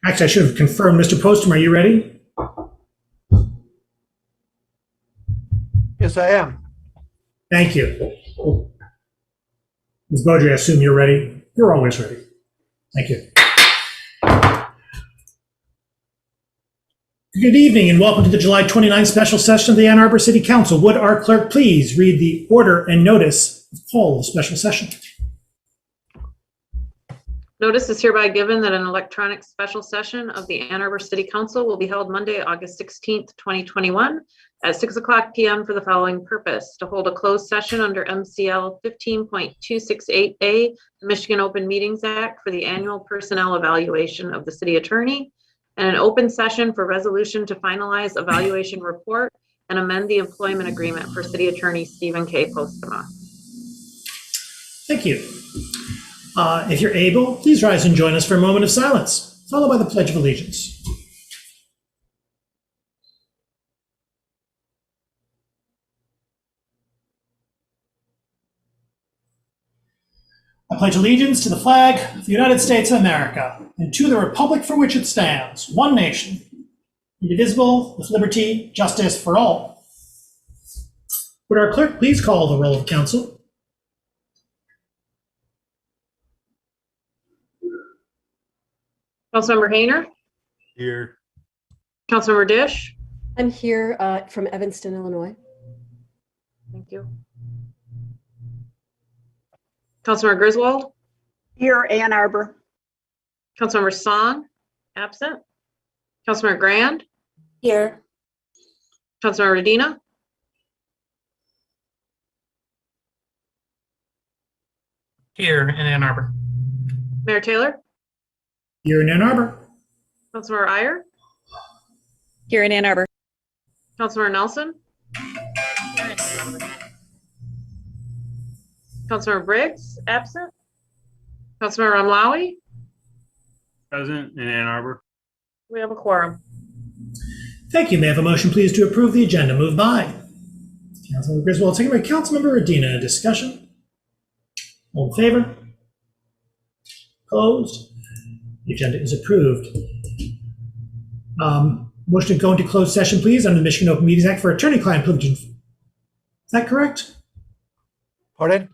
Actually, I should have confirmed. Mr. Postum, are you ready? Yes, I am. Thank you. Ms. Beaudry, I assume you're ready? You're always ready. Thank you. Good evening and welcome to the July 29th special session of the Ann Arbor City Council. Would our clerk please read the order and notice of call of the special session? Notice is hereby given that an electronic special session of the Ann Arbor City Council will be held Monday, August 16th, 2021 at 6:00 p.m. for the following purpose: to hold a closed session under MCL 15.268A, the Michigan Open Meetings Act, for the annual personnel evaluation of the city attorney, and an open session for resolution to finalize evaluation report and amend the employment agreement for city attorney Stephen K. Postema. Thank you. If you're able, please rise and join us for a moment of silence, followed by the Pledge of Allegiance. I pledge allegiance to the flag of the United States of America and to the republic for which it stands, one nation, indivisible, with liberty, justice for all. Would our clerk please call the roll of council? Councilmember Hayner, Here. Councilmember Dish. I'm here from Evanston, Illinois. Thank you. Councilmember Griswold, Here, Ann Arbor. Councilmember Song, absent. Councilmember Grand, Here. Councilmember Medina, Here in Ann Arbor. Mayor Taylor, Here in Ann Arbor. Councilmember Iyer, Here in Ann Arbor. Councilmember Nelson, Councilmember Briggs, absent. Councilmember Ramlawi, Present in Ann Arbor. we have a quorum. Thank you. May I have a motion, please, to approve the agenda? Moved by Councilmember Griswold, second by Councilmember Medina. Discussion? All in favor? Opposed? The agenda is approved. Motion to go into closed session, please, under the Michigan Open Meetings Act for attorney-client privilege. Is that correct? Pardon?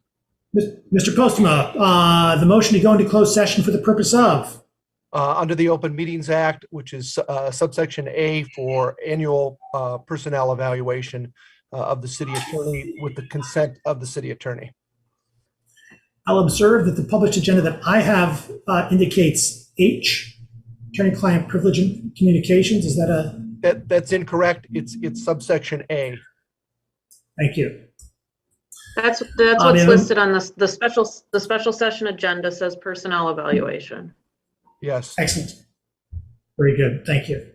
Mr. Postma, the motion to go into closed session for the purpose of? Under the Open Meetings Act, which is subsection A for annual personnel evaluation of the city attorney with the consent of the city attorney. I'll observe that the published agenda that I have indicates H, attorney-client privilege and communications. Is that a? That's incorrect. It's subsection A. Thank you. That's what's listed on the special session agenda, says personnel evaluation. Yes. Excellent. Very good. Thank you.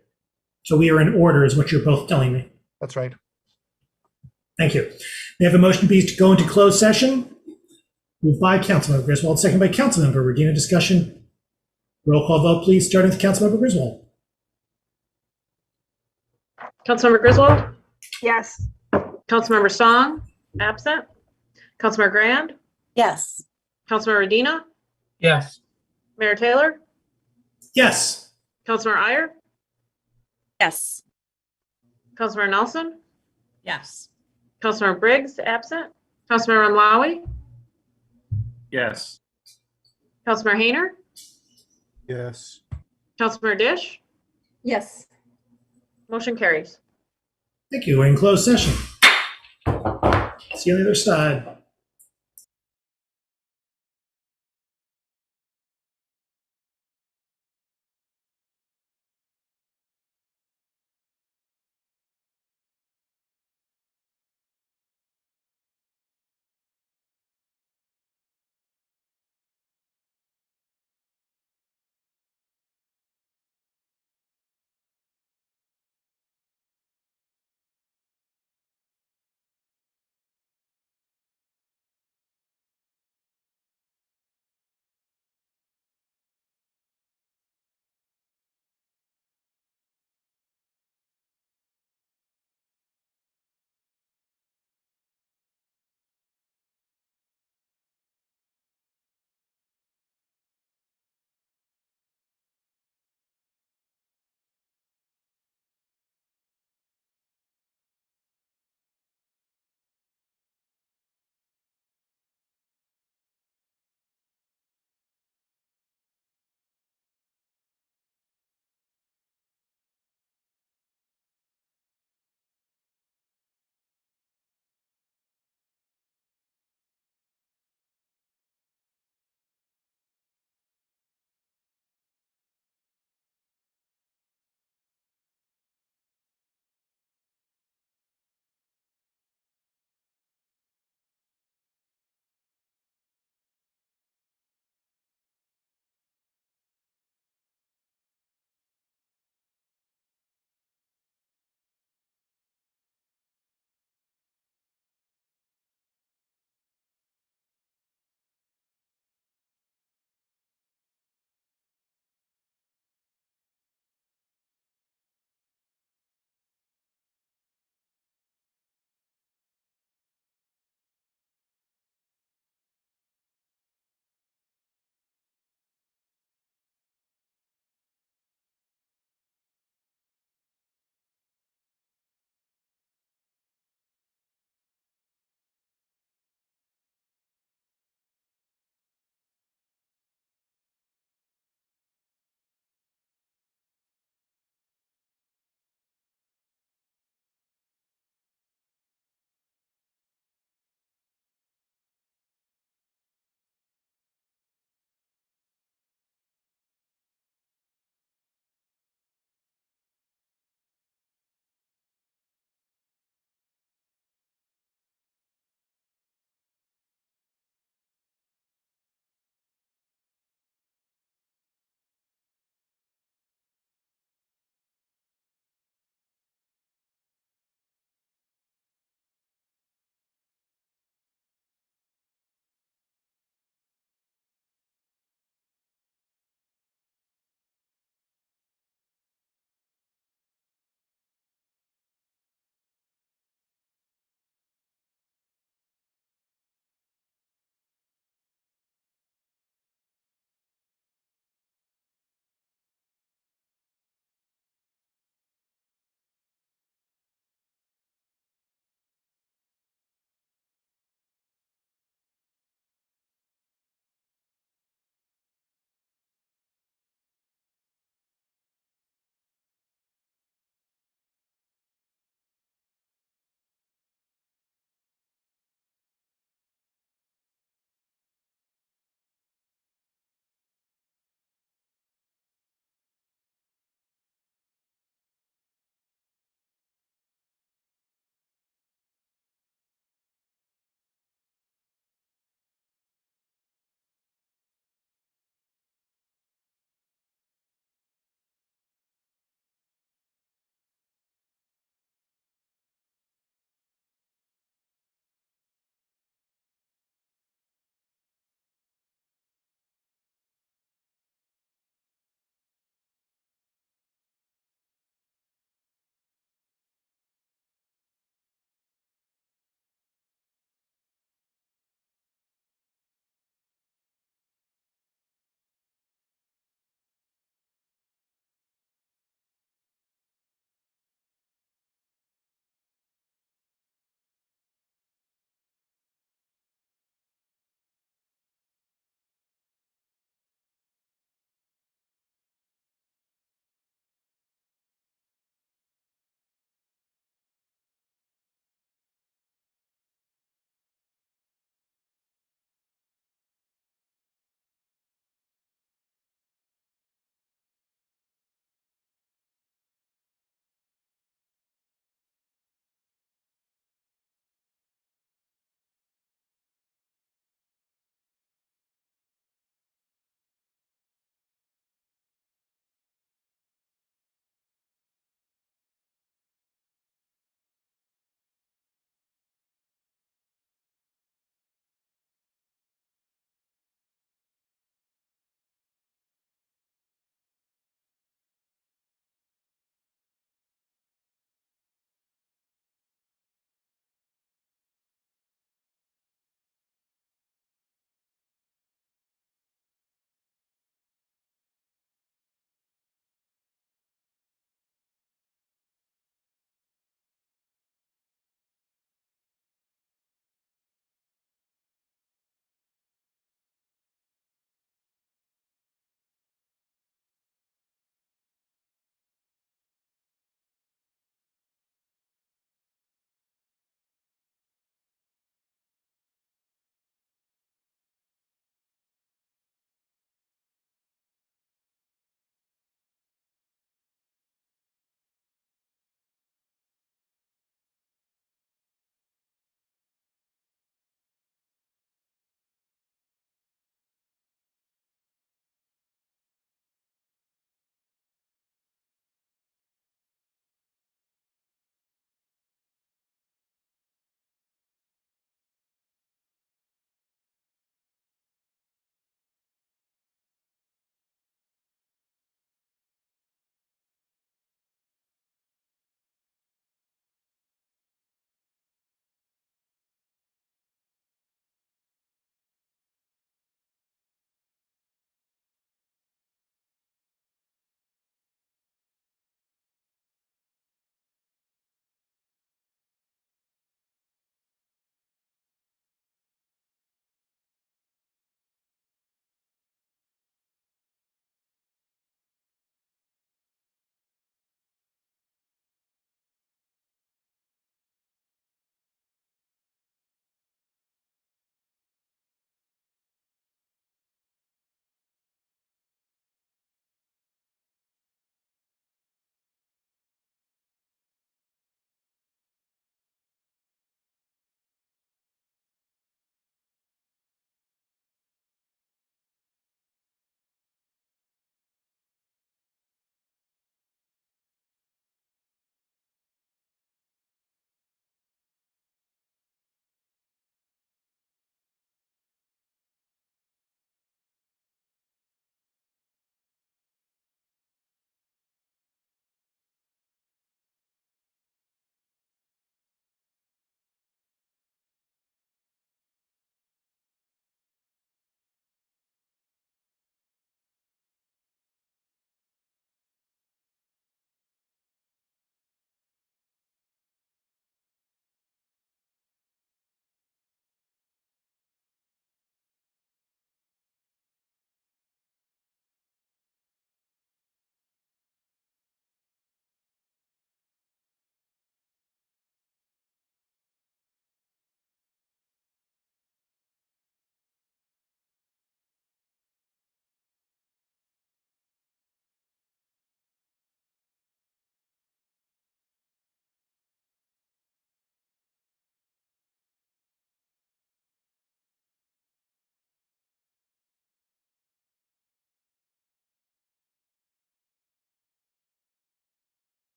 So we are in order, is what you're both telling me. That's right. Thank you. We have a motion, please, to go into closed session. Moved by Councilmember Griswold, second by Councilmember Medina. Discussion. Roll call vote, please, starting with Councilmember Griswold. Councilmember Griswold, Yes. Councilmember Song, absent. Councilmember Grand, Yes. Councilmember Medina, Yes. Mayor Taylor, Yes. Councilmember Iyer, Yes. Councilmember Nelson, Yes. Councilmember Briggs, absent. Councilmember Ramlawi, Yes. Councilmember Hayner, Yes. Councilmember Dish, Yes. motion carries. Thank you. We're in closed session. See you on the other side.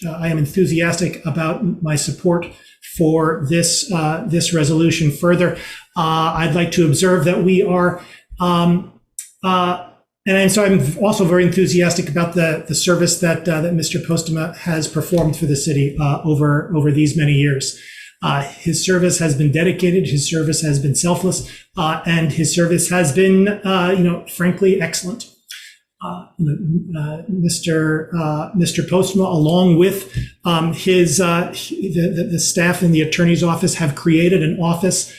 I am enthusiastic about my support for this resolution. Further, I'd like to observe that we are, and so I'm also very enthusiastic about the service that Mr. Postma has performed for the city over these many years. His service has been dedicated, his service has been selfless, and his service has been, frankly, excellent. Mr. Postma, along with the staff in the attorney's office, have created an office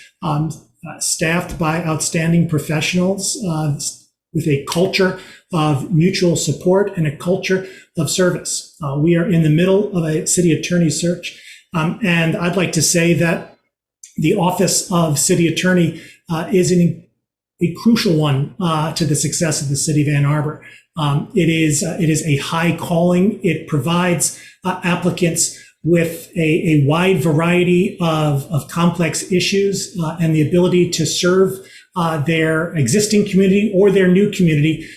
staffed by outstanding professionals with a culture of mutual support and a culture of service. We are in the middle of a city attorney search, and I'd like to say that the office of city attorney is a crucial one to the success of the city of Ann Arbor. It is a high calling. It provides applicants with a wide variety of complex issues and the ability to serve their existing community or their new community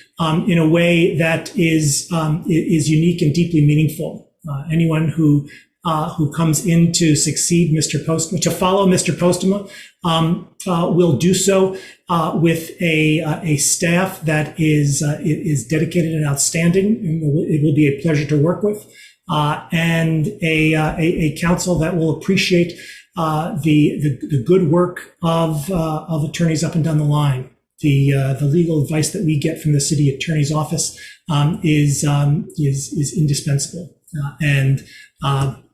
in a way that is unique and deeply meaningful. Anyone who comes in to succeed Mr. Postma, to follow Mr. Postma, will do so with a staff that is dedicated and outstanding. It will be a pleasure to work with, and a council that will appreciate the good work of attorneys up and down the line. The legal advice that we get from the city attorney's office is indispensable, and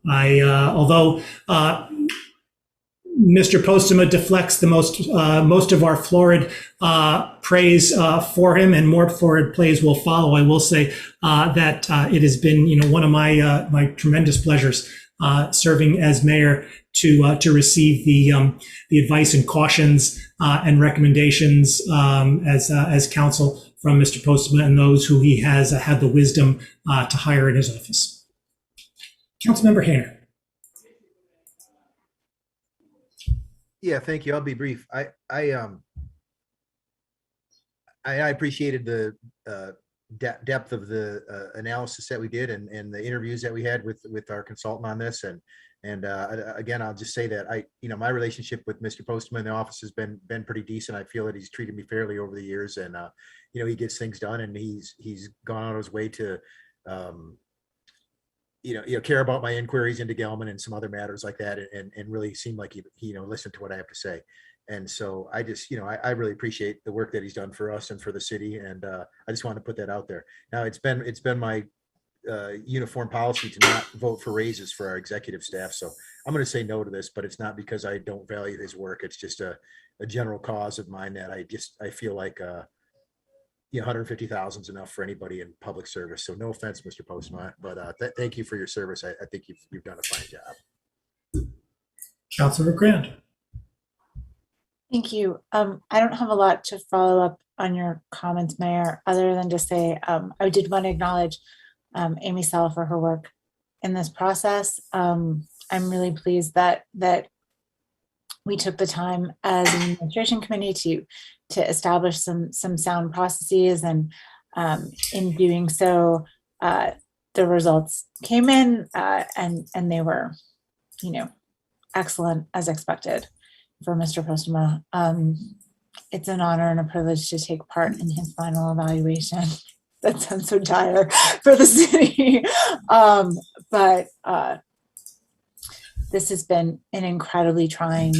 although Mr. Postma deflects the most of our florid praise for him, and more florid praise will follow, I will say that it has been, one of my tremendous pleasures serving as mayor to receive the advice and cautions and recommendations as counsel from Mr. Postma and those who he has had the wisdom to hire in his office. Councilmember Hayner. Yeah, thank you. I'll be brief. I appreciated the depth of the analysis that we did and the interviews that we had with our consultant on this. And again, I'll just say that my relationship with Mr. Postma in the office has been pretty decent. I feel that he's treated me fairly over the years, and he gets things done, and he's gone out of his way to care about my inquiries into Gelman and some other matters like that, and really seemed like he listened to what I have to say. And so I just, I really appreciate the work that he's done for us and for the city. And I just wanted to put that out there. Now it's been my uniform policy to not vote for raises for our executive staff. So I'm going to say no to this, but it's not because I don't value his work. It's just a general cause of mine that I feel like, 150,000 is enough for anybody in public service. So no offense, Mr. Postma, but thank you for your service. I think you've done a fine job. Councilor Grant. Thank you. I don't have a lot to follow up on your comments, Mayor, other than to say I did want to acknowledge Amy Sell for her work in this process. I'm really pleased that we took the time as an administration committee to establish some sound processes, and in doing so, the results came in and they were, excellent as expected for Mr. Postma. It's an honor and a privilege to take part in his final evaluation. That sounds so dire for the city, but this has been an incredibly trying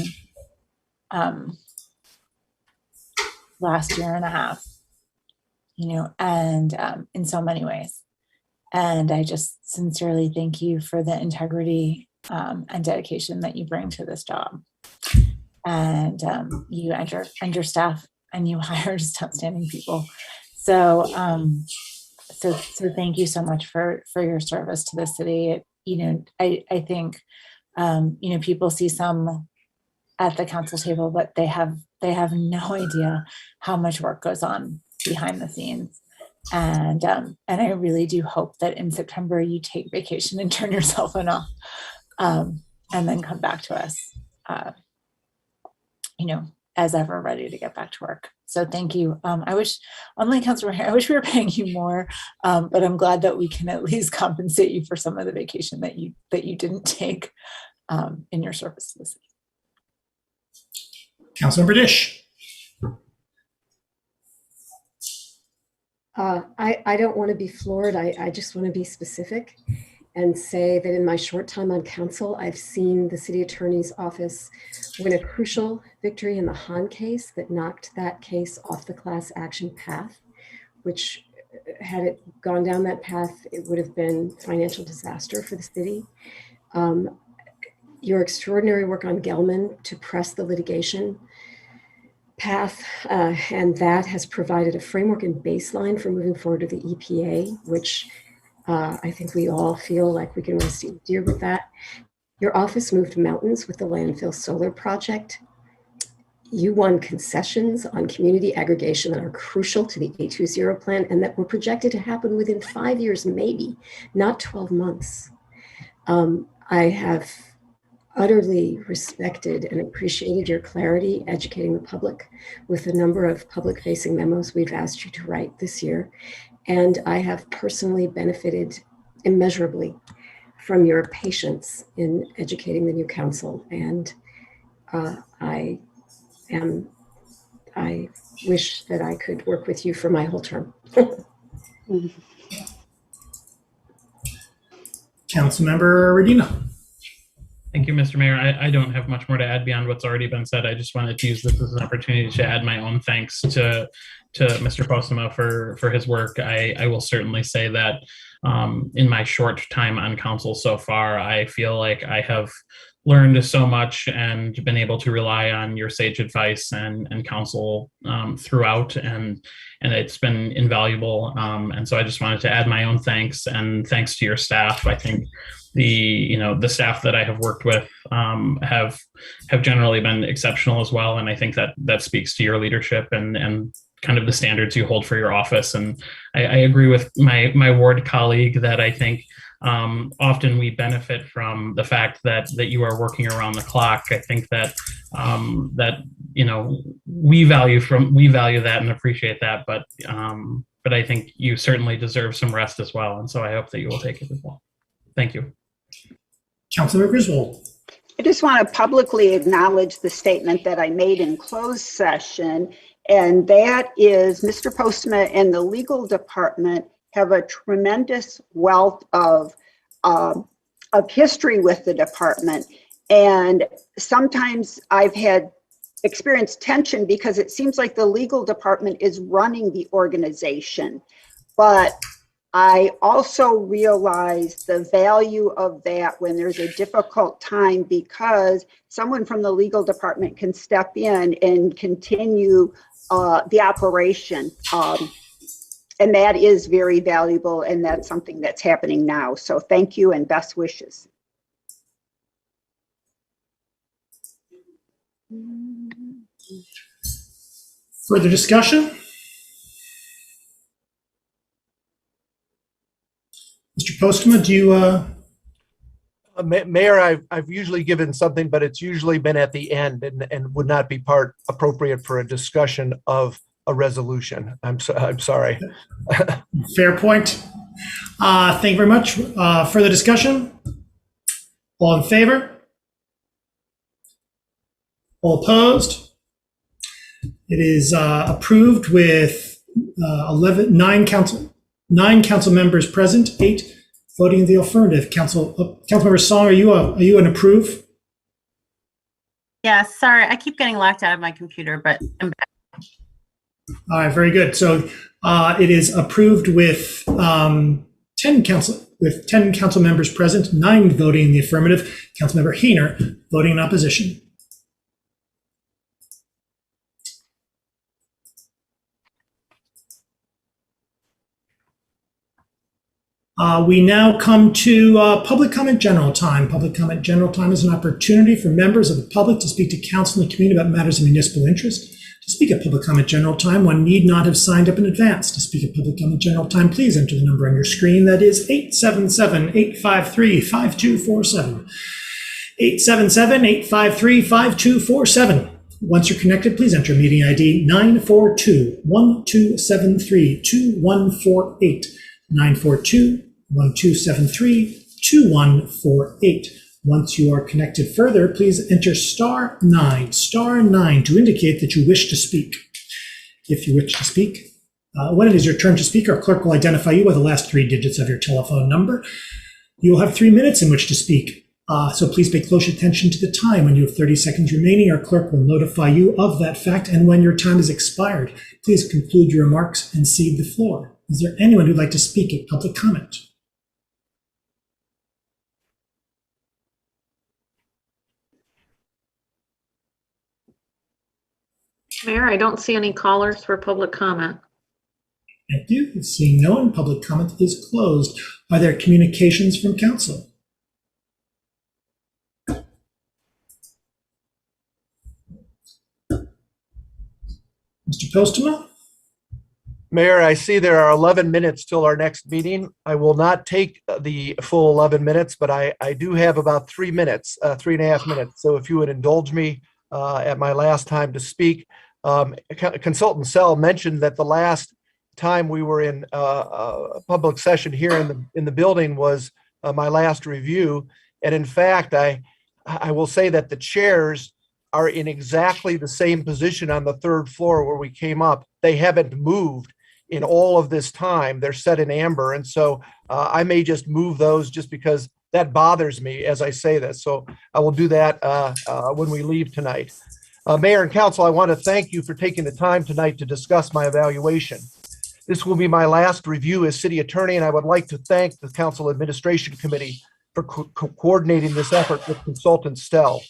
last year and a half, and in so many ways. And I just sincerely thank you for the integrity and dedication that you bring to this job. And you and your staff, and you hire just outstanding people. So thank you so much for your service to the city. I think people see some at the council table, but they have no idea how much work goes on behind the scenes. And I really do hope that in September you take vacation and turn yourself enough, and then come back to us, as ever, ready to get back to work. So thank you. I wish, unlike Councilor Hare, I wish we were paying you more, but I'm glad that we can at least compensate you for some of the vacation that you didn't take in your service to the city. Councilmember Dish. I don't want to be floored. I just want to be specific and say that in my short time on council, I've seen the city attorney's office win a crucial victory in the Hahn case that knocked that case off the class action path, which had it gone down that path, it would have been financial disaster for the city. Your extraordinary work on Gelman to press the litigation path, and that has provided a framework and baseline for moving forward to the EPA, which I think we all feel like we can rest dear with that. Your office moved mountains with the landfill solar project. You won concessions on community aggregation that are crucial to the 820 plan and that were projected to happen within 5 years, maybe, not 12 months. I have utterly respected and appreciated your clarity educating the public with a number of public-facing memos we've asked you to write this year. And I have personally benefited immeasurably from your patience in educating the new council. And I wish that I could work with you for my whole term. Councilmember Redina. Thank you, Mr. Mayor. I don't have much more to add beyond what's already been said. I just wanted to use this as an opportunity to add my own thanks to Mr. Postma for his work. I will certainly say that in my short time on council so far, I feel like I have learned so much and been able to rely on your sage advice and counsel throughout, and it's been invaluable. And so I just wanted to add my own thanks, and thanks to your staff. I think the staff that I have worked with have generally been exceptional as well, and I think that speaks to your leadership and kind of the standards you hold for your office. And I agree with my ward colleague that I think often we benefit from the fact that you are working around the clock. I think that we value that and appreciate that, but I think you certainly deserve some rest as well, and so I hope that you will take it as well. Thank you. Councilmember Griswold. I just want to publicly acknowledge the statement that I made in closed session, and that is Mr. Postma and the legal department have a tremendous wealth of history with the department. And sometimes I've had experienced tension because it seems like the legal department is running the organization. But I also realize the value of that when there's a difficult time, because someone from the legal department can step in and continue the operation. And that is very valuable, and that's something that's happening now. So thank you and best wishes. Further discussion? Mr. Postma, do you? Mayor, I've usually given something, but it's usually been at the end and would not be appropriate for a discussion of a resolution. I'm sorry. Fair point. Thank you very much. Further discussion? All in favor? All opposed? It is approved with 9 council members present, 8 voting in the affirmative. Councilmember Song, are you an approve? Yeah, sorry, I keep getting locked out of my computer, but I'm back. All right, very good. So it is approved with 10 council members present, 9 voting in the affirmative. Councilmember Hayner voting in opposition. We now come to public comment general time. Public comment general time is an opportunity for members of the public to speak to council and the community about matters of municipal interest. To speak at public comment general time, one need not have signed up in advance. To speak at public comment general time, please enter the number on your screen. That is 877-853-5247. 877-853-5247. Once you're connected, please enter meeting ID 942-1273-2148. 942-1273-2148. Once you are connected further, please enter star 9 to indicate that you wish to speak. If you wish to speak, when it is your turn to speak, our clerk will identify you by the last 3 digits of your telephone number. You will have 3 minutes in which to speak. So please pay close attention to the time. When you have 30 seconds remaining, our clerk will notify you of that fact. And when your time is expired, please conclude your remarks and cede the floor. Is there anyone who'd like to speak at public comment? Mayor, I don't see any callers for public comment. Thank you. Seeing no one, public comment is closed. Are there communications from council? Mr. Postma? Mayor, I see there are 11 minutes till our next meeting. I will not take the full 11 minutes, but I do have about 3 minutes, 3.5 minutes. So if you would indulge me at my last time to speak. Consultant Sell mentioned that the last time we were in a public session here in the building was my last review. And in fact, I will say that the chairs are in exactly the same position on the 3rd floor where we came up. They haven't moved in all of this time. They're set in amber. And so I may just move those just because that bothers me as I say this. So I will do that when we leave tonight. Mayor and Council, I want to thank you for taking the time tonight to discuss my evaluation. This will be my last review as City Attorney, and I would like to thank the Council Administration Committee for coordinating this effort with Consultant Stell.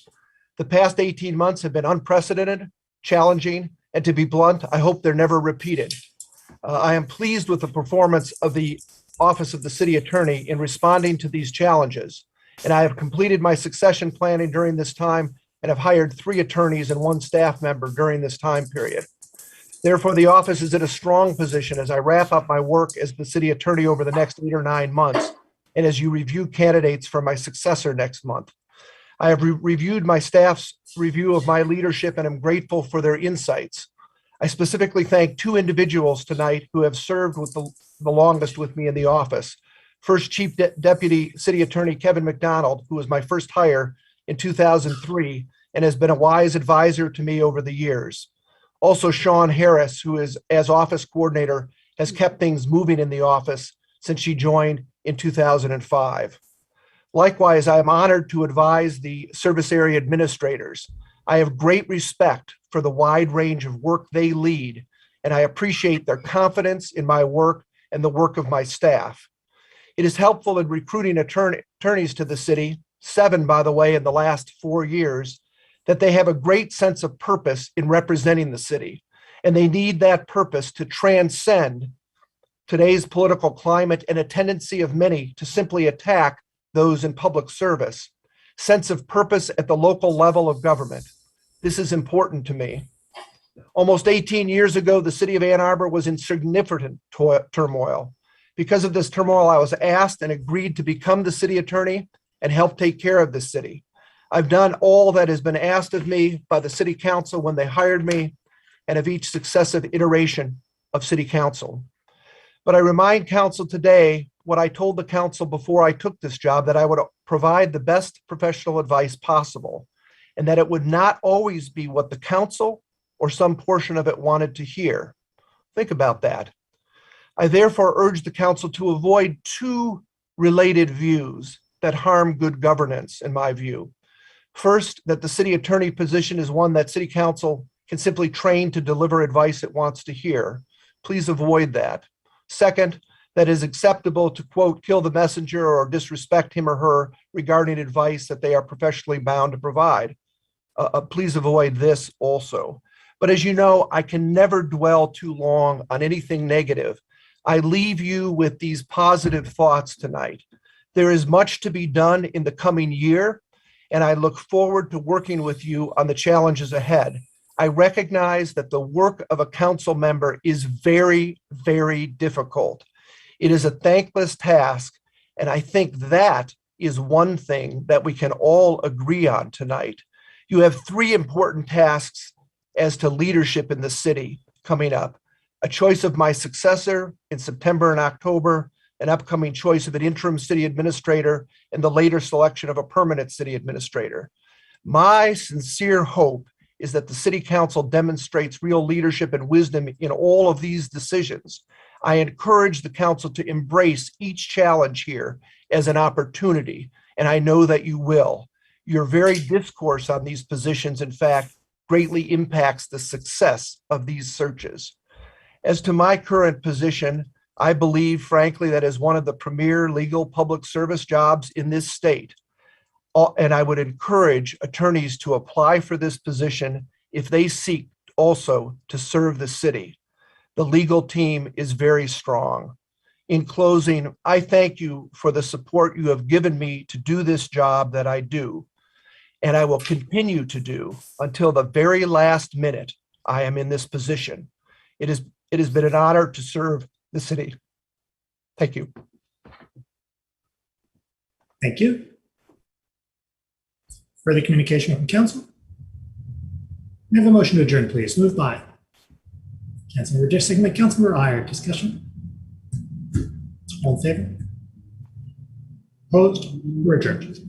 The past 18 months have been unprecedented, challenging, and to be blunt, I hope they're never repeated. I am pleased with the performance of the Office of the City Attorney in responding to these challenges, and I have completed my succession planning during this time and have hired 3 attorneys and 1 staff member during this time period. Therefore, the office is in a strong position as I wrap up my work as the City Attorney over the next 8 or 9 months, and as you review candidates for my successor next month. I have reviewed my staff's review of my leadership and am grateful for their insights. I specifically thank 2 individuals tonight who have served with the longest with me in the office. First, Chief Deputy City Attorney Kevin McDonald, who was my first hire in 2003 and has been a wise advisor to me over the years. Also, Sean Harris, who is, as office coordinator, has kept things moving in the office since she joined in 2005. Likewise, I am honored to advise the service area administrators. I have great respect for the wide range of work they lead, and I appreciate their confidence in my work and the work of my staff. It is helpful in recruiting attorneys to the city, 7, by the way, in the last 4 years, that they have a great sense of purpose in representing the city, and they need that purpose to transcend today's political climate and a tendency of many to simply attack those in public service. Sense of purpose at the local level of government. This is important to me. Almost 18 years ago, the city of Ann Arbor was in significant turmoil. Because of this turmoil, I was asked and agreed to become the city attorney and help take care of the city. I've done all that has been asked of me by the city council when they hired me and of each successive iteration of city council. But I remind council today what I told the council before I took this job, that I would provide the best professional advice possible, and that it would not always be what the council or some portion of it wanted to hear. Think about that. I therefore urge the council to avoid 2 related views that harm good governance, in my view. First, that the city attorney position is one that city council can simply train to deliver advice it wants to hear. Please avoid that. Second, that it is acceptable to, quote, kill the messenger or disrespect him or her regarding advice that they are professionally bound to provide. Please avoid this also. But as you know, I can never dwell too long on anything negative. I leave you with these positive thoughts tonight. There is much to be done in the coming year, and I look forward to working with you on the challenges ahead. I recognize that the work of a council member is very, very difficult. It is a thankless task, and I think that is one thing that we can all agree on tonight. You have 3 important tasks as to leadership in the city coming up. A choice of my successor in September and October, an upcoming choice of an interim city administrator, and the later selection of a permanent city administrator. My sincere hope is that the city council demonstrates real leadership and wisdom in all of these decisions. I encourage the council to embrace each challenge here as an opportunity, and I know that you will. Your very discourse on these positions, in fact, greatly impacts the success of these searches. As to my current position, I believe, frankly, that is one of the premier legal public service jobs in this state. And I would encourage attorneys to apply for this position if they seek also to serve the city. The legal team is very strong. In closing, I thank you for the support you have given me to do this job that I do, and I will continue to do until the very last minute I am in this position. It has been an honor to serve the city. Thank you. Thank you. Further communication from council? May I have a motion to adjourn, please? Moved by Councilmember Dish, second by Councilmember Iyer. Discussion? All in favor? Opposed? We're adjourned.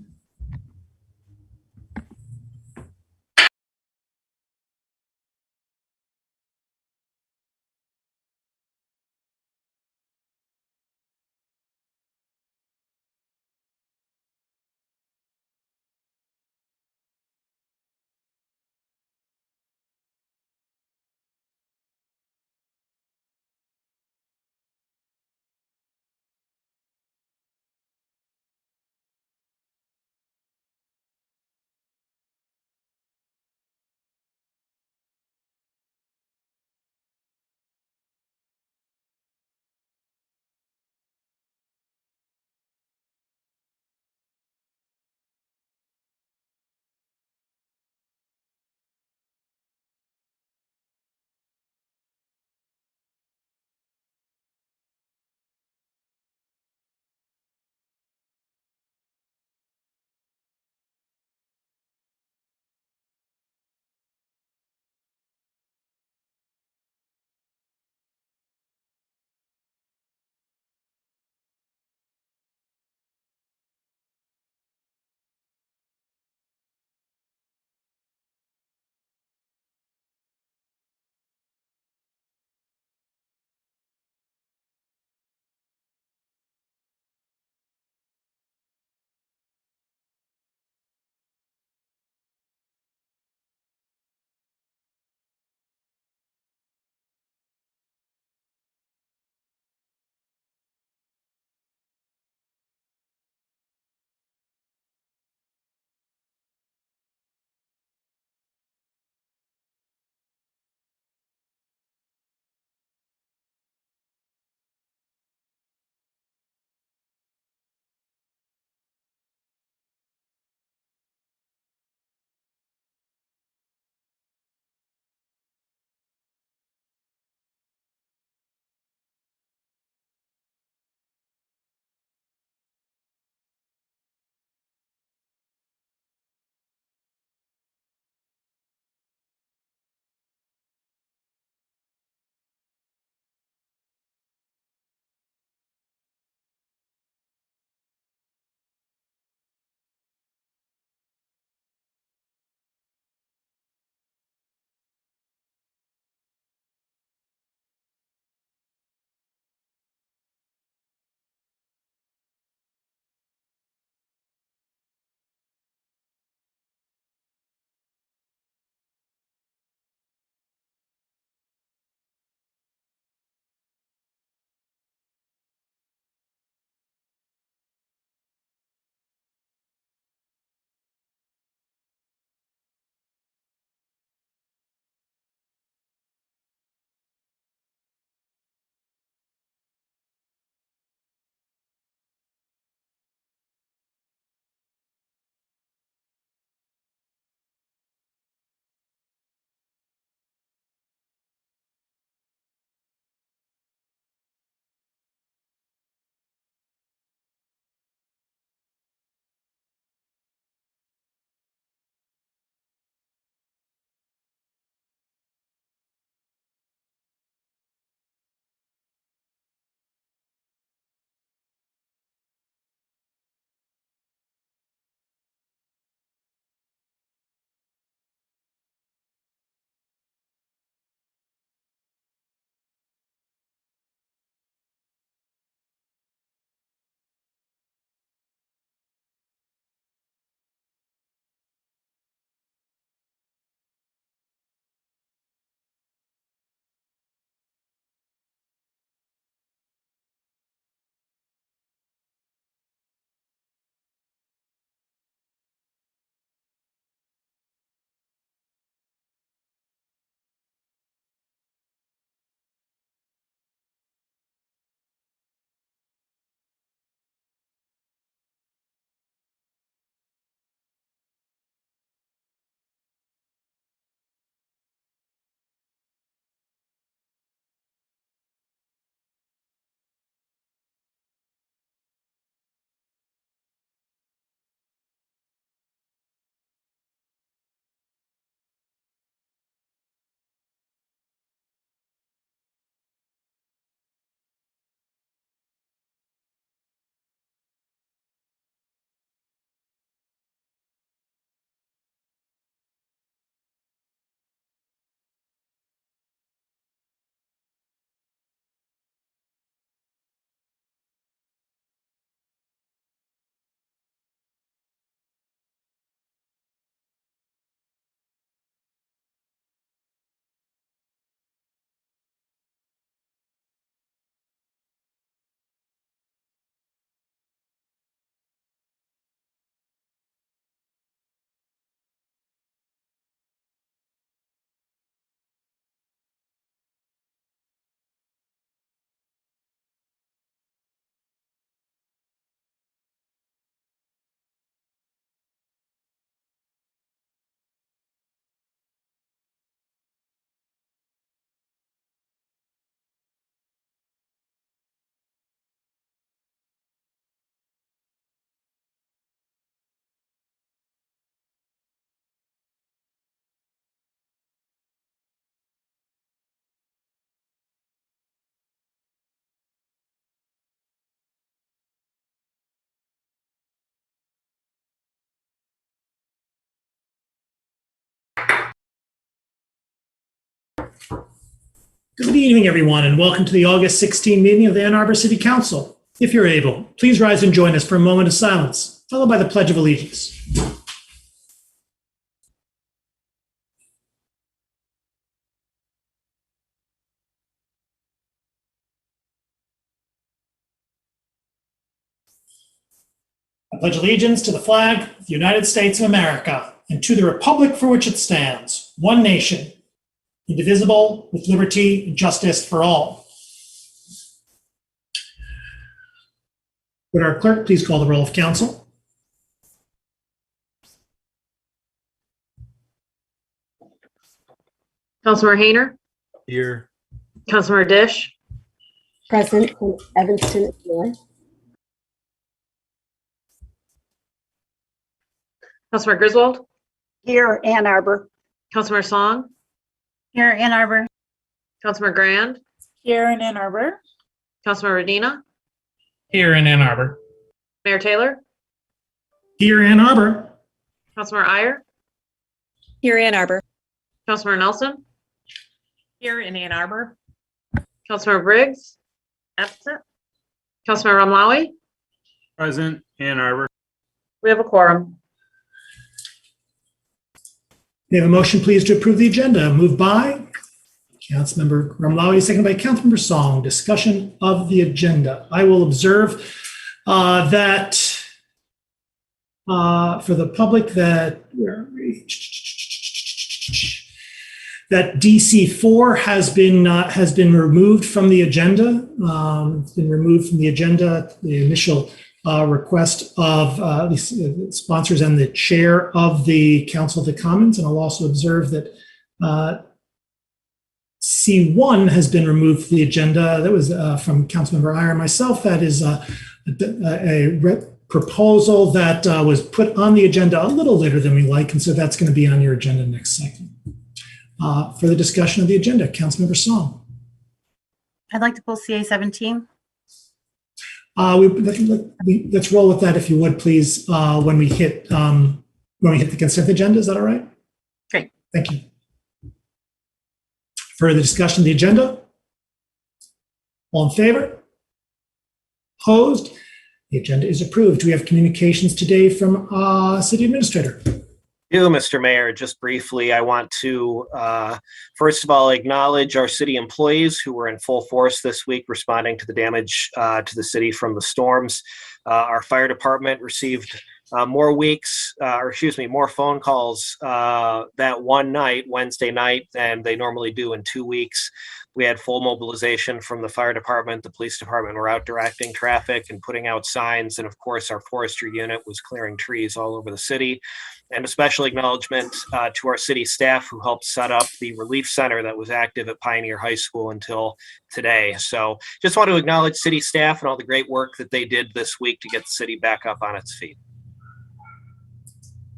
Good evening, everyone, and welcome to the August 16 meeting of the Ann Arbor City Council. If you're able, please rise and join us for a moment of silence, followed by the Pledge of Allegiance. I pledge allegiance to the flag of the United States of America and to the republic for which it stands, one nation, indivisible, with liberty and justice for all. Would our clerk please call the roll of council? Councilmember Hayner, Here. Councilmember Dish, Present in Evanston, Illinois. Councilmember Griswold, Here, Ann Arbor. Councilmember Song, Here, Ann Arbor. Councilmember Grand, Here in Ann Arbor. Councilmember Medina, Here in Ann Arbor. Mayor Taylor, Here, Ann Arbor. Councilmember Iyer, Here, Ann Arbor. Councilmember Nelson, Here in Ann Arbor. Councilmember Briggs, absent. Councilmember Ramlawi, Present, Ann Arbor. we have a quorum. May I have a motion, please, to approve the agenda? Moved by Councilmember Ramlawi, seconded by Councilmember Song. Discussion of the agenda. I will observe that for the public that DC4 has been removed from the agenda. It's been removed from the agenda. The initial request of the sponsors and the chair of the Council of the Commons. And I'll also observe that C1 has been removed from the agenda. That was from Councilmember Iyer and myself. That is a proposal that was put on the agenda a little later than we like, and so that's going to be on your agenda next cycle. For the discussion of the agenda, Councilmember Song. I'd like to pull CA 17. Let's roll with that, if you would, please, when we hit the consent agenda. Is that all right? Great. Thank you. Further discussion of the agenda? All in favor? Opposed? The agenda is approved. Do we have communications today from City Administrator? You, Mr. Mayor, just briefly, I want to, first of all, acknowledge our city employees who were in full force this week responding to the damage to the city from the storms. Our fire department received more phone calls that one night, Wednesday night, than they normally do in 2 weeks. We had full mobilization from the fire department. The police department were out directing traffic and putting out signs. And of course, our forestry unit was clearing trees all over the city. And a special acknowledgement to our city staff who helped set up the relief center that was active at Pioneer High School until today. So just want to acknowledge city staff and all the great work that they did this week to get the city back up on its feet.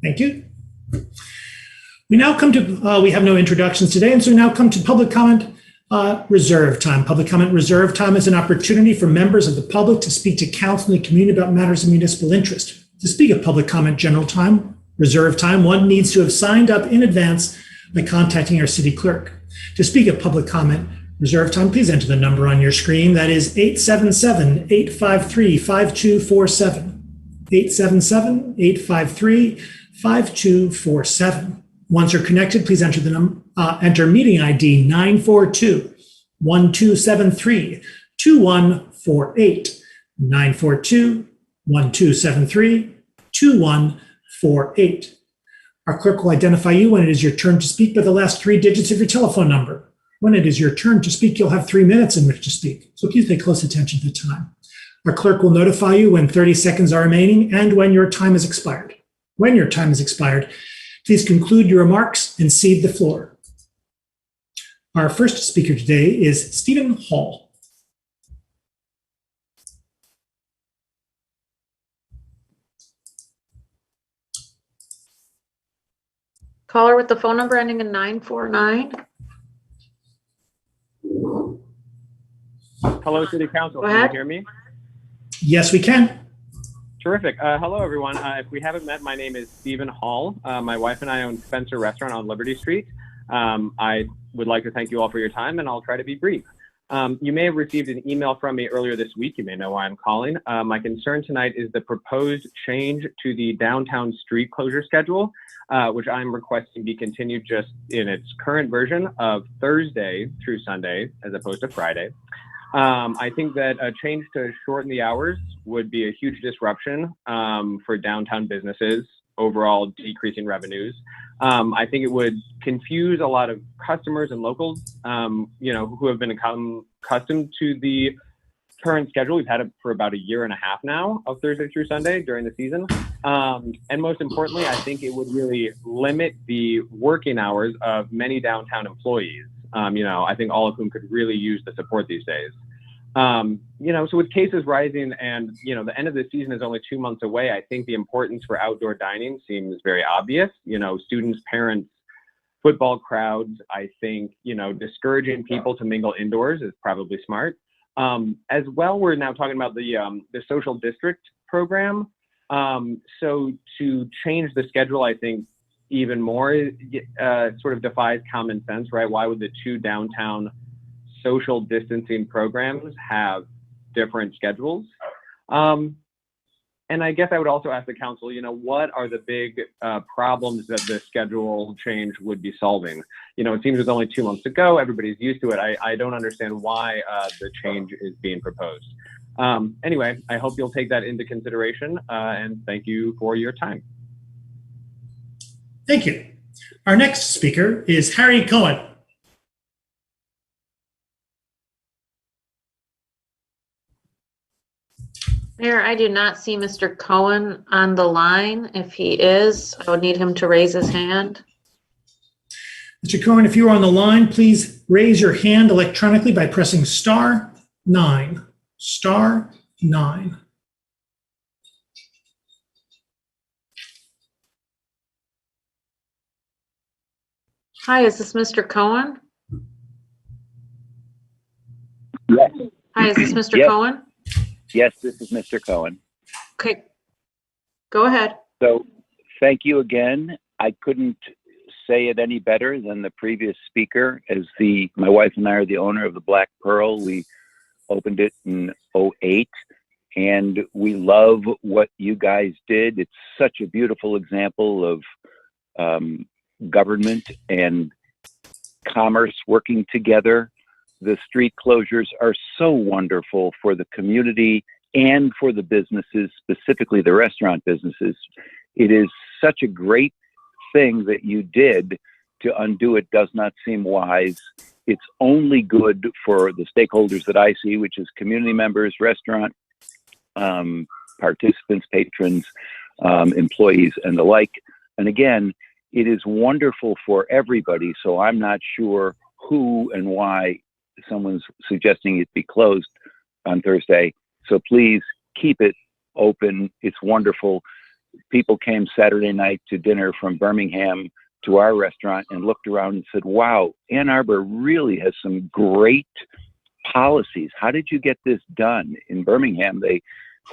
Thank you. We now come to, we have no introductions today, and so we now come to public comment reserve time. Public comment reserve time is an opportunity for members of the public to speak to council and the community about matters of municipal interest. To speak of public comment general time, reserve time, one needs to have signed up in advance by contacting our city clerk. To speak of public comment reserve time, please enter the number on your screen. That is 877-853-5247. 877-853-5247. Once you're connected, please enter enter meeting ID 942-1273-2148. 942-1273-2148. Our clerk will identify you when it is your turn to speak by the last 3 digits of your telephone number. When it is your turn to speak, you'll have 3 minutes in which to speak, so please pay close attention to the time. Our clerk will notify you when 30 seconds are remaining and when your time has expired. When your time has expired, please conclude your remarks and cede the floor. Our first speaker today is Stephen Hall. Caller with the phone number ending in 949. Hello, City Council. Go Can you ahead. hear me? Yes, we can. Terrific. Hello, everyone. If we haven't met, my name is Stephen Hall. My wife and I own Spencer Restaurant on Liberty Street. I would like to thank you all for your time, and I'll try to be brief. You may have received an email from me earlier this week. You may know why I'm calling. My concern tonight is the proposed change to the downtown street closure schedule, which I'm requesting be continued just in its current version of Thursday through Sunday, as opposed to Friday. I think that a change to shorten the hours would be a huge disruption for downtown businesses, overall decreasing revenues. I think it would confuse a lot of customers and locals, who have been accustomed to the current schedule. We've had it for about 1.5 years now of Thursday through Sunday during the season. And most importantly, I think it would really limit the working hours of many downtown employees, I think all of whom could really use the support these days. So with cases rising and, the end of the season is only 2 months away, I think the importance for outdoor dining seems very obvious. Students, parents, football crowds, I think, discouraging people to mingle indoors is probably smart. As well, we're now talking about the social district program. So to change the schedule, I think even more sort of defies common sense, right? Why would the two downtown social distancing programs have different schedules? And I guess I would also ask the council, what are the big problems that the schedule change would be solving? It seems there's only 2 months to go. Everybody's used to it. I don't understand why the change is being proposed. Anyway, I hope you'll take that into consideration, and thank you for your time. Thank you. Our next speaker is Harry Cohen. Mayor, I do not see Mr. Cohen on the line. If he is, I would need him to raise his hand. Mr. Cohen, if you are on the line, please raise your hand electronically by pressing *9. *9. Hi, is this Mr. Cohen? Yes. Hi, is this Mr. Yes. Cohen? Yes, this is Mr. Cohen. Okay, go ahead. So thank you again. I couldn't say it any better than the previous speaker. My wife and I are the owner of the Black Pearl. We opened it in 2008, and we love what you guys did. It's such a beautiful example of government and commerce working together. The street closures are so wonderful for the community and for the businesses, specifically the restaurant businesses. It is such a great thing that you did. To undo it does not seem wise. It's only good for the stakeholders that I see, which is community members, restaurant participants, patrons, employees, and the like. And again, it is wonderful for everybody. So I'm not sure who and why someone's suggesting it be closed on Thursday. So please keep it open. It's wonderful. People came Saturday night to dinner from Birmingham to our restaurant and looked around and said, wow, Ann Arbor really has some great policies. How did you get this done? In Birmingham, they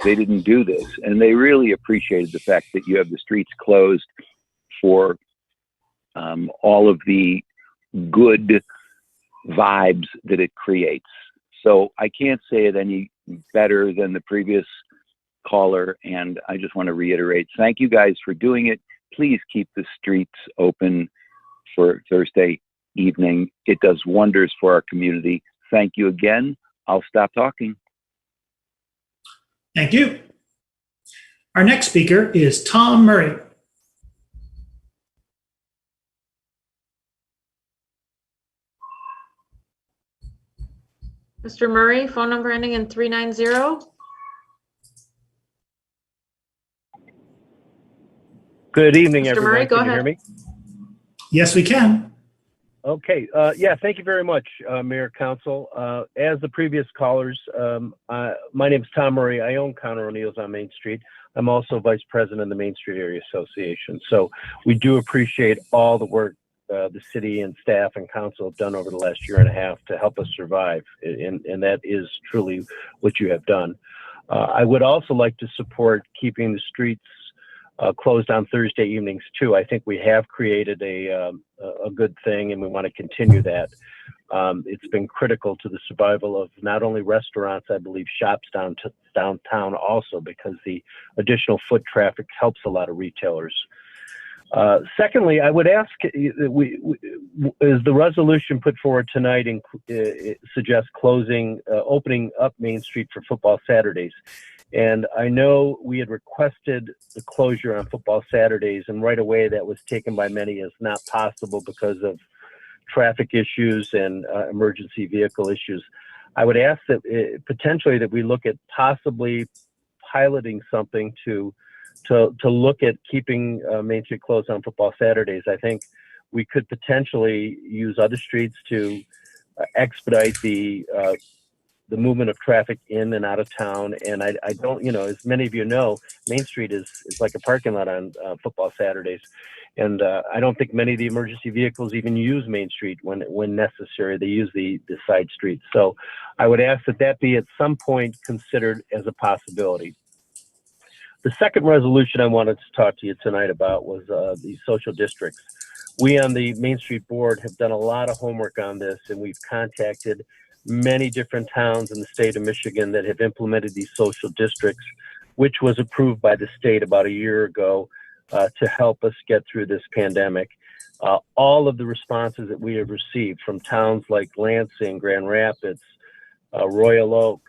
didn't do this. And they really appreciated the fact that you have the streets closed for all of the good vibes that it creates. So I can't say it any better than the previous caller. And I just want to reiterate, thank you guys for doing it. Please keep the streets open for Thursday evening. It does wonders for our community. Thank you again. I'll stop talking. Thank you. Our next speaker is Tom Murray. Mr. Murray, phone number ending in 390. Good evening, Mr. everyone. Murray, go Can you hear ahead. me? Yes, we can. Okay. Yeah, thank you very much, Mayor, Council. As the previous callers, my name is Tom Murray. I own Counter O'Neill's on Main Street. I'm also Vice President of the Main Street Area Association. So we do appreciate all the work the city and staff and council have done over the last 1.5 years to help us survive. And that is truly what you have done. I would also like to support keeping the streets closed on Thursday evenings too. I think we have created a good thing, and we want to continue that. It's been critical to the survival of not only restaurants, I believe shops downtown also, because the additional foot traffic helps a lot of retailers. Secondly, I would ask, is the resolution put forward tonight suggests opening up Main Street for football Saturdays? And I know we had requested the closure on football Saturdays, and right away that was taken by many as not possible because of traffic issues and emergency vehicle issues. I would ask that potentially that we look at possibly piloting something to look at keeping Main Street closed on football Saturdays. I think we could potentially use other streets to expedite the movement of traffic in and out of town. And I don't, as many of you know, Main Street is like a parking lot on football Saturdays. And I don't think many of the emergency vehicles even use Main Street when necessary. They use the side streets. So I would ask that be at some point considered as a possibility. The second resolution I wanted to talk to you tonight about was the social districts. We on the Main Street Board have done a lot of homework on this, and we've contacted many different towns in the state of Michigan that have implemented these social districts, which was approved by the state about a year ago to help us get through this pandemic. All of the responses that we have received from towns like Lansing, Grand Rapids, Royal Oak,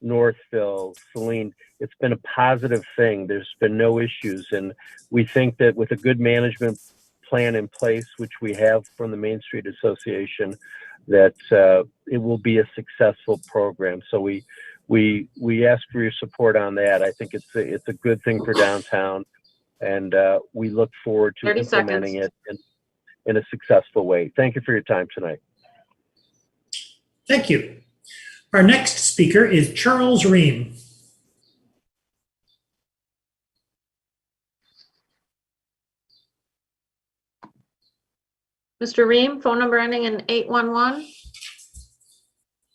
Northville, Saline, it's been a positive thing. There's been no issues. And we think that with a good management plan in place, which we have from the Main Street Association, that it will be a successful program. So we ask for your support on that. I think it's a good thing for downtown, and we look forward to implementing it in a successful way. Thank you for your time tonight. Thank you. Our next speaker is Charles Ream. Mr. Ream, phone number ending in 811.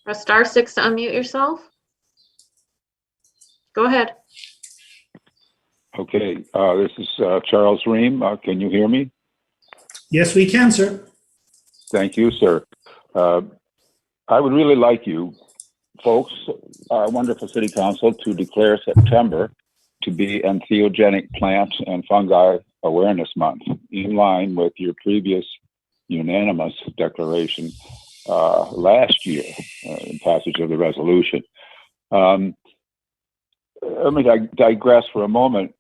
Press *6 to unmute yourself. Go ahead. Okay, this is Charles Ream. Can you hear me? Yes, we can, sir. Thank you, sir. I would really like you folks, our wonderful city council, to declare September to be Entheogenic Plant and Fungi Awareness Month, in line with your previous unanimous declaration last year in passage of the resolution. Let me digress for a moment.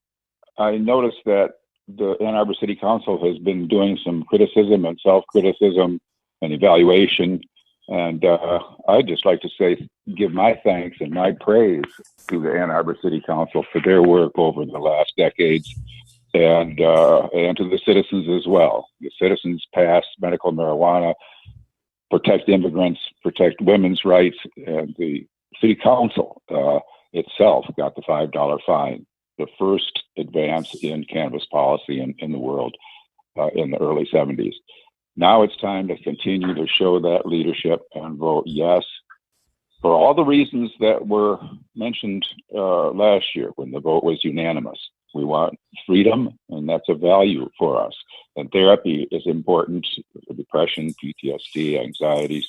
I noticed that the Ann Arbor City Council has been doing some criticism and self-criticism and evaluation, and I'd just like to say, give my thanks and my praise to the Ann Arbor City Council for their work over the last decades, and to the citizens as well. The citizens pass medical marijuana, protect immigrants, protect women's rights, and the City Council itself got the $5 fine, the first advance in cannabis policy in the world in the early 70s. Now it's time to continue to show that leadership and vote yes for all the reasons that were mentioned last year when the vote was unanimous. We want freedom, and that's a value for us. And therapy is important for depression, PTSD, anxiety,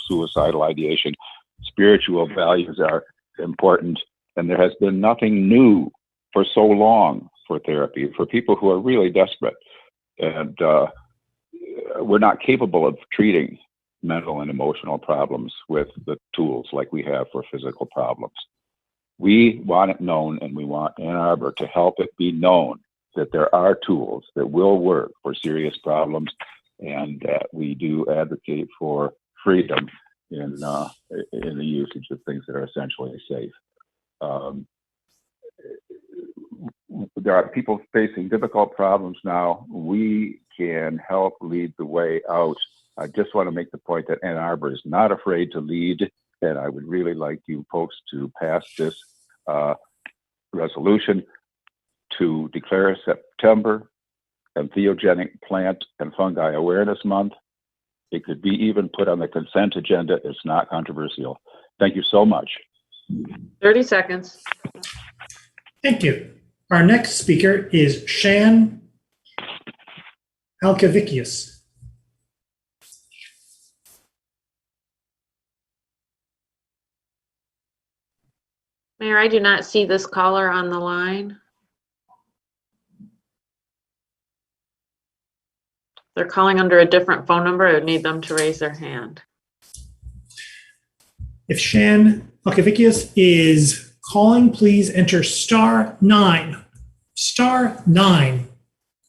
suicidal ideation. Spiritual values are important, and there has been nothing new for so long for therapy, for people who are really desperate. And we're not capable of treating mental and emotional problems with the tools like we have for physical problems. We want it known, and we want Ann Arbor to help it be known that there are tools that will work for serious problems, and that we do advocate for freedom in the usage of things that are essentially safe. There are people facing difficult problems now. We can help lead the way out. I just want to make the point that Ann Arbor is not afraid to lead, and I would really like you folks to pass this resolution to declare September Entheogenic Plant and Fungi Awareness Month. It could be even put on the consent agenda. It's not controversial. Thank you so much. 30 seconds. Thank you. Our next speaker is Shan Alkavicius. Mayor, I do not see this caller on the line. They're calling under a different phone number. I would need them to raise their hand. If Shan Alkavicius is calling, please enter *9, *9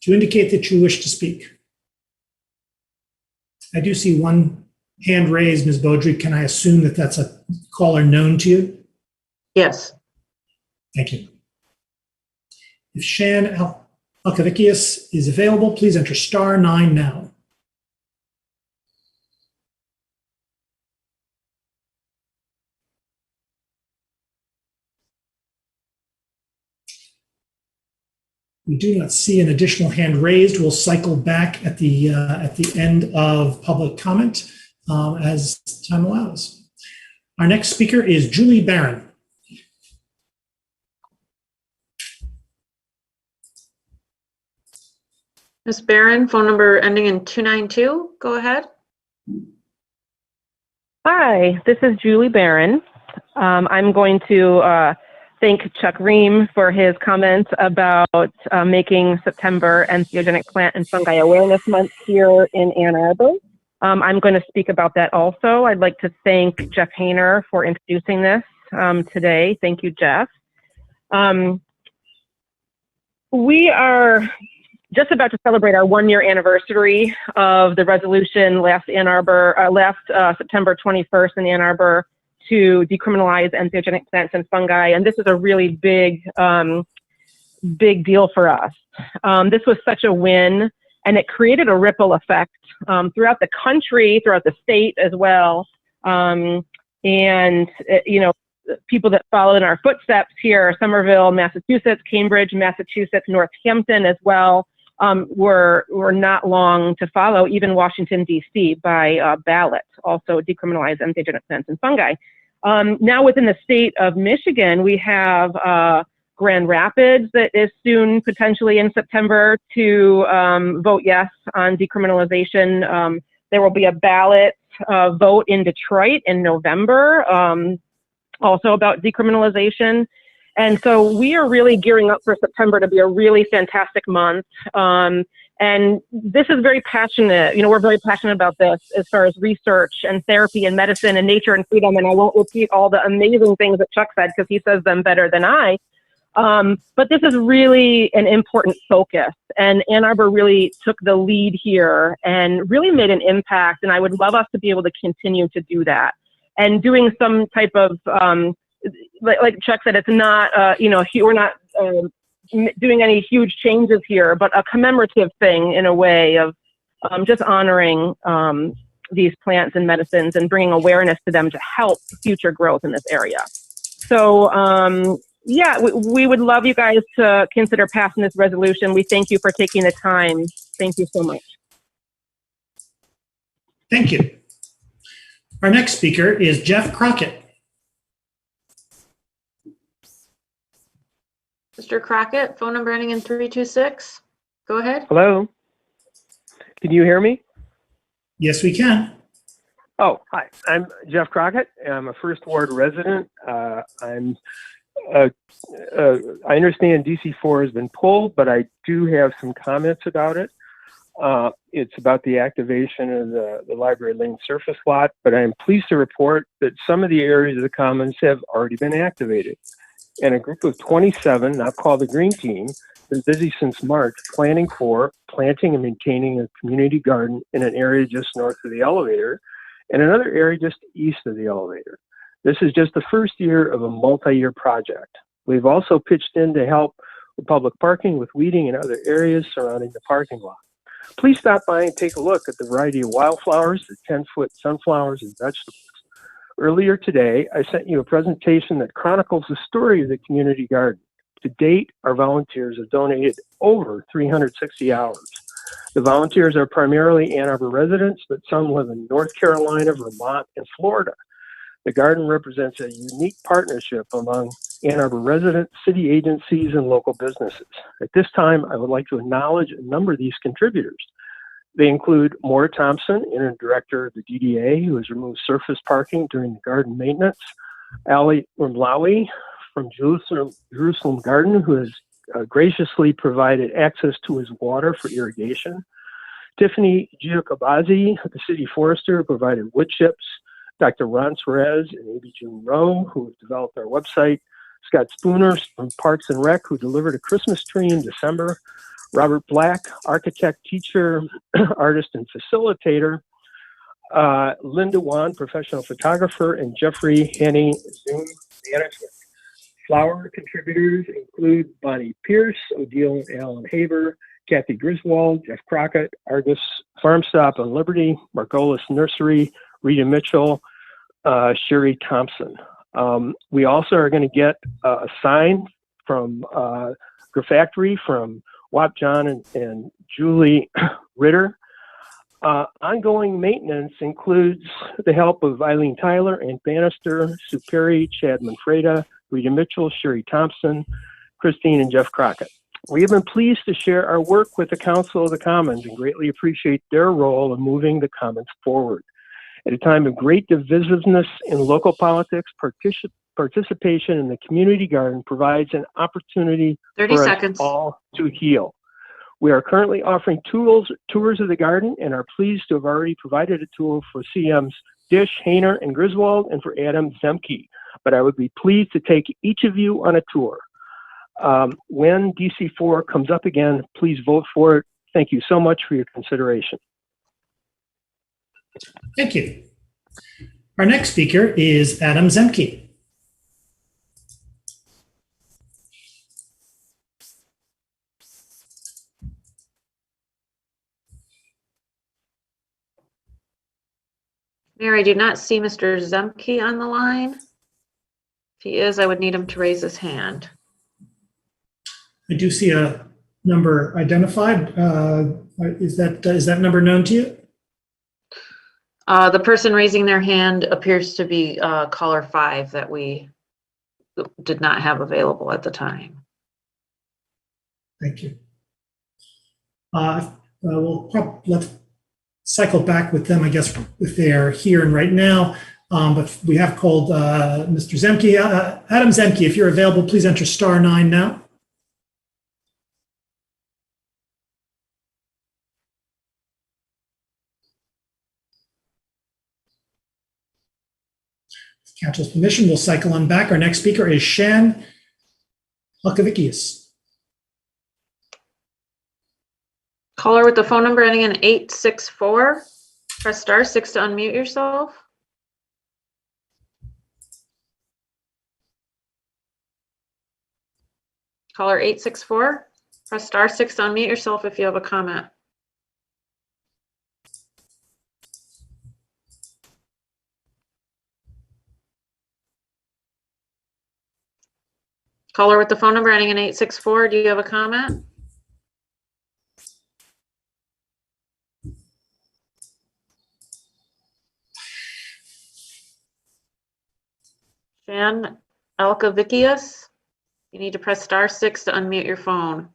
to indicate that you wish to speak. I do see one hand raised, Ms. Beaudry. Can I assume that that's a caller known to you? Yes. Thank you. If Shan Alkavicius is available, please enter *9 now. We do not see an additional hand raised. We'll cycle back at the end of public comment as time allows. Our next speaker is Julie Barron. Ms. Barron, phone number ending in 292. Go ahead. Hi, this is Julie Barron. I'm going to thank Chuck Ream for his comments about making September Entheogenic Plant and Fungi Awareness Month here in Ann Arbor. I'm going to speak about that also. I'd like to thank Jeff Hayner for introducing this today. Thank you, Jeff. We are just about to celebrate our 1-year anniversary of the resolution last September 21st in Ann Arbor to decriminalize entheogenic plants and fungi, and this is a really big deal for us. This was such a win, and it created a ripple effect throughout the country, throughout the state as well, people that follow in our footsteps here, Somerville, Massachusetts, Cambridge, Massachusetts, Northampton as well, were not long to follow, even Washington, D.C. by ballot, also decriminalize entheogenic plants and fungi. Now within the state of Michigan, we have Grand Rapids that is soon, potentially in September, to vote yes on decriminalization. There will be a ballot vote in Detroit in November, also about decriminalization. And so we are really gearing up for September to be a really fantastic month. And this is very passionate. We're very passionate about this as far as research and therapy and medicine and nature and freedom. And I won't repeat all the amazing things that Chuck said because he says them better than I. But this is really an important focus. And Ann Arbor really took the lead here and really made an impact. And I would love us to be able to continue to do that. And doing some type of like Chuck said, it's not, we're not doing any huge changes here, but a commemorative thing in a way of just honoring these plants and medicines and bringing awareness to them to help future growth in this area. So, we would love you guys to consider passing this resolution. We thank you for taking the time. Thank you so much. Thank you. Our next speaker is Jeff Crockett. Mr. Crockett, phone number ending in 326. Go ahead. Hello. Can you hear me? Yes, we can. Oh, hi. I'm Jeff Crockett. I'm a First Ward resident. I understand DC4 has been pulled, but I do have some comments about it. It's about the activation of the Library Lane surface lot, but I am pleased to report that some of the areas of the commons have already been activated. And a group of 27, now called the Green Team, has been busy since March planning for planting and maintaining a community garden in an area just north of the elevator and another area just east of the elevator. This is just the first year of a multi-year project. We've also pitched in to help with public parking with weeding and other areas surrounding the parking lot. Please stop by and take a look at the variety of wildflowers, the 10-foot sunflowers and vegetables. Earlier today, I sent you a presentation that chronicles the story of the community garden. To date, our volunteers have donated over 360 hours. The volunteers are primarily Ann Arbor residents, but some live in North Carolina, Vermont, and Florida. The garden represents a unique partnership among Ann Arbor residents, city agencies, and local businesses. At this time, I would like to acknowledge a number of these contributors. They include Maura Thompson, Interim Director of the DDA, who has removed surface parking during the garden maintenance. Ali Rumlawi from Jerusalem Garden, who has graciously provided access to his water for irrigation. Tiffany Giacobazi, the city forester, who provided wood chips. Dr. Ron Suarez and A.B. June Rowe, who have developed our website. Scott Spooner from Parks and Rec, who delivered a Christmas tree in December. Robert Black, architect, teacher, artist, and facilitator. Linda Wan, professional photographer, and Jeffrey Haney, Zoom management. Flower contributors include Bonnie Pierce, Odile and Alan Haber, Kathy Griswold, Jeff Crockett, Argus Farm Stop on Liberty, Margolis Nursery, Rita Mitchell, Sherry Thompson. We also are going to get a sign from Grafactory from Wap John and Julie Ritter. Ongoing maintenance includes the help of Eileen Tyler, Ann Bannister, Sue Perry, Chad Manfreda, Rita Mitchell, Sherry Thompson, Christine, and Jeff Crockett. We have been pleased to share our work with the Council of the Commons and greatly appreciate their role in moving the Commons forward. At a time of great divisiveness in local politics, participation in the community garden provides an opportunity 30 for seconds. us all to heal. We are currently offering tours of the garden and are pleased to have already provided a tour for CMs Dish, Hayner, and Griswold, and for Adam Zemke. But I would be pleased to take each of you on a tour. When DC4 comes up again, please vote for it. Thank you so much for your consideration. Thank you. Our next speaker is Adam Zemke. Mayor, I do not see Mr. Zemke on the line. If he is, I would need him to raise his hand. I do see a number identified. Is that number known to you? The person raising their hand appears to be caller 5 that we did not have available at the time. Thank you. Let's cycle back with them, I guess, if they are here and right now. But we have called Mr. Zemke. Adam Zemke, if you're available, please enter *9 now. With Council's permission, we'll cycle on back. Our next speaker is Shan Alkavikius. Caller with the phone number ending in 864. Press *6 to unmute yourself. Caller 864. Press *6 to unmute yourself if you have a comment. Caller with the phone number ending in 864. Do you have a comment? Shan Alkavikius, you need to press *6 to unmute your phone.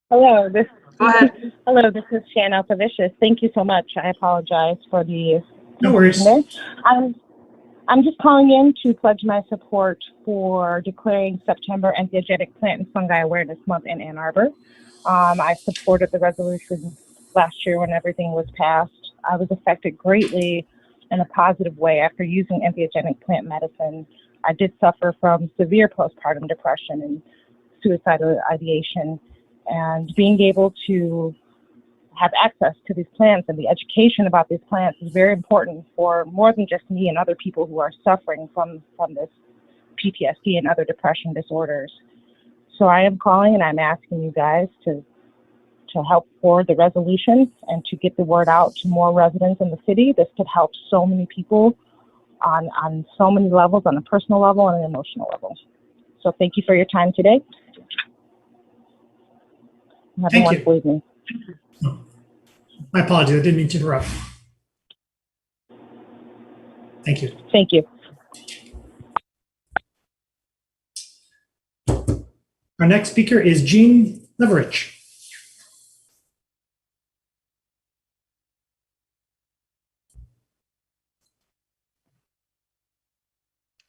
Hello, Go ahead. Hello, this is Shan Alkavicius. Thank you so much. I apologize for the. No worries. I'm just calling in to pledge my support for declaring September Entheogenic Plant and Fungi Awareness Month in Ann Arbor. I supported the resolution last year when everything was passed. I was affected greatly in a positive way after using entheogenic plant medicine. I did suffer from severe postpartum depression and suicidal ideation, and being able to have access to these plants and the education about these plants is very important for more than just me and other people who are suffering from this PTSD and other depression disorders. So I am calling and I'm asking you guys to help forward the resolution and to get the word out to more residents in the city. This could help so many people on so many levels, on a personal level and an emotional level. So thank you for your time today. And have a wonderful evening. My apologies, I didn't mean to interrupt. Thank you. Thank you. Our next speaker is Jean Leverich.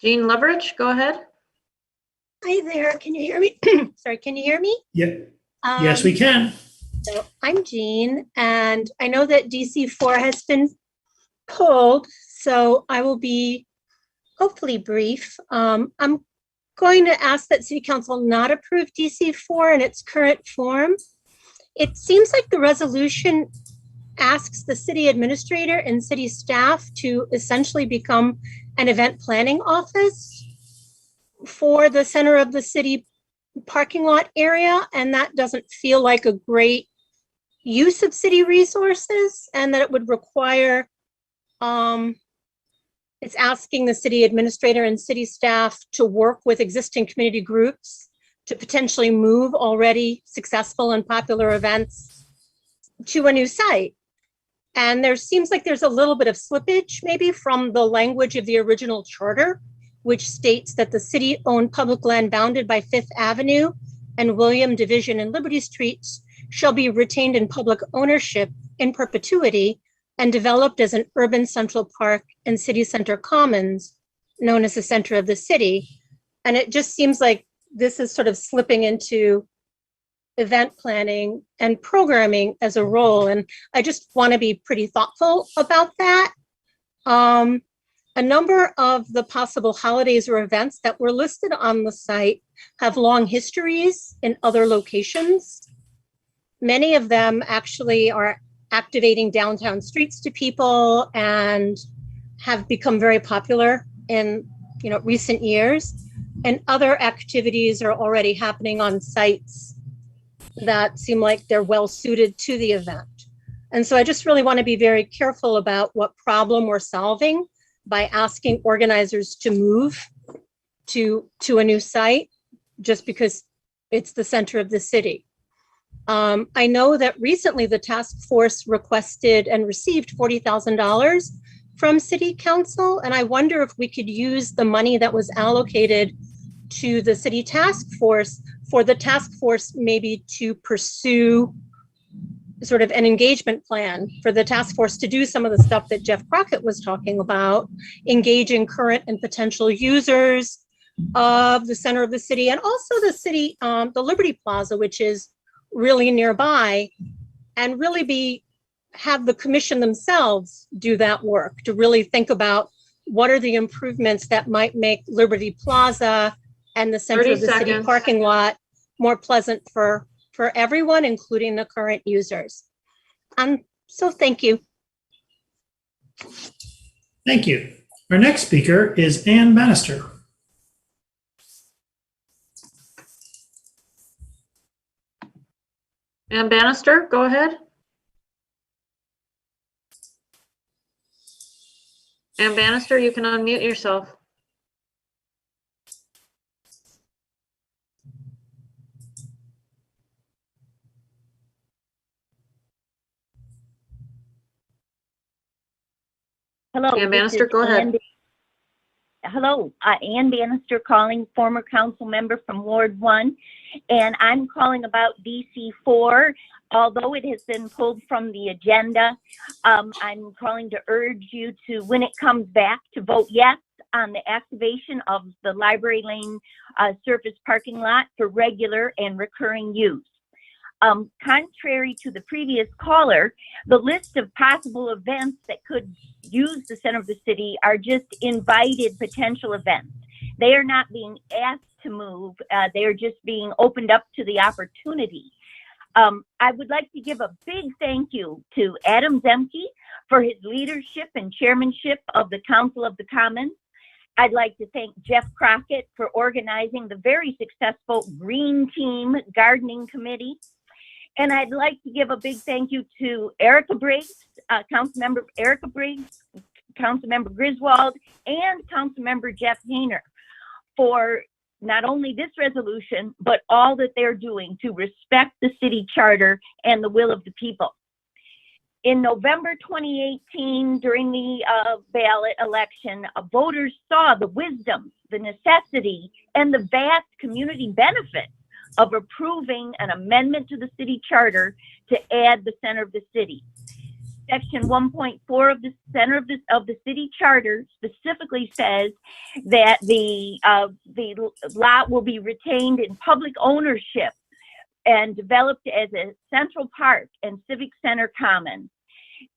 Jean Leverich, go ahead. Hi there, can you hear me? Sorry, can you hear me? Yep. Yes, we can. So I'm Jean, and I know that DC4 has been pulled, so I will be hopefully brief. I'm going to ask that City Council not approve DC4 in its current form. It seems like the resolution asks the city administrator and city staff to essentially become an event planning office for the center of the city parking lot area, and that doesn't feel like a great use of city resources, and that it would require, it's asking the city administrator and city staff to work with existing community groups to potentially move already successful and popular events to a new site. And there seems like there's a little bit of slippage maybe from the language of the original charter, which states that the city-owned public land bounded by Fifth Avenue and William Division and Liberty Streets shall be retained in public ownership in perpetuity and developed as an urban central park and city center commons, known as the center of the city. And it just seems like this is sort of slipping into event planning and programming as a role. And I just want to be pretty thoughtful about that. A number of the possible holidays or events that were listed on the site have long histories in other locations. Many of them actually are activating downtown streets to people and have become very popular in recent years. And other activities are already happening on sites that seem like they're well suited to the event. And so I just really want to be very careful about what problem we're solving by asking organizers to move to a new site just because it's the center of the city. I know that recently the task force requested and received $40,000 from City Council, and I wonder if we could use the money that was allocated to the city task force for the task force maybe to pursue sort of an engagement plan for the task force to do some of the stuff that Jeff Crockett was talking about, engaging current and potential users of the center of the city, and also the city, the Liberty Plaza, which is really nearby, and really have the commission themselves do that work to really think about what are the improvements that might make Liberty Plaza and the center of the 30 city seconds. parking lot more pleasant for everyone, including the current users. So thank you. Thank you. Our next speaker is Ann Bannister. Ann Bannister, go ahead. Ann Bannister, you can unmute yourself. Hello. Ann Bannister, go ahead. Hello, Ann Bannister calling, former council member from Ward 1, and I'm calling about DC4. Although it has been pulled from the agenda, I'm calling to urge you to, when it comes back, to vote yes on the activation of the Library Lane surface parking lot for regular and recurring use. Contrary to the previous caller, the list of possible events that could use the center of the city are just invited potential events. They are not being asked to move. They are just being opened up to the opportunity. I would like to give a big thank you to Adam Zemke for his leadership and chairmanship of the Council of the Commons. I'd like to thank Jeff Crockett for organizing the very successful Green Team Gardening Committee. And I'd like to give a big thank you to Erica Briggs, Councilmember Erica Briggs, Councilmember Griswold, and Councilmember Jeff Hayner for not only this resolution, but all that they're doing to respect the city charter and the will of the people. In November 2018, during the ballot election, voters saw the wisdom, the necessity, and the vast community benefits of approving an amendment to the city charter to add the center of the city. Section 1.4 of the center of the city charter specifically says that the lot will be retained in public ownership and developed as a central park and civic center common.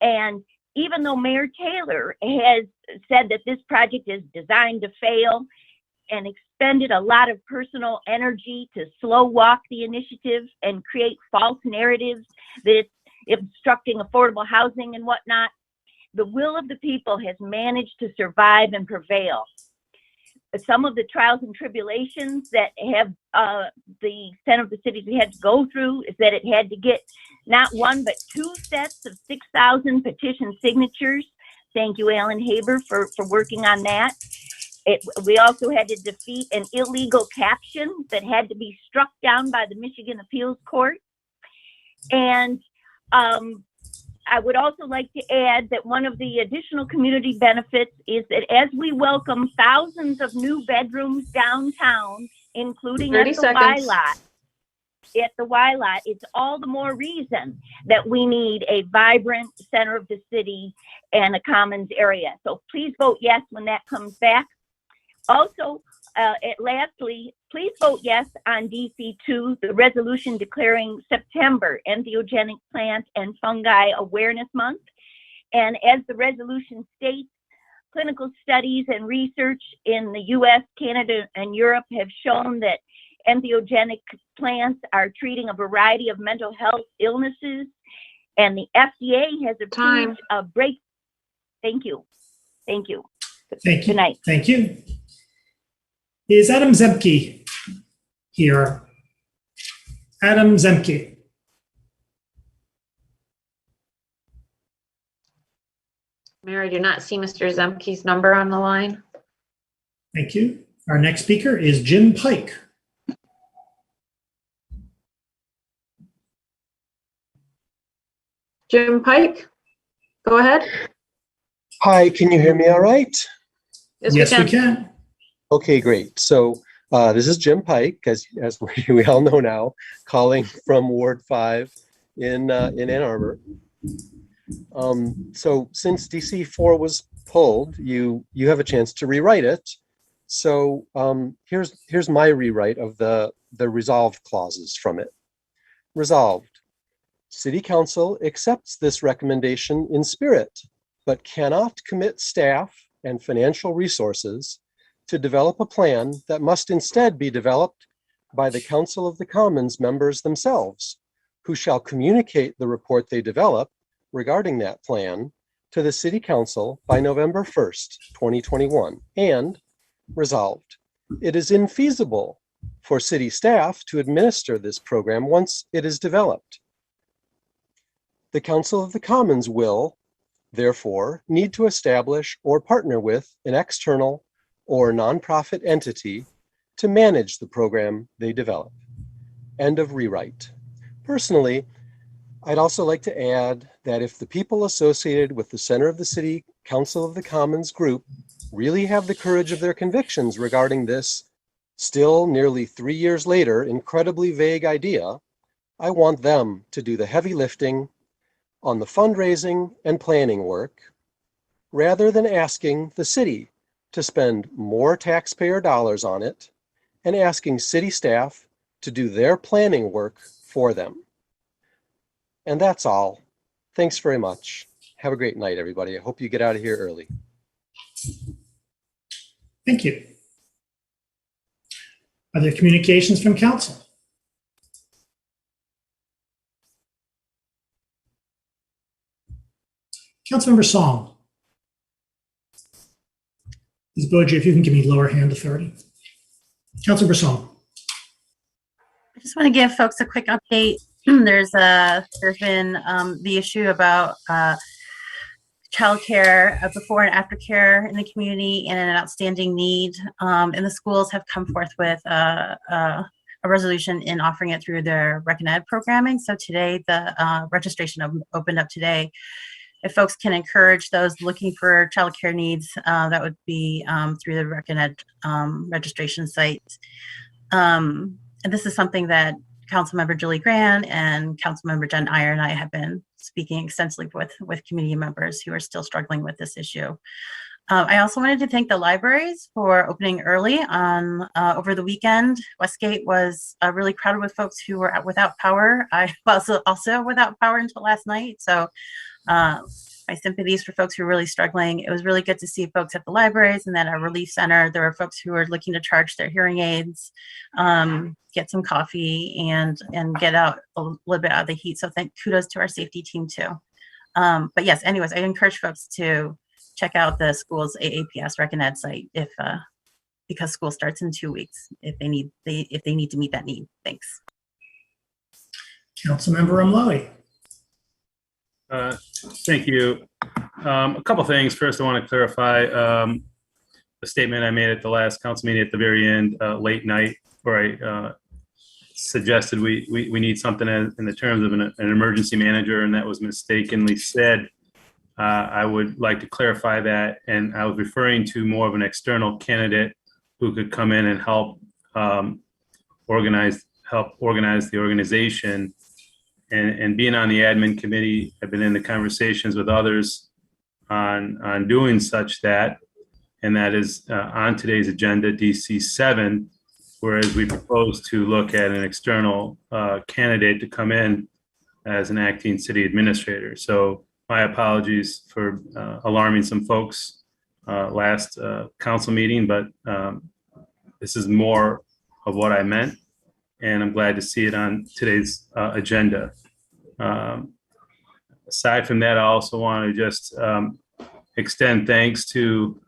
And even though Mayor Taylor has said that this project is designed to fail and expended a lot of personal energy to slow walk the initiative and create false narratives that it's obstructing affordable housing and whatnot, the will of the people has managed to survive and prevail. Some of the trials and tribulations that have the center of the cities had to go through is that it had to get not one but two sets of 6,000 petition signatures. Thank you, Alan Haber, for working on that. We also had to defeat an illegal caption that had to be struck down by the Michigan Appeals Court. And I would also like to add that one of the additional community benefits is that as we welcome thousands of new bedrooms downtown, including at the Y lot, it's all the more reason that we need a vibrant center of the city and a commons area. So please vote yes when that comes back. Also, lastly, please vote yes on DC2, the resolution declaring September Entheogenic Plant and Fungi Awareness Month. And as the resolution states, clinical studies and research in the US, Canada, and Europe have shown that entheogenic plants are treating a variety of mental health illnesses, and the FDA has approved a break. Thank you. Thank you. Thank you. Good night. Thank you. Is Adam Zemke here? Adam Zemke. Mayor, I do not see Mr. Zemke's number on the line. Thank you. Our next speaker is Jim Pike. Jim Pike, go ahead. Hi, can you hear me all right? Yes, we can. Okay, great. So this is Jim Pike, as we all know now, calling from Ward 5 in Ann Arbor. So since DC4 was pulled, you have a chance to rewrite it. So here's my rewrite of the resolved clauses from it. Resolved. City Council accepts this recommendation in spirit, but cannot commit staff and financial resources to develop a plan that must instead be developed by the Council of the Commons members themselves, who shall communicate the report they develop regarding that plan to the City Council by November 1st, 2021. And resolved, it is infeasible for city staff to administer this program once it is developed. The Council of the Commons will, therefore, need to establish or partner with an external or nonprofit entity to manage the program they develop. End of rewrite. Personally, I'd also like to add that if the people associated with the Center of the City Council of the Commons group really have the courage of their convictions regarding this, still nearly 3 years later, incredibly vague idea, I want them to do the heavy lifting on the fundraising and planning work, rather than asking the city to spend more taxpayer dollars on it and asking city staff to do their planning work for them. And that's all. Thanks very much. Have a great night, everybody. I hope you get out of here early. Thank you. Are there communications from council? Councilmember Song. Ms. Boji, if you can give me lower hand authority. Councilmember Song. I just want to give folks a quick update. There's been the issue about childcare, before and after care in the community, and an outstanding need. And the schools have come forth with a resolution in offering it through their Rec and Ed programming. So today, the registration opened up today. If folks can encourage those looking for childcare needs, that would be through the Rec and Ed registration site. and this is something that Councilmember Julie Grant and Councilmember Jen Iyer and I have been speaking extensively with community members who are still struggling with this issue. I also wanted to thank the libraries for opening early on over the weekend. Westgate was really crowded with folks who were without power. I was also without power until last night. So my sympathies for folks who are really struggling. It was really good to see folks at the libraries and then our relief center. There were folks who were looking to charge their hearing aids, get some coffee, and get out a little bit out of the heat. So kudos to our safety team too. But yes, anyways, I encourage folks to check out the school's AAPS Rec and Ed site because school starts in 2 weeks if they need to meet that need. Thanks. Councilmember Umloi. Thank you. A couple things. First, I want to clarify a statement I made at the last council meeting at the very end, late night, where I suggested we need something in the terms of an emergency manager, and that was mistakenly said. I would like to clarify that, and I was referring to more of an external candidate who could come in and help organize the organization. And being on the admin committee, I've been in the conversations with others on doing such that, and that is on today's agenda, DC 7, whereas we propose to look at an external candidate to come in as an acting city administrator. So my apologies for alarming some folks last council meeting, but this is more of what I meant, and I'm glad to see it on today's agenda. Aside from that, I also want to just extend thanks to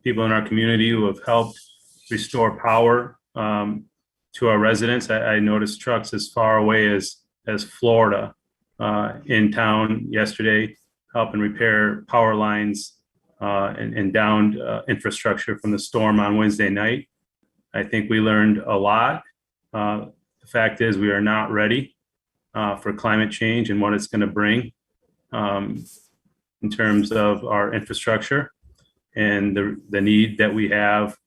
people in our community who have helped restore power to our residents. I noticed trucks as far away as Florida in town yesterday, helping repair power lines and downed infrastructure from the storm on Wednesday night. I think we learned a lot. The fact is we are not ready for climate change and what it's going to bring in terms of our infrastructure and the need that we have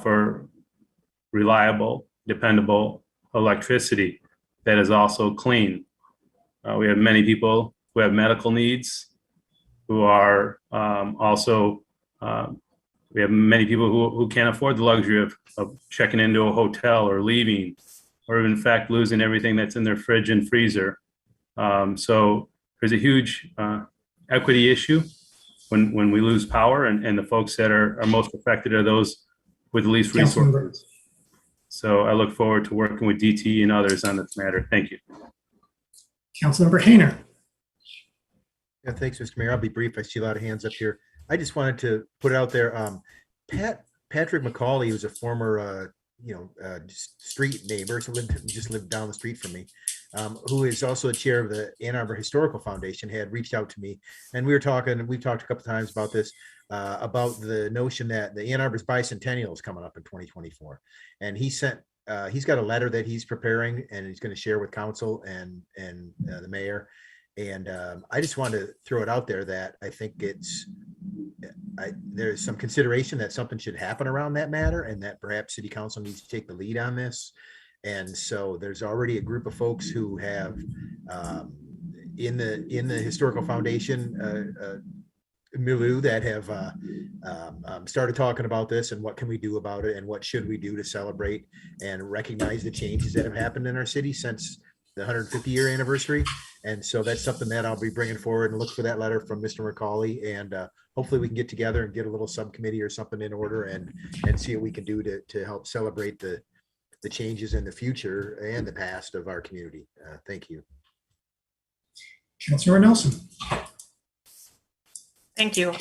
for reliable, dependable electricity that is also clean. We have many people who have medical needs, who are also, we have many people who can't afford the luxury of checking into a hotel or leaving, or in fact losing everything that's in their fridge and freezer. So there's a huge equity issue when we lose power, and the folks that are most affected are those with the least resources. So I look forward to working with DT and others on this matter. Thank you. Councilmember Hayner. Yeah, thanks, Mr. Mayor. I'll be brief. I see a lot of hands up here. I just wanted to put it out there. Patrick McCauley, who's a former, street neighbor, so just lived down the street from me, who is also the chair of the Ann Arbor Historical Foundation, had reached out to me, and we've talked a couple times about this, about the notion that the Ann Arbor's bicentennial is coming up in 2024, and he's got a letter that he's preparing and he's going to share with council and the mayor. And I just wanted to throw it out there that I think there's some consideration that something should happen around that matter, and that perhaps city council needs to take the lead on this. And so there's already a group of folks who have in the historical foundation milieu that have started talking about this and what can we do about it and what should we do to celebrate and recognize the changes that have happened in our city since the 150-year anniversary. And so that's something that I'll be bringing forward, and look for that letter from Mr. McCauley, and hopefully we can get together and get a little subcommittee or something in order and see what we can do to help celebrate the changes in the future and the past of our community. Thank you. Councilor Nelson. Thank you.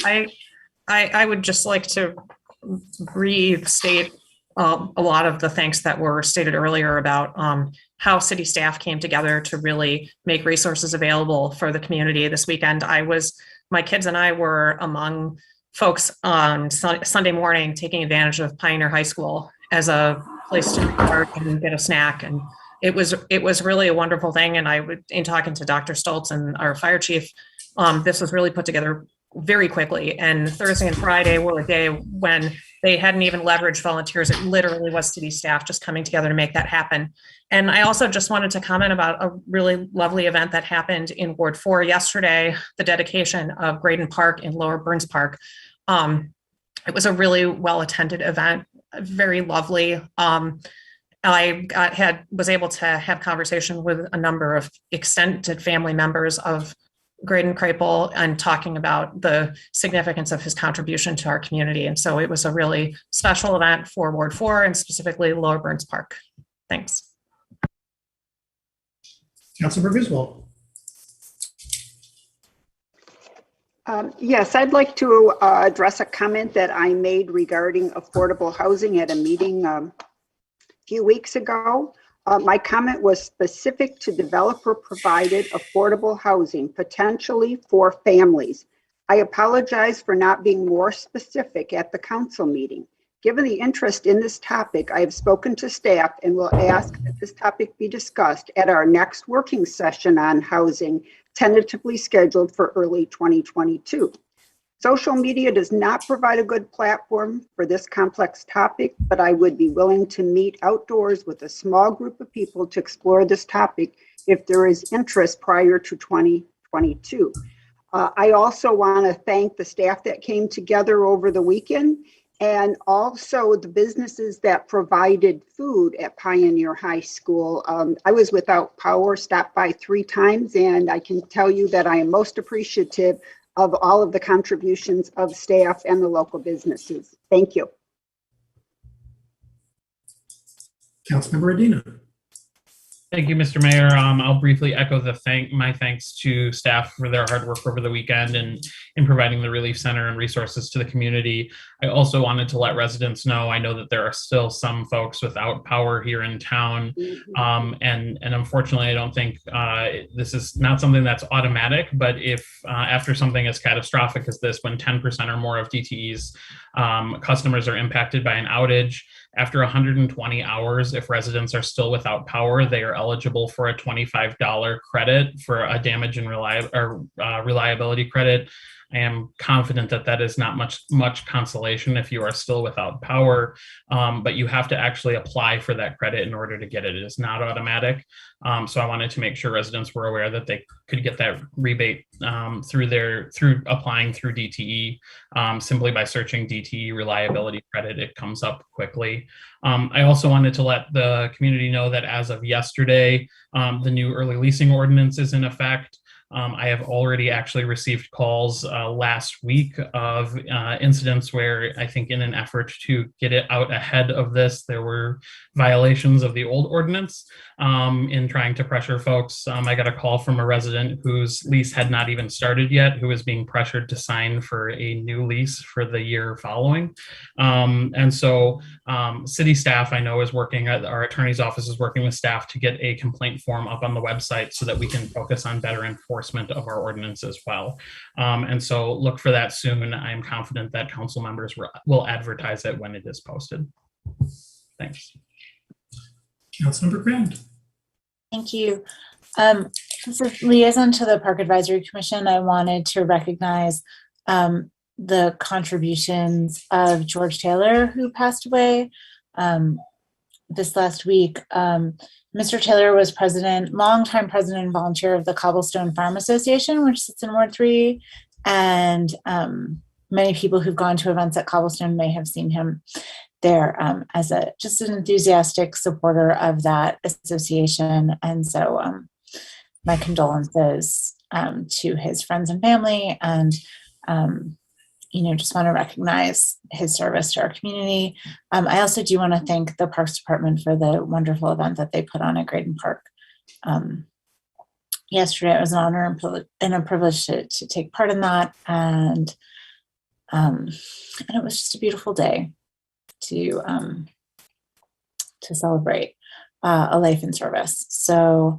I would just like to restate a lot of the thanks that were stated earlier about how city staff came together to really make resources available for the community this weekend. My kids and I were among folks on Sunday morning taking advantage of Pioneer High School as a place to park and get a snack. And it was really a wonderful thing. And in talking to Dr. Stoltz and our fire chief, this was really put together very quickly. And Thursday and Friday were a day when they hadn't even leveraged volunteers. It literally was city staff just coming together to make that happen. And I also just wanted to comment about a really lovely event that happened in Ward 4 yesterday, the dedication of Graydon Park in Lower Burns Park. It was a really well-attended event, very lovely. I was able to have conversation with a number of extended family members of Graydon Krapel and talking about the significance of his contribution to our community. And so it was a really special event for Ward 4 and specifically Lower Burns Park. Thanks. Councilmember Griswold. Yes, I'd like to address a comment that I made regarding affordable housing at a meeting a few weeks ago. My comment was specific to developer-provided affordable housing, potentially for families. I apologize for not being more specific at the council meeting. Given the interest in this topic, I have spoken to staff and will ask that this topic be discussed at our next working session on housing, tentatively scheduled for early 2022. Social media does not provide a good platform for this complex topic, but I would be willing to meet outdoors with a small group of people to explore this topic if there is interest prior to 2022. I also want to thank the staff that came together over the weekend and also the businesses that provided food at Pioneer High School. I was without power, stopped by 3 times, and I can tell you that I am most appreciative of all of the contributions of staff and the local businesses. Thank you. Councilmember Adina. Thank you, Mr. Mayor. I'll briefly echo my thanks to staff for their hard work over the weekend and in providing the Relief Center and resources to the community. I also wanted to let residents know, I know that there are still some folks without power here in town. And unfortunately, I don't think this is not something that's automatic, but if after something as catastrophic as this, when 10% or more of DTE's customers are impacted by an outage, after 120 hours, if residents are still without power, they are eligible for a $25 credit for a damage and reliability credit. I am confident that that is not much consolation if you are still without power, but you have to actually apply for that credit in order to get it. It is not automatic. So I wanted to make sure residents were aware that they could get that rebate through applying through DTE. Simply by searching DTE reliability credit, it comes up quickly. I also wanted to let the community know that as of yesterday, the new early leasing ordinance is in effect. I have already actually received calls last week of incidents where I think in an effort to get it out ahead of this, there were violations of the old ordinance in trying to pressure folks. I got a call from a resident whose lease had not even started yet, who was being pressured to sign for a new lease for the year following. And so city staff, I know, is working, our attorney's office is working with staff to get a complaint form up on the website so that we can focus on better enforcement of our ordinance as well. And so look for that soon. I'm confident that council members will advertise it when it is posted. Thanks. Councilmember Grand. Thank you. As a liaison to the Park Advisory Commission, I wanted to recognize the contributions of George Taylor, who passed away this last week. Mr. Taylor was longtime president and volunteer of the Cobblestone Farm Association, which sits in Ward 3. And many people who've gone to events at Cobblestone may have seen him there as just an enthusiastic supporter of that association. And so my condolences to his friends and family, and just want to recognize his service to our community. I also do want to thank the Parks Department for the wonderful event that they put on at Graydon Park yesterday. It was an honor and a privilege to take part in that, and it was just a beautiful day to celebrate a life in service. So,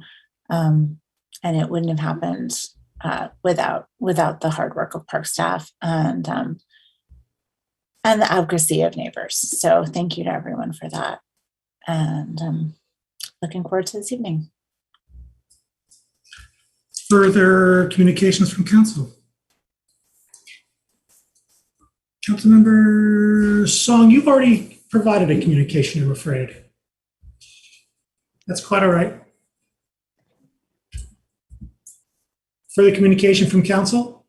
and it wouldn't have happened without the hard work of park staff and the advocacy of neighbors. So thank you to everyone for that. And looking forward to this evening. Further communications from council. Councilmember Song, you've already provided a communication, I'm afraid. That's quite all right. Further communication from council?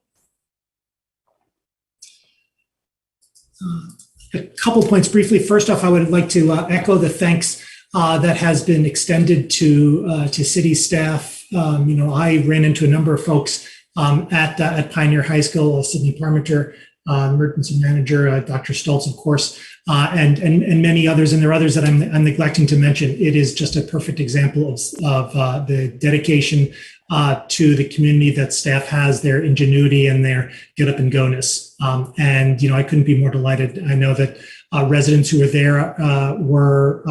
A couple points briefly. First off, I would like to echo the thanks that has been extended to city staff. I ran into a number of folks at Pioneer High School, Sydney Parmenter, emergency manager, Dr. Stoltz, of course, and many others. And there are others that I'm neglecting to mention. It is just a perfect example of the dedication to the community that staff has, their ingenuity and their get up and go-ness. I couldn't be more delighted. I know that residents who were there were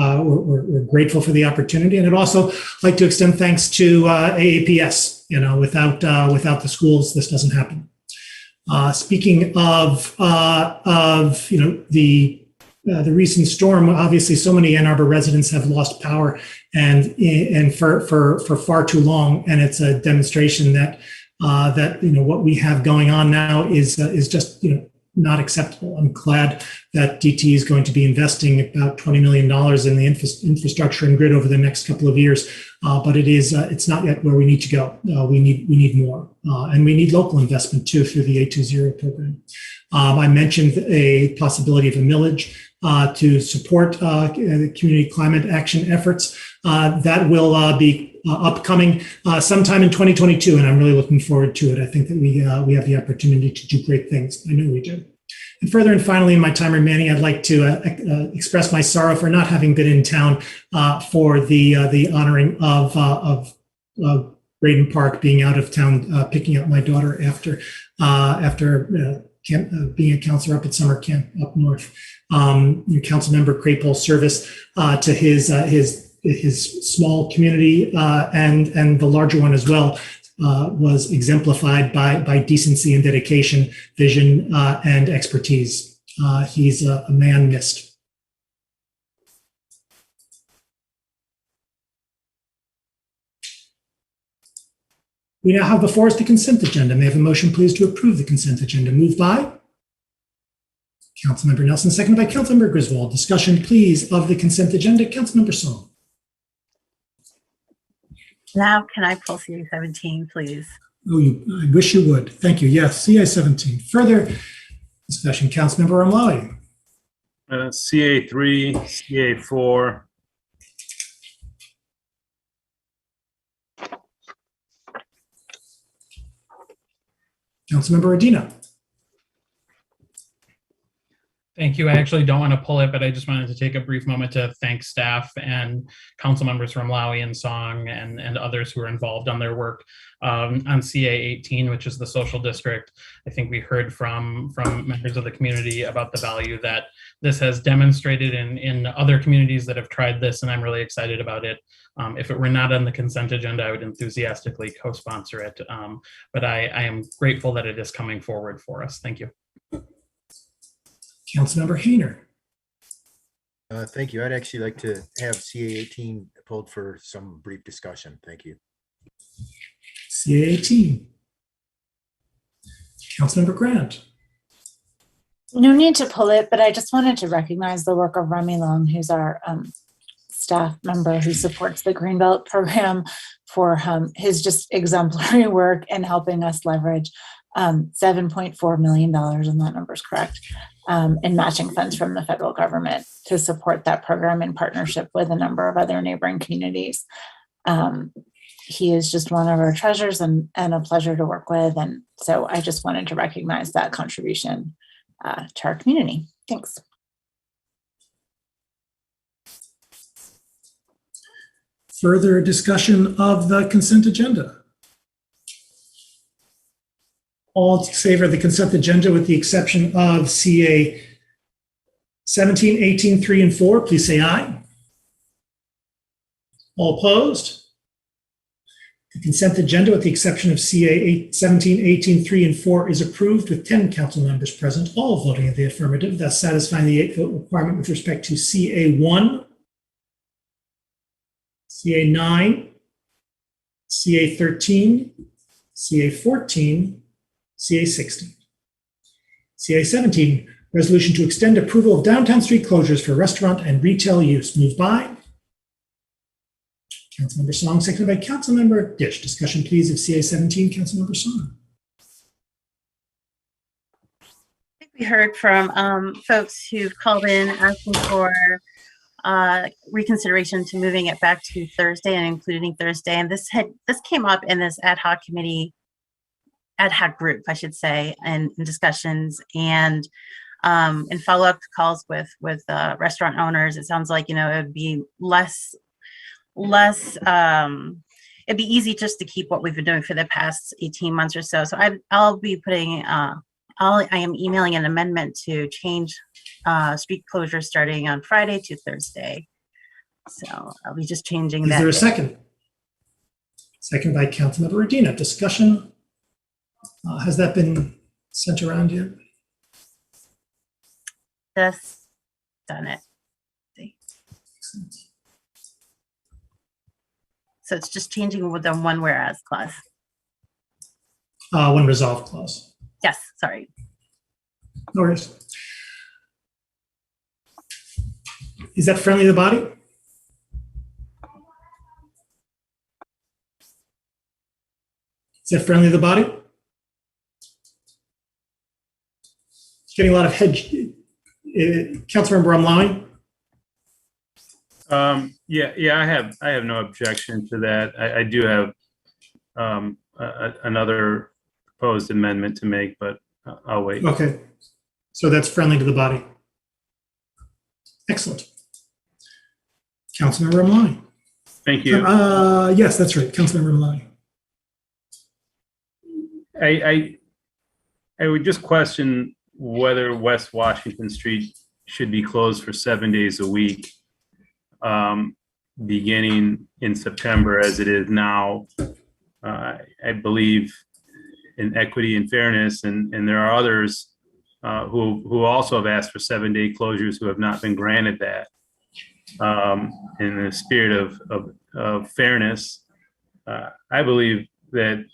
grateful for the opportunity. And I'd also like to extend thanks to AAPS. Without the schools, this doesn't happen. Speaking of the recent storm, obviously so many Ann Arbor residents have lost power and for far too long, and it's a demonstration that what we have going on now is just not acceptable. I'm glad that DT is going to be investing about $20 million in the infrastructure and grid over the next couple of years, but it's not yet where we need to go. We need more, and we need local investment too through the 820 program. I mentioned a possibility of a millage to support the community climate action efforts. That will be upcoming sometime in 2022, and I'm really looking forward to it. I think that we have the opportunity to do great things. I know we do. And further and finally, in my time remaining, I'd like to express my sorrow for not having been in town for the honoring of Graydon Park, being out of town, picking up my daughter after being a counselor up at summer camp up north. Councilmember Craple's service to his small community and the larger one as well was exemplified by decency and dedication, vision, and expertise. He's a man missed. We now have before us the consent agenda. May I have a motion, please, to approve the consent agenda? Moved by Councilmember Nelson, seconded by Councilmember Griswold. Discussion, please, of the consent agenda. Councilmember Song. Now, can I pull CA 17, please? Oh, I wish you would. Thank you. Yes, CA 17. Further discussion, Councilmember Omlawi. CA 3, CA 4. Councilmember Adina. Thank you. I actually don't want to pull it, but I just wanted to take a brief moment to thank staff and council members from Lowy and Song and others who are involved on their work on CA 18, which is the social district. I think we heard from members of the community about the value that this has demonstrated in other communities that have tried this, and I'm really excited about it. If it were not on the consent agenda, I would enthusiastically co-sponsor it, but I am grateful that it is coming forward for us. Thank you. Councilmember Hayner. Thank you. I'd actually like to have CA 18 pulled for some brief discussion. Thank you. CA 18. Councilmember Grant. No need to pull it, but I just wanted to recognize the work of Remy Long, who's our staff member who supports the Greenbelt program, for his just exemplary work in helping us leverage $7.4 million, and that number is correct, in matching funds from the federal government to support that program in partnership with a number of other neighboring communities. He is just one of our treasures and a pleasure to work with. And so I just wanted to recognize that contribution to our community. Thanks. Further discussion of the consent agenda. All in favor of the consent agenda with the exception of CA 17, 18, 3, and 4, please say aye. All opposed? The consent agenda with the exception of CA 17, 18, 3, and 4 is approved with 10 council members present, all voting in the affirmative, thus satisfying the 8-vote requirement with respect to CA 1, CA 9, CA 13, CA 14, CA 16. CA 17 Resolution to extend approval of downtown street closures for restaurant and retail use. Moved by Councilmember Song, seconded by Councilmember Dish. Discussion, please, of CA 17. Councilmember Song. We heard from folks who've called in asking for reconsideration to moving it back to Thursday and including Thursday. And this came up in this ad hoc group, I should say, and in discussions and in follow-up calls with restaurant owners. It sounds like, it would be less it'd be easy just to keep what we've been doing for the past 18 months or so. So I'll be putting I am emailing an amendment to change street closures starting on Friday to Thursday. So I'll be just changing that. Is there a second? Second by Councilmember Medina. Discussion. Has that been sent around yet? Just done it. So it's just changing with the one whereas clause. One resolve clause. Yes, sorry. No worries. Is that friendly to the body? Is that friendly to the body? Getting a lot of head. Councilmember Amlani? Yeah, I have no objection to that. I do have another proposed amendment to make, but I'll wait. Okay, so that's friendly to the body. Excellent. Councilmember Amlani. Thank you. Yes, that's right, Councilmember Amlani. I would just question whether West Washington Street should be closed for 7 days a week, beginning in September as it is now. I believe in equity and fairness, and there are others who also have asked for 7-day closures who have not been granted that. In the spirit of fairness, I believe that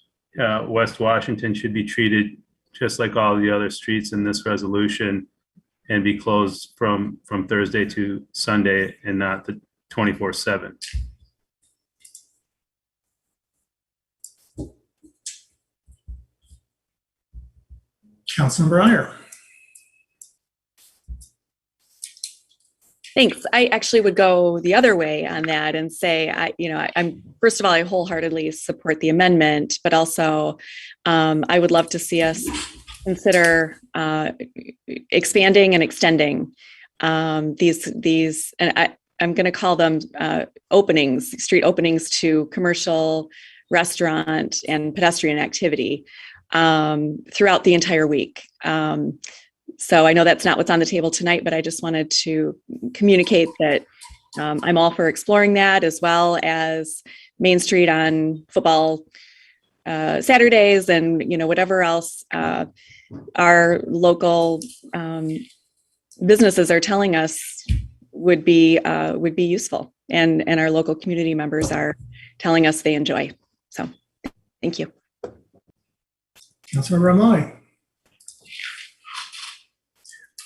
West Washington should be treated just like all the other streets in this resolution and be closed from Thursday to Sunday and not the 24/7. Councilmember Iyer. Thanks. I actually would go the other way on that and say, I'm first of all, I wholeheartedly support the amendment, but also I would love to see us consider expanding and extending these, and I'm going to call them street openings to commercial, restaurant, and pedestrian activity throughout the entire week. So I know that's not what's on the table tonight, but I just wanted to communicate that I'm all for exploring that, as well as Main Street on football Saturdays and whatever else our local businesses are telling us would be useful, and our local community members are telling us they enjoy. So thank you. Councilmember Amlani.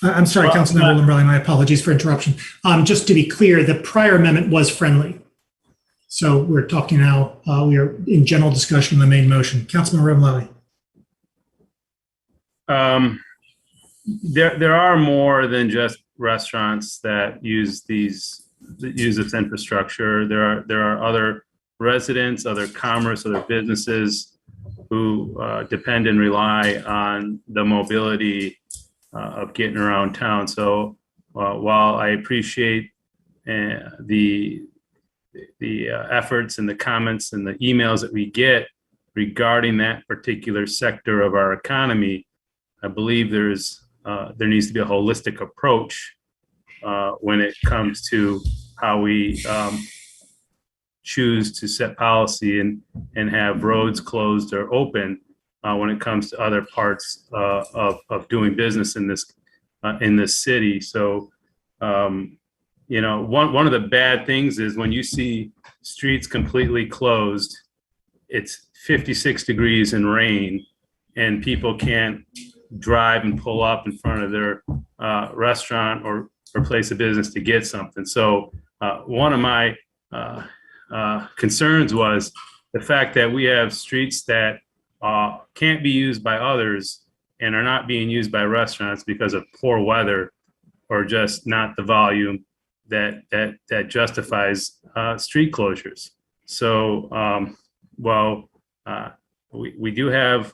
I'm sorry, Councilmember Limberly, my apologies for interruption. Just to be clear, the prior amendment was friendly. So we're talking now, we are in general discussion on the main motion. Councilmember Limberly. There are more than just restaurants that use this infrastructure. There are other residents, other commerce, other businesses who depend and rely on the mobility of getting around town. So while I appreciate the efforts and the comments and the emails that we get regarding that particular sector of our economy, I believe there needs to be a holistic approach when it comes to how we choose to set policy and have roads closed or open when it comes to other parts of doing business in this city. So, one of the bad things is when you see streets completely closed, it's 56 degrees and rain, and people can't drive and pull up in front of their restaurant or place of business to get something. So one of my concerns was the fact that we have streets that can't be used by others and are not being used by restaurants because of poor weather or just not the volume that justifies street closures. So we do have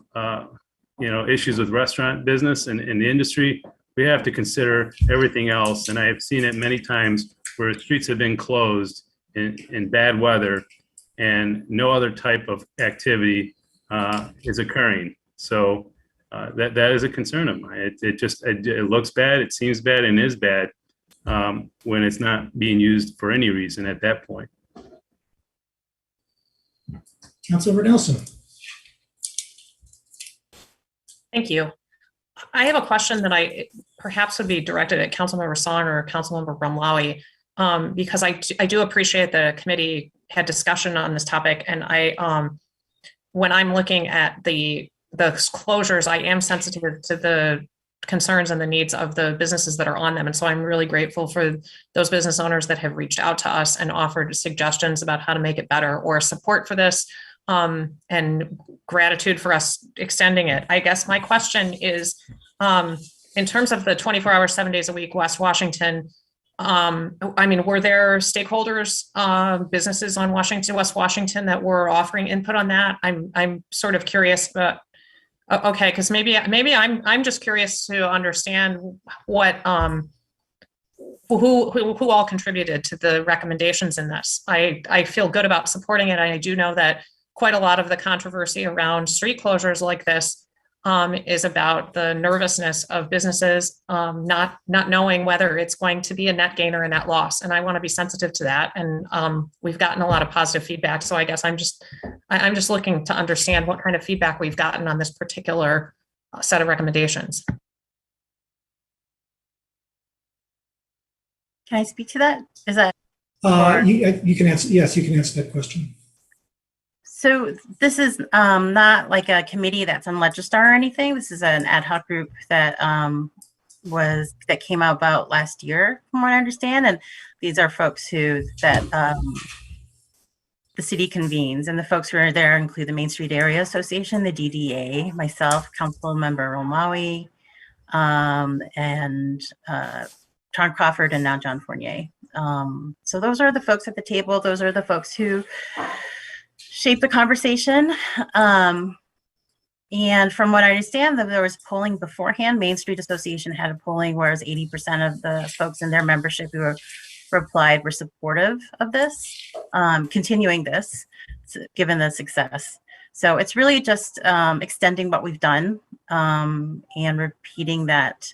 issues with restaurant business and in the industry, we have to consider everything else. And I have seen it many times where streets have been closed in bad weather and no other type of activity is occurring. So that is a concern of mine. It looks bad, it seems bad, and is bad when it's not being used for any reason at that point. Councilmember Nelson. Thank you. I have a question that I perhaps would be directed at Councilmember Song or Councilmember Ramlawi, because I do appreciate the committee had discussion on this topic, and when I'm looking at the closures, I am sensitive to the concerns and the needs of the businesses that are on them. And so I'm really grateful for those business owners that have reached out to us and offered suggestions about how to make it better or support for this, and gratitude for us extending it. I guess my question is, in terms of the 24 hours, 7 days a week, West Washington, were there stakeholders, businesses on West Washington that were offering input on that? I'm sort of curious, but okay, because maybe I'm just curious to understand what who all contributed to the recommendations in this. I feel good about supporting it. I do know that quite a lot of the controversy around street closures like this is about the nervousness of businesses not knowing whether it's going to be a net gain or a net loss. And I want to be sensitive to that. And we've gotten a lot of positive feedback. So I guess I'm just looking to understand what kind of feedback we've gotten on this particular set of recommendations. Can I speak to that? Is that? You can answer. Yes, you can answer that question. So this is not like a committee that's on Legistar or anything. This is an ad hoc group that came out about last year, from what I understand. And these are folks that the city convenes, and the folks who are there include the Main Street Area Association, the DDA, myself, Councilmember Romawi, and John Crawford, and now John Fournier. So those are the folks at the table. Those are the folks who shape the conversation. And from what I understand, there was polling beforehand. Main Street Association had a polling, whereas 80% of the folks in their membership who replied were supportive of this, continuing this, given the success. So it's really just extending what we've done and repeating that.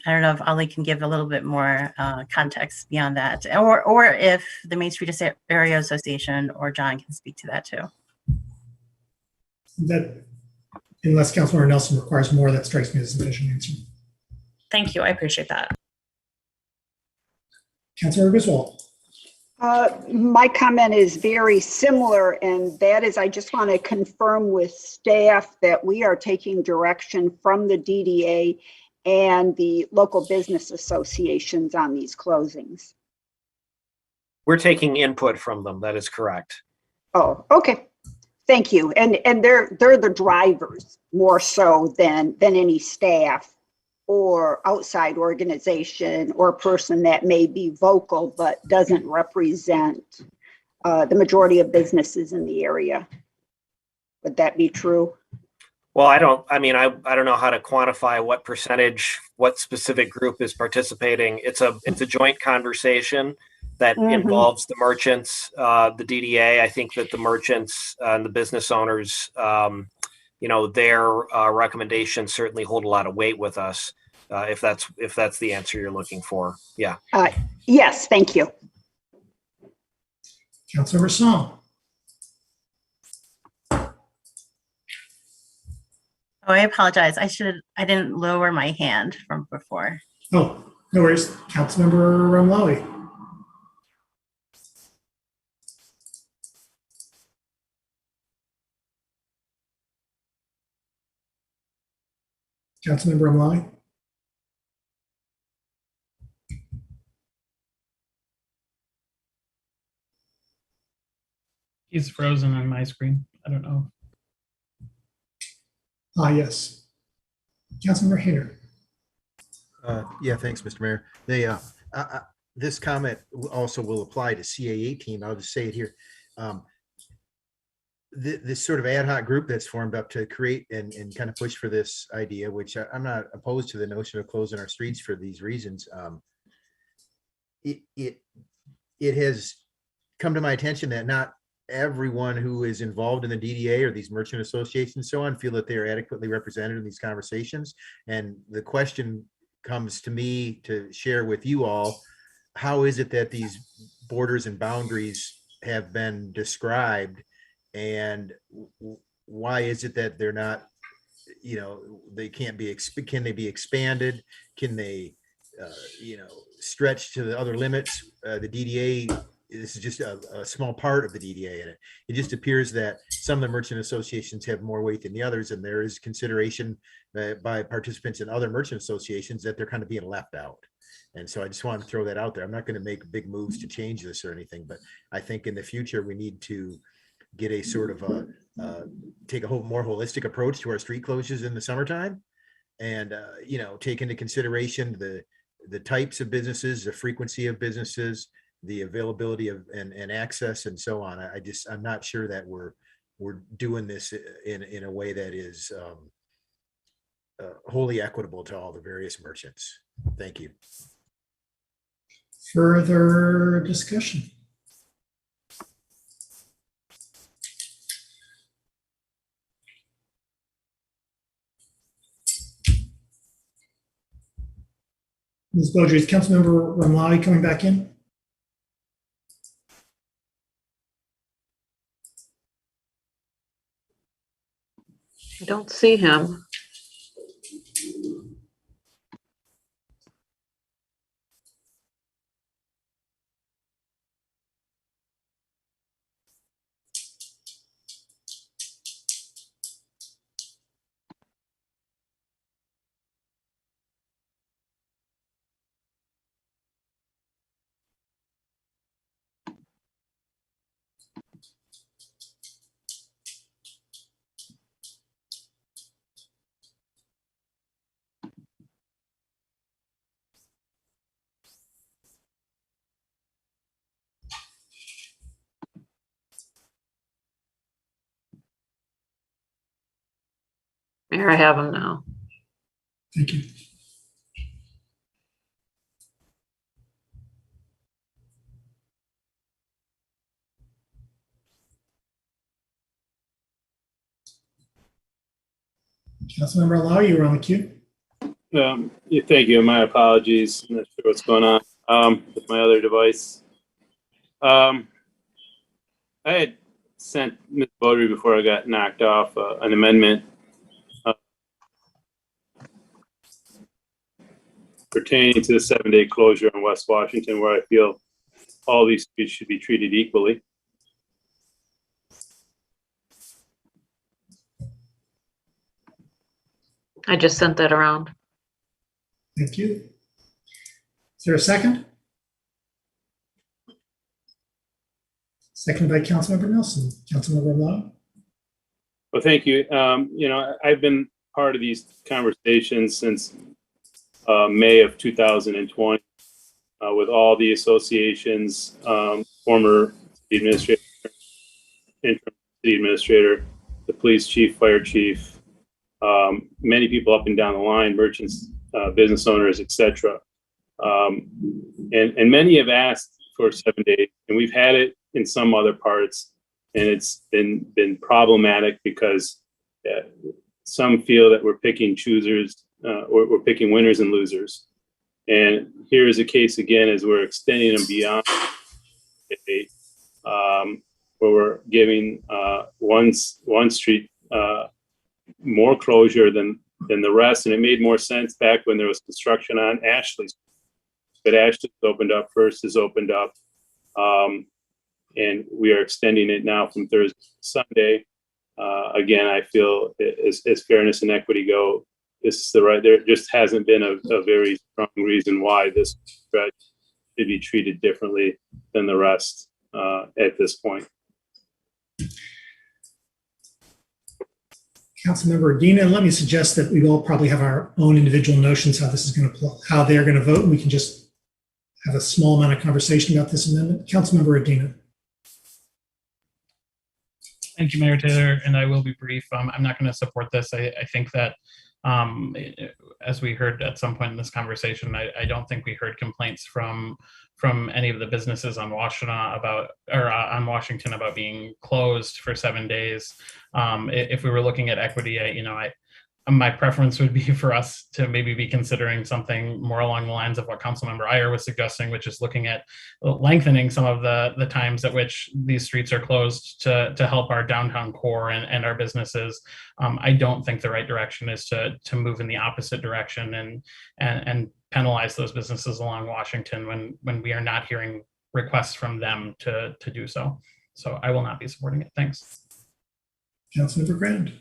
I don't know if Ali can give a little bit more context beyond that, or if the Main Street Area Association or John can speak to that too. That, unless Councilmember Nelson requires more, that strikes me as a sufficient answer. Thank you. I appreciate that. Councilmember Griswold. My comment is very similar, and that is I just want to confirm with staff that we are taking direction from the DDA and the local business associations on these closings. We're taking input from them. That is correct. Oh, okay. Thank you. And they're the drivers more so than any staff or outside organization or person that may be vocal but doesn't represent the majority of businesses in the area. Would that be true? Well, I don't know how to quantify what percentage, what specific group is participating. It's a joint conversation that involves the merchants, the DDA. I think that the merchants and the business owners, their recommendations certainly hold a lot of weight with us. If that's the answer you're looking for, yeah. Yes, thank you. Councilmember Song. Oh, I apologize. I didn't lower my hand from before. Oh, no worries. Councilmember Ramlawi. Councilmember Amlai. He's frozen on my screen. I don't know. Yes. Councilmember Hayner. Yeah, thanks, Mr. Mayor. This comment also will apply to CA 18. I'll just say it here. This sort of ad hoc group that's formed up to create and kind of push for this idea, which I'm not opposed to the notion of closing our streets for these reasons. It has come to my attention that not everyone who is involved in the DDA or these merchant associations and so on feel that they are adequately represented in these conversations. And the question comes to me to share with you all, how is it that these borders and boundaries have been described, and why is it that they're not, they can't be, can they be expanded? Can they, stretch to the other limits? The DDA, this is just a small part of the DDA, and it just appears that some of the merchant associations have more weight than the others, and there is consideration by participants in other merchant associations that they're kind of being left out. And so I just wanted to throw that out there. I'm not going to make big moves to change this or anything, but I think in the future we need to get a sort of take a more holistic approach to our street closures in the summertime, and take into consideration the types of businesses, the frequency of businesses, the availability of and access and so on. I'm not sure that we're doing this in a way that is wholly equitable to all the various merchants. Thank you. Further discussion? Ms. Beaudry, is Councilmember Ramlani coming back in? I don't see him. There, I have him now. Thank you. Councilmember Lau, you were on the queue. Yeah, thank you. My apologies. I'm not sure what's going on with my other device. I had sent Ms. Beaudry before I got knocked off an amendment pertaining to the 7-day closure in West Washington, where I feel all these streets should be treated equally. I just sent that around. Thank you. Is there a second? Seconded by Councilmember Nelson. Councilmember Lau. Well, thank you. I've been part of these conversations since May of 2020 with all the associations, former city administrator, interim city administrator, the police chief, fire chief, many people up and down the line, merchants, business owners, etc. And many have asked for 7 days, and we've had it in some other parts, and it's been problematic because some feel that we're picking choosers, or we're picking winners and losers. And here is a case again, as we're extending them beyond where we're giving one street more closure than the rest. And it made more sense back when there was construction on Ashley. But Ashley's opened up, First has opened up. And we are extending it now from Thursday to Sunday. Again, I feel as fairness and equity go, this is the right, there just hasn't been a very strong reason why this should be treated differently than the rest at this point. Councilmember Adina, let me suggest that we all probably have our own individual notions how this is going to, how they're going to vote, and we can just have a small amount of conversation about this amendment. Councilmember Adina. Thank you, Mayor Taylor, and I will be brief. I'm not going to support this. I think that, as we heard at some point in this conversation, I don't think we heard complaints from any of the businesses on Washington about being closed for 7 days. If we were looking at equity, my preference would be for us to maybe be considering something more along the lines of what Councilmember Iyer was suggesting, which is looking at lengthening some of the times at which these streets are closed to help our downtown core and our businesses. I don't think the right direction is to move in the opposite direction and penalize those businesses along Washington when we are not hearing requests from them to do so. So I will not be supporting it. Thanks. Councilmember Grand.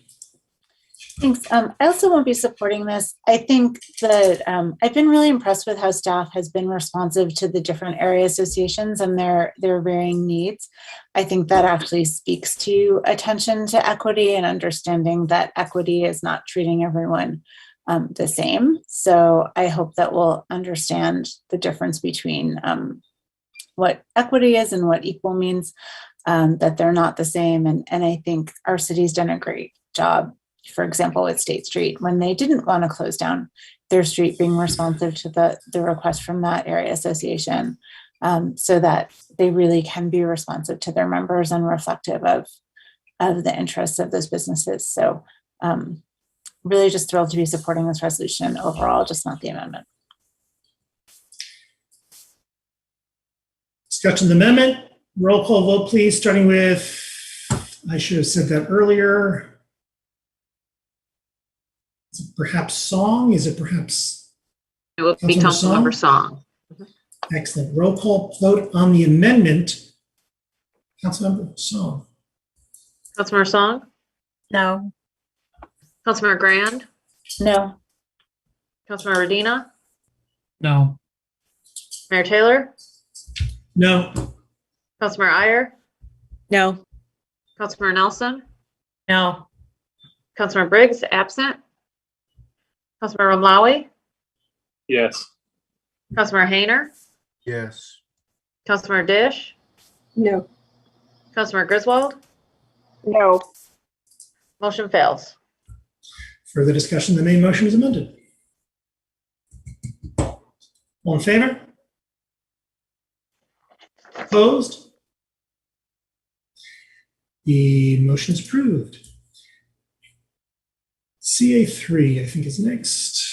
Thanks. I also won't be supporting this. I think that I've been really impressed with how staff has been responsive to the different area associations and their varying needs. I think that actually speaks to attention to equity and understanding that equity is not treating everyone the same. So I hope that we'll understand the difference between what equity is and what equal means, that they're not the same. And I think our city's done a great job, for example, with State Street, when they didn't want to close down their street, being responsive to the request from that area association, so that they really can be responsive to their members and reflective of the interests of those businesses. So really just thrilled to be supporting this resolution overall, just not the amendment. Discussion of the amendment. Roll call vote, please, starting with, I should have said that earlier. Is it perhaps Song? Is it perhaps? It will be Councilmember Song. Excellent. Roll call vote on the amendment. Councilmember Song. Councilmember Song? No. Councilmember Grand? No. Councilmember Adina? No. Mayor Taylor? No. Councilmember Iyer? No. Councilmember Nelson? No. Councilmember Briggs, absent. Councilmember Romlawi? Yes. Councilmember Hayner? Yes. Councilmember Dish? No. Councilmember Griswold? No. Motion fails. Further discussion, the main motion is amended. All in favor? Opposed? The motion is approved. CA3, I think, is next.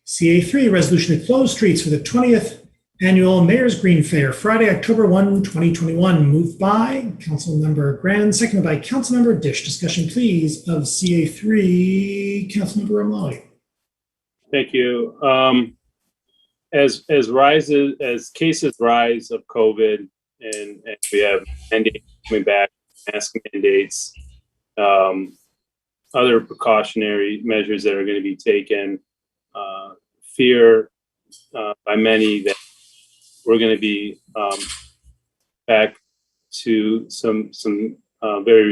CA3, resolution to close streets for the 20th Annual Mayor's Green Fair, Friday, October 1, 2021. Moved by Councilmember Grand, seconded by Councilmember Dish. Discussion, please, of CA3. Councilmember Romlawi. Thank you. As cases rise of COVID and we have mandates coming back, mask mandates, other precautionary measures that are going to be taken, fear by many that we're going to be back to some very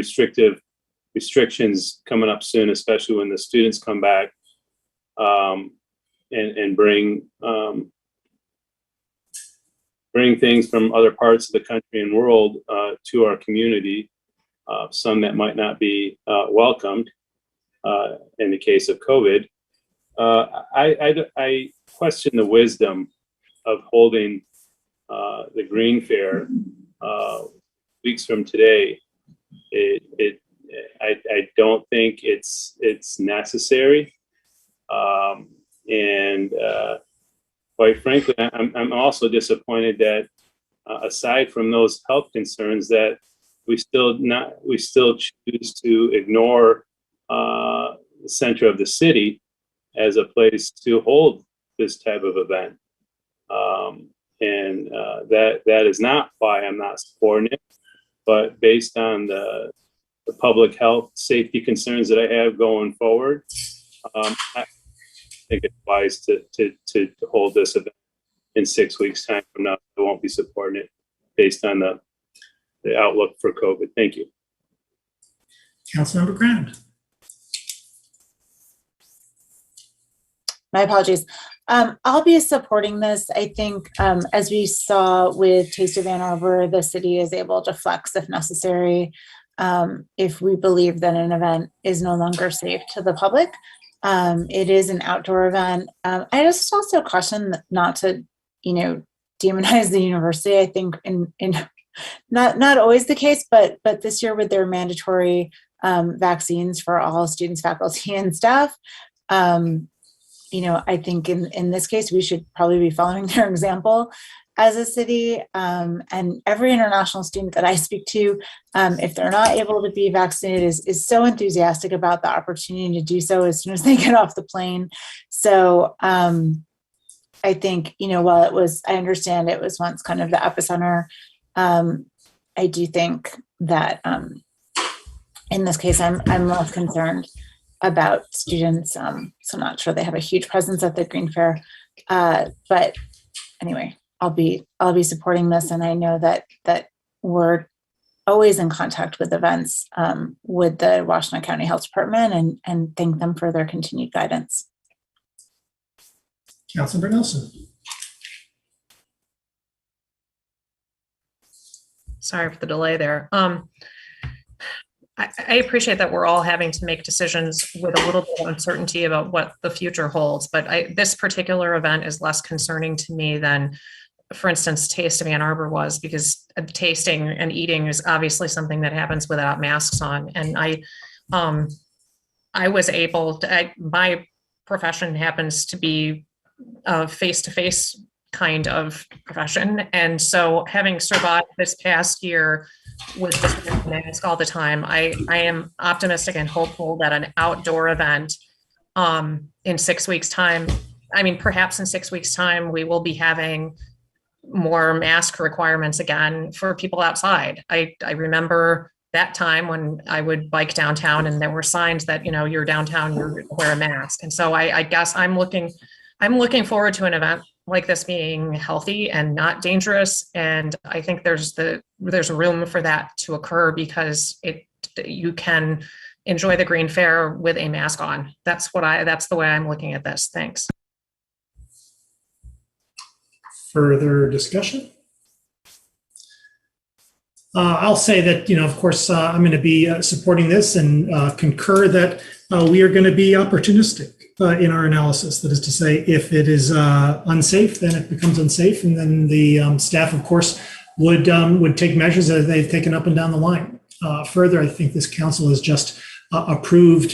restrictions coming up soon, especially when the students come back and bring things from other parts of the country and world to our community, some that might not be welcomed in the case of COVID. I question the wisdom of holding the Green Fair weeks from today. I don't think it's necessary, and quite frankly, I'm also disappointed that aside from those health concerns, that we still choose to ignore the center of the city as a place to hold this type of event. And that is not why I'm not supporting it, but based on the public health safety concerns that I have going forward, I think it's wise to hold this event in 6 weeks' time from now. I won't be supporting it based on the outlook for COVID. Thank you. Councilmember Grand. My apologies. I'll be supporting this. I think as we saw with Taste of Ann Arbor, the city is able to flex if necessary. If we believe that an event is no longer safe to the public. It is an outdoor event. I just also caution not to, demonize the university. I think in not always the case, but this year with their mandatory vaccines for all students, faculty, and staff, I think in this case, we should probably be following their example as a city. And every international student that I speak to, if they're not able to be vaccinated, is so enthusiastic about the opportunity to do so as soon as they get off the plane. So I think, while I understand it was once kind of the epicenter, I do think that in this case, I'm less concerned about students. So I'm not sure they have a huge presence at the Green Fair. But anyway, I'll be supporting this, and I know that we're always in contact with events with the Washington County Health Department, and thank them for their continued guidance. Councilmember Nelson. Sorry for the delay there. I appreciate that we're all having to make decisions with a little bit of uncertainty about what the future holds, but this particular event is less concerning to me than, for instance, Taste of Ann Arbor was, because tasting and eating is obviously something that happens without masks on. And I was able to, my profession happens to be a face-to-face kind of profession. And so having survived this past year with this mask all the time, I am optimistic and hopeful that an outdoor event in 6 weeks' time, perhaps in 6 weeks' time, we will be having more mask requirements again for people outside. I remember that time when I would bike downtown and there were signs that, you're downtown, you wear a mask. And so I guess I'm looking forward to an event like this being healthy and not dangerous. And I think there's room for that to occur because you can enjoy the Green Fair with a mask on. That's the way I'm looking at this. Thanks. Further discussion? I'll say that, of course, I'm going to be supporting this and concur that we are going to be opportunistic in our analysis. That is to say, if it is unsafe, then it becomes unsafe, and then the staff, of course, would take measures as they've taken up and down the line. Further, I think this council has just approved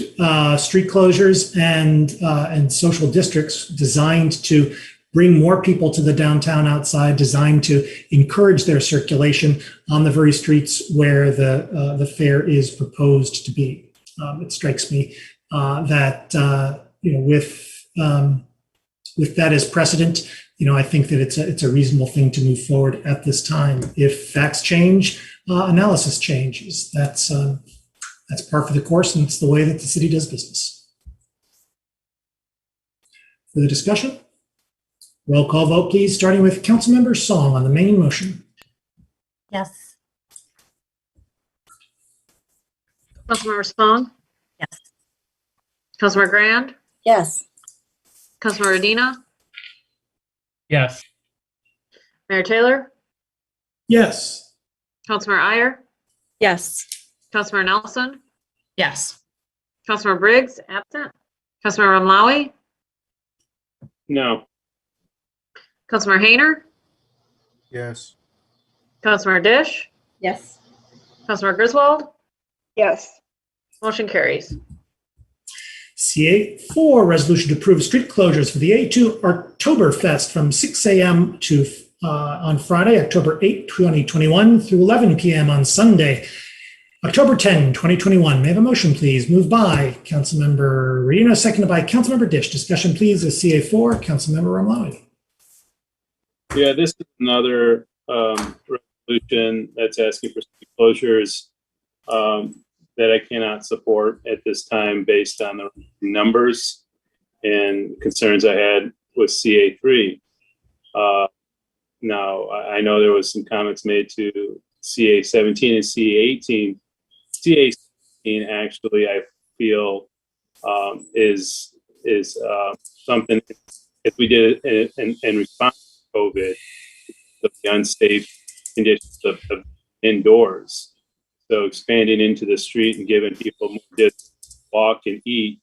street closures and social districts designed to bring more people to the downtown outside, designed to encourage their circulation on the very streets where the fair is proposed to be. It strikes me that with that as precedent, I think that it's a reasonable thing to move forward at this time. If facts change, analysis changes. That's par for the course, and it's the way that the city does business. For the discussion, roll call vote, please, starting with Councilmember Song on the main motion. Yes. Councilmember Spong? Yes. Councilmember Grand? Yes. Councilmember Medina? Yes. Mayor Taylor? Yes. Councilmember Iyer? Yes. Councilmember Nelson? Yes. Councilmember Briggs, absent. Councilmember Ramlawi? No. Councilmember Hayner? Yes. Councilmember Dish? Yes. Councilmember Griswold? Yes. Motion carries. CA4, resolution to approve street closures for the A2 Oktoberfest from 6 a.m. to on Friday, October 8, 2021 through 11 p.m. on Sunday, October 10, 2021. May I have a motion, please? Moved by Councilmember Reno, seconded by Councilmember Dish. Discussion, please, is CA4. Councilmember Ramlawi. Yeah, this is another resolution that's asking for street closures. that I cannot support at this time based on the numbers and concerns I had with CA3. Now, I know there was some comments made to CA17 and CA18. CA17 actually, I feel, is something, if we did it in response to COVID, the unsafe conditions of indoors. So expanding into the street and giving people more distance to walk and eat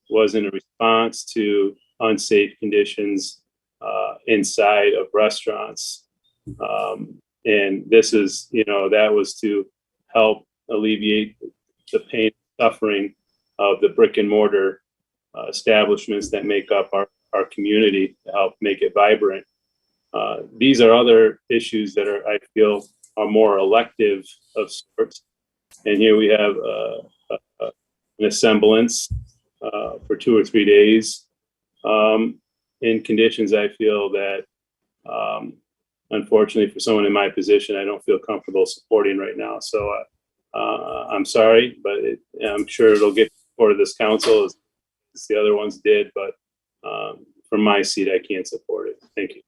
wasn't a response to unsafe conditions inside of restaurants. And this is, that was to help alleviate the pain and suffering of the brick and mortar establishments that make up our community to help make it vibrant. These are other issues that I feel are more elective of sorts. And here we have an assemblance for 2 or 3 days in conditions I feel that, unfortunately, for someone in my position, I don't feel comfortable supporting right now. So I'm sorry, but I'm sure it'll get support of this council as the other ones did. But from my seat, I can't support it. Thank you.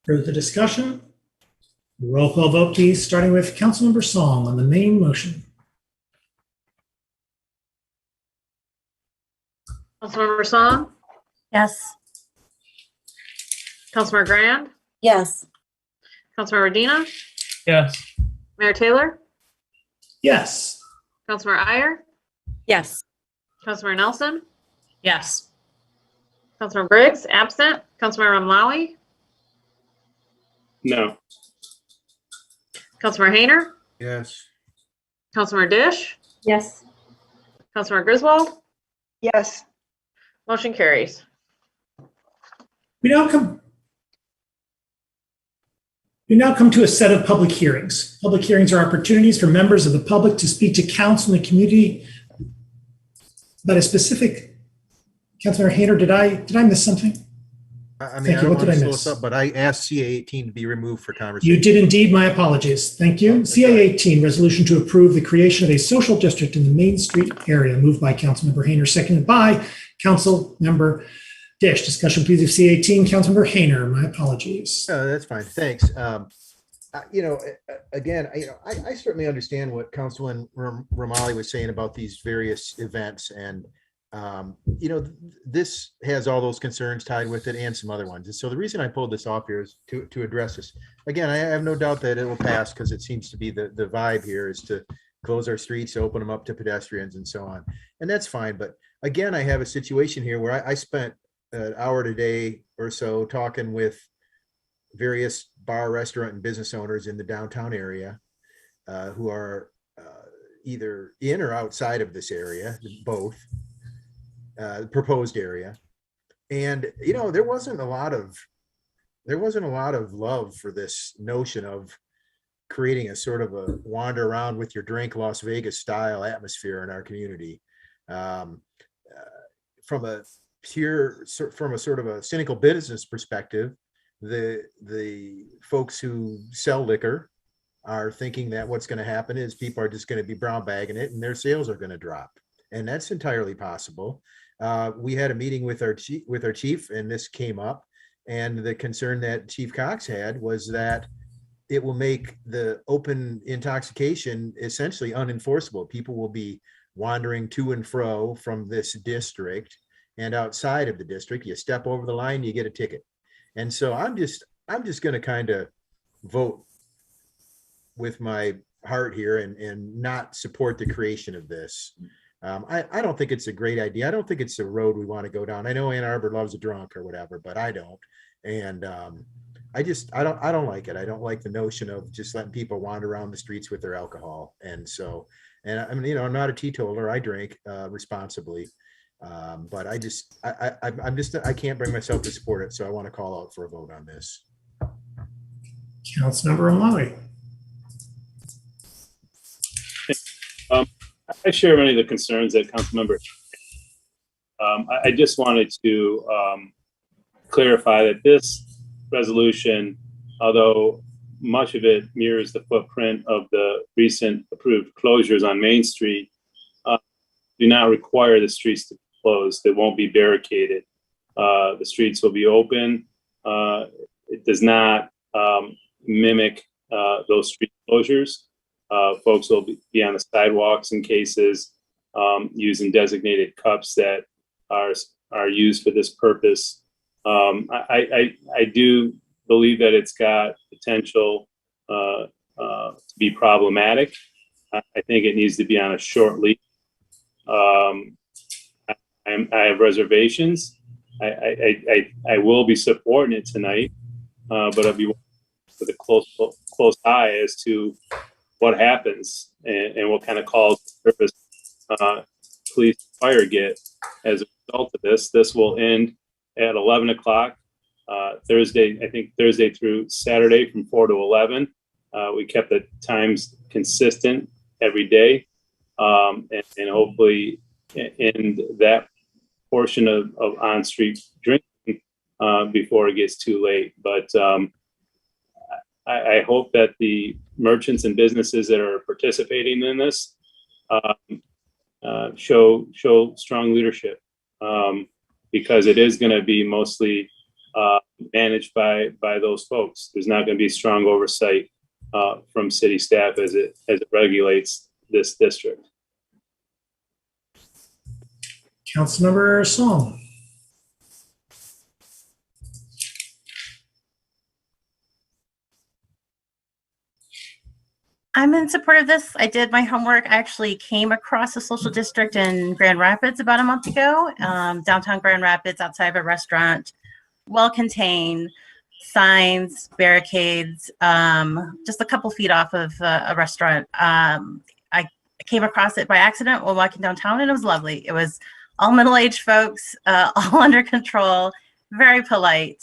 Further discussion? Roll call vote, please, starting with Councilmember Song on the main motion. Councilmember Song, Yes. Councilmember Grand, Yes. Councilmember Dina, Yes. Mayor Taylor, Yes. Councilmember Iyer, Yes. Councilmember Nelson, Yes. Councilmember Briggs, absent, Councilmember Ramlawi, No. Councilmember Hayner, Yes. Councilmember Dish, Yes. Councilmember Griswold, Yes. motion carries. We now come to a set of public hearings. Public hearings are opportunities for members of the public to speak to council and the community about a specific. Councilmember Hayner, did I miss something? I mean, Thank I you. don't What want did I to slow miss? us up, but I asked CA18 to be removed for conversation. You did indeed. My apologies. Thank you. CA 18, resolution to approve the creation of a social district in the Main Street area, moved by Councilmember Hayner, seconded by Councilmember Dish. Discussion, please, of CA 18. Councilmember Hayner, my apologies. No, that's fine. Thanks. Again, I certainly understand what Councilman Ramali was saying about these various events, and this has all those concerns tied with it and some other ones. And so the reason I pulled this off here is to address this. Again, I have no doubt that it will pass because it seems to be the vibe here is to close our streets, open them up to pedestrians and so on. And that's fine. But again, I have a situation here where I spent an hour today or so talking with various bar, restaurant, and business owners in the downtown area who are either in or outside of this area, both. Proposed area, and there wasn't a lot of love for this notion of creating a sort of a wander around with your drink Las Vegas style atmosphere in our community. From a sort of a cynical business perspective, the folks who sell liquor are thinking that what's going to happen is people are just going to be brown bagging it and their sales are going to drop, and that's entirely possible. We had a meeting with our chief, and this came up. And the concern that Chief Cox had was that it will make the open intoxication essentially unenforceable. People will be wandering to and fro from this district and outside of the district. You step over the line, you get a ticket. And so I'm just going to kind of vote with my heart here and not support the creation of this. I don't think it's a great idea. I don't think it's the road we want to go down. I know Ann Arbor loves a drunk or whatever, but I don't. And I don't like it. I don't like the notion of just letting people wander around the streets with their alcohol. And so, and I mean, I'm not a teetotaler. I drink responsibly, but I can't bring myself to support it. So I want to call out for a vote on this. Councilmember O'Malley. I share many of the concerns that Councilmember. I just wanted to clarify that this resolution, although much of it mirrors the footprint of the recent approved closures on Main Street, do not require the streets to close. They won't be barricaded. The streets will be open. It does not mimic those street closures. Folks will be on the sidewalks in cases, using designated cups that are used for this purpose. I do believe that it's got potential to be problematic. I think it needs to be on a short leash. I have reservations. I will be supporting it tonight, but I'll be with a close eye as to what happens and what kind of calls for service police and fire get as a result of this. This will end at 11 o'clock Thursday, I think Thursday through Saturday from 4 to 11. We kept the times consistent every day, and hopefully end that portion of on-street drinking before it gets too late. But I hope that the merchants and businesses that are participating in this show strong leadership, because it is going to be mostly managed by those folks. There's not going to be strong oversight from city staff as it regulates this district. Councilmember Song. I'm in support of this. I did my homework. I actually came across a social district in Grand Rapids about a month ago, downtown Grand Rapids, outside of a restaurant, well-contained, signs, barricades, just a couple feet off of a restaurant. I came across it by accident while walking downtown, and it was lovely. It was all middle-aged folks, all under control, very polite,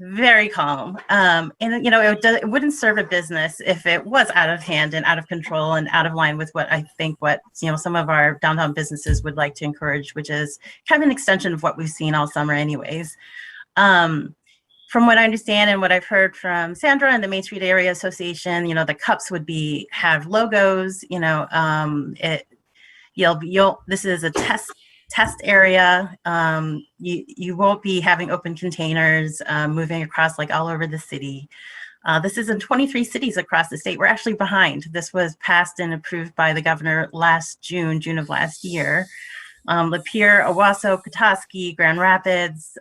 very calm. And, you know, it wouldn't serve a business if it was out of hand and out of control and out of line with what I think some of our downtown businesses would like to encourage, which is kind of an extension of what we've seen all summer anyways. From what I understand and what I've heard from Sandra and the Main Street Area Association, you know, the cups would have logos, you know, this is a test area. You won't be having open containers moving across like all over the city. This is in 23 cities across the state. We're actually behind. This was passed and approved by the governor last June of last year. Lapeer, Owasso, Petoskey, Grand Rapids,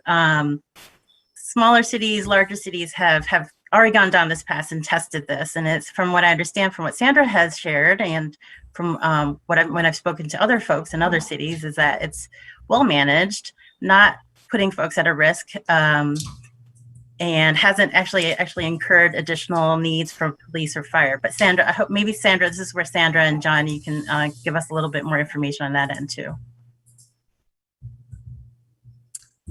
smaller cities, larger cities have already gone down this path and tested this. And it's, from what I understand, from what Sandra has shared and from when I've spoken to other folks in other cities, is that it's well managed, not putting folks at a risk, and hasn't actually incurred additional needs from police or fire. But Sandra, I hope maybe Sandra, this is where Sandra and John, you can give us a little bit more information on that end too.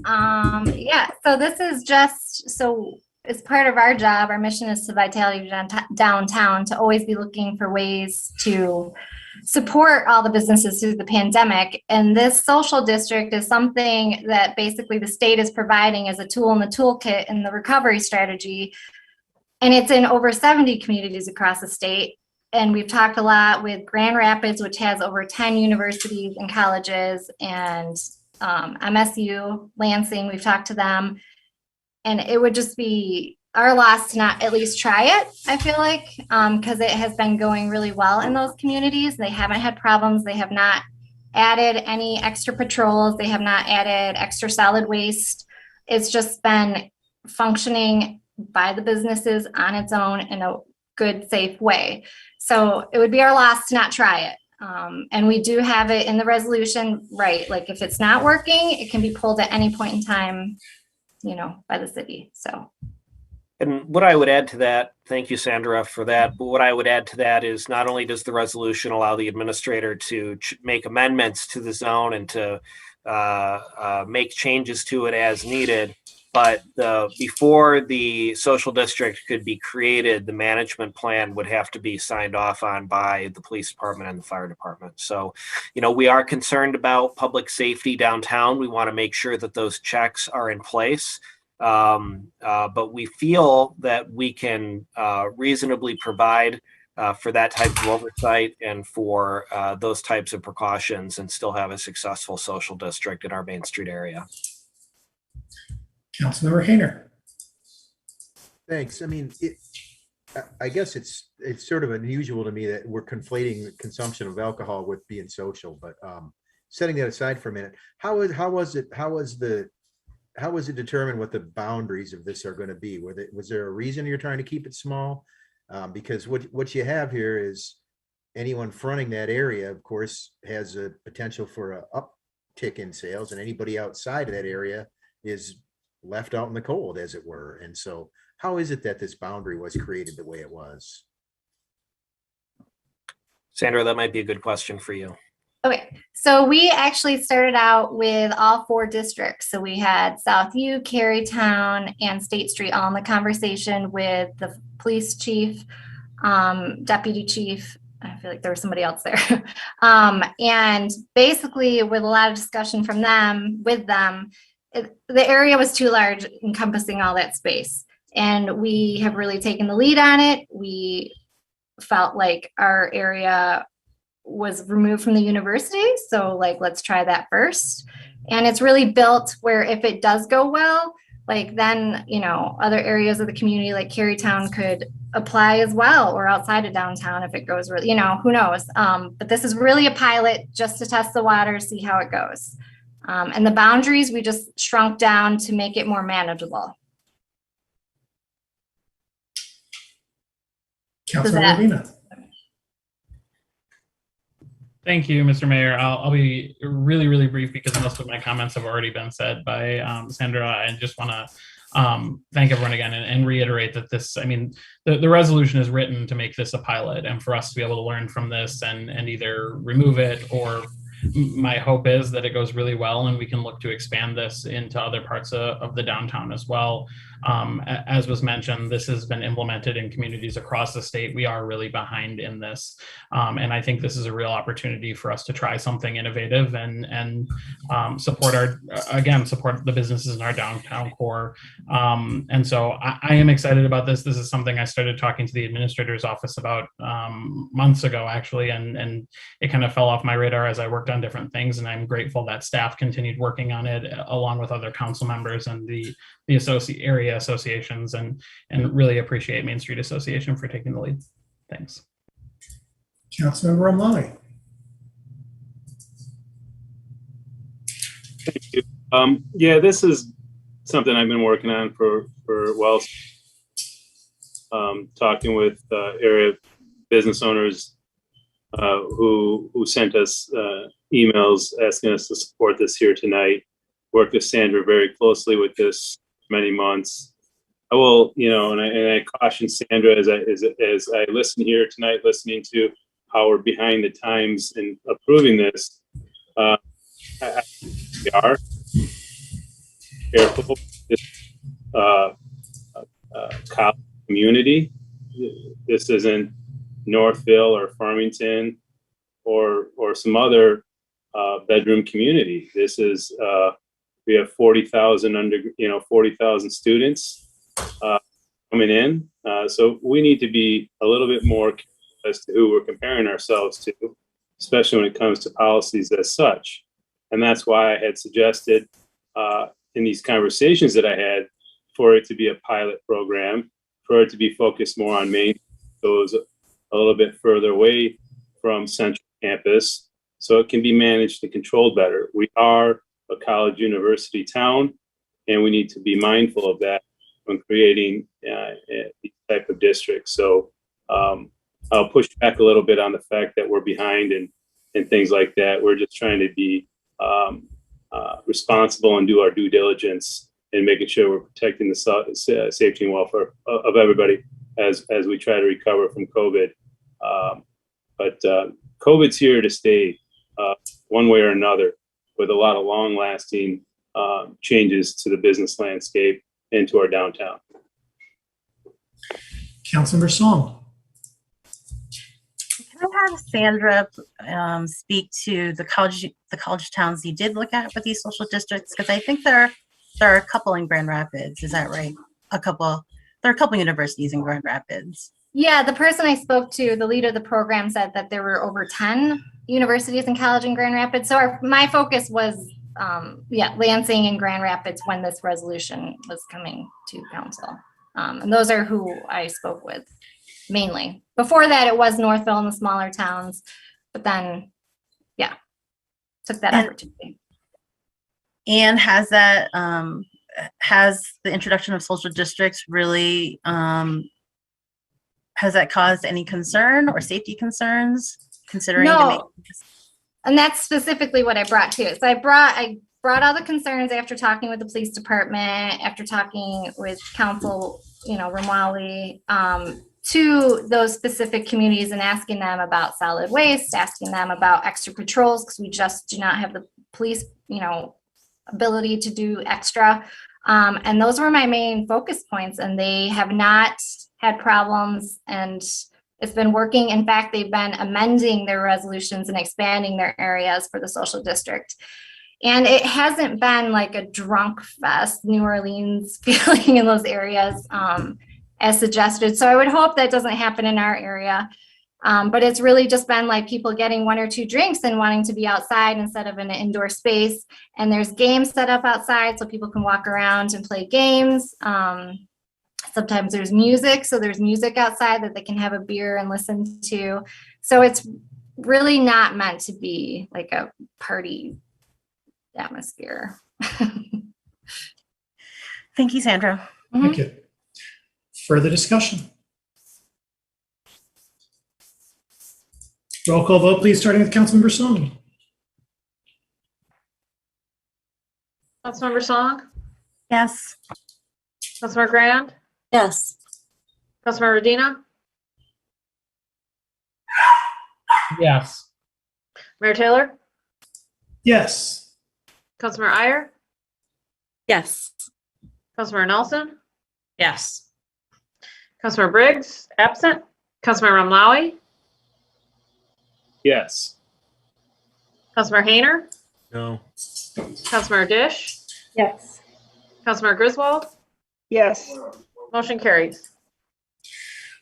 Yeah, so this is just, so as part of our job, our mission is to vitality downtown, to always be looking for ways to support all the businesses through the pandemic. And this social district is something that basically the state is providing as a tool in the toolkit in the recovery strategy. And it's in over 70 communities across the state. And we've talked a lot with Grand Rapids, which has over 10 universities and colleges, and MSU, Lansing, we've talked to them. And it would just be our loss to not at least try it, I feel like, because it has been going really well in those communities. They haven't had problems. They have not added any extra patrols. They have not added extra solid waste. It's just been functioning by the businesses on its own in a good, safe way. So it would be our loss to not try it. And we do have it in the resolution, right? Like if it's not working, it can be pulled at any point in time, you know, by the city. So. And what I would add to that, thank you, Sandra, for that. But what I would add to that is not only does the resolution allow the administrator to make amendments to the zone and to make changes to it as needed, but before the social district could be created, the management plan would have to be signed off on by the police department and the fire department. So, you know, we are concerned about public safety downtown. We want to make sure that those checks are in place. But we feel that we can reasonably provide for that type of oversight and for those types of precautions and still have a successful social district in our Main Street area. Councilmember Hayner. Thanks. I mean, I guess it's sort of unusual to me that we're conflating the consumption of alcohol with being social, but setting that aside for a minute, how was it determined what the boundaries of this are going to be? Was there a reason you're trying to keep it small? Because what you have here is anyone fronting that area, of course, has a potential for a uptick in sales, and anybody outside of that area is left out in the cold, as it were. And so how is it that this boundary was created the way it was? Sandra, that might be a good question for you. Okay, so we actually started out with all 4 districts. So we had South U, Carytown, and State Street all in the conversation with the police chief, deputy chief. I feel like there was somebody else there. And basically with a lot of discussion from them, the area was too large, encompassing all that space. And we have really taken the lead on it. We felt like our area was removed from the university. So like, let's try that first. And it's really built where if it does go well, like then, other areas of the community like Carytown could apply as well, or outside of downtown if it goes really, who knows. But this is really a pilot just to test the water, see how it goes. And the boundaries, we just shrunk down to make it more manageable. Councilor Urbina. Thank you, Mr. Mayor. I'll be really, really brief because most of my comments have already been said by Sandra. I just want to thank everyone again and reiterate that the resolution is written to make this a pilot and for us to be able to learn from this and either remove it, or my hope is that it goes really well and we can look to expand this into other parts of the downtown as well. As was mentioned, this has been implemented in communities across the state. We are really behind in this. And I think this is a real opportunity for us to try something innovative and support the businesses in our downtown core. And so I am excited about this. This is something I started talking to the administrator's office about months ago, actually, and it kind of fell off my radar as I worked on different things. And I'm grateful that staff continued working on it along with other council members and the area associations, and really appreciate Main Street Association for taking the lead. Thanks. Councilmember Omlani. Thank you. Yeah, this is something I've been working on for well, talking with area business owners who sent us emails asking us to support this here tonight. Worked with Sandra very closely with this many months. I will, and I caution Sandra as I listen here tonight, listening to how we're behind the times in approving this. We are careful. College community. This isn't Northville or Farmington or some other bedroom community. This is we have 40,000 students coming in. So we need to be a little bit more careful as to who we're comparing ourselves to, especially when it comes to policies as such. And that's why I had suggested in these conversations that I had for it to be a pilot program, for it to be focused more on Main, goes a little bit further away from central campus, so it can be managed and controlled better. We are a college university town, and we need to be mindful of that when creating these type of districts. So I'll push back a little bit on the fact that we're behind and things like that. We're just trying to be responsible and do our due diligence in making sure we're protecting the safety and welfare of everybody as we try to recover from COVID. But COVID's here to stay one way or another, with a lot of long-lasting changes to the business landscape and to our downtown. Councilmember Song. Can I have Sandra speak to the college towns you did look at with these social districts? Because I think they're there are a couple in Grand Rapids. Is that right? There are a couple universities in Grand Rapids. Yeah, the person I spoke to, the leader of the program, said that there were over 10 universities and college in Grand Rapids. So my focus was, Lansing and Grand Rapids when this resolution was coming to council. And those are who I spoke with mainly. Before that, it was Northville and the smaller towns, but then, took that opportunity. And has the introduction of social districts really, has that caused any concern or safety concerns considering? No. And that's specifically what I brought too. So I brought all the concerns after talking with the police department, after talking with council, Ramali, to those specific communities and asking them about solid waste, asking them about extra patrols, because we just do not have the police, ability to do extra. And those were my main focus points, and they have not had problems, and it's been working. In fact, they've been amending their resolutions and expanding their areas for the social district. And it hasn't been like a drunk fest, New Orleans feeling in those areas as suggested. So I would hope that doesn't happen in our area. But it's really just been like people getting 1 or 2 drinks and wanting to be outside instead of in an indoor space. And there's games set up outside so people can walk around and play games. Sometimes there's music. So there's music outside that they can have a beer and listen to. So it's really not meant to be like a party atmosphere. Thank you, Sandra. Thank you. Further discussion? Roll call vote, please, starting with Councilmember Song. Councilmember Song, Yes. Councilmember Grand, Yes. Councilmember Medina, Yes. Mayor Taylor, Yes. Councilmember Iyer, Yes. Councilmember Nelson, Yes. Councilmember Briggs, absent, Councilmember Ramlawi, Yes. Councilmember Hayner, No. Councilmember Dish, Yes. Councilmember Griswold, Yes. motion carries.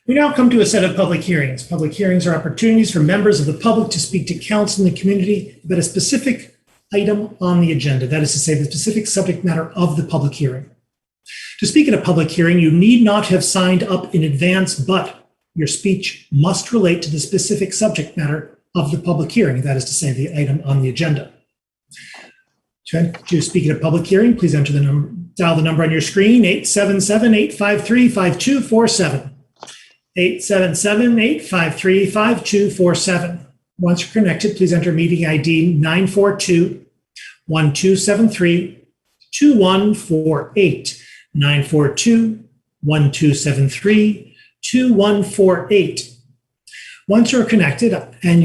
We now come to a set of public hearings. Public hearings are opportunities for members of the public to speak to council and the community about a specific item on the agenda. That is to say, the specific subject matter of the public hearing. To speak at a public hearing, you need not have signed up in advance, but your speech must relate to the specific subject matter of the public hearing. That is to say, the item on the agenda. To speak at a public hearing, please enter the number, dial the number on your screen, 877-853-5247. 877-853-5247. Once you're connected, please enter meeting ID 942-1273-2148. 942-1273-2148. Once you're connected and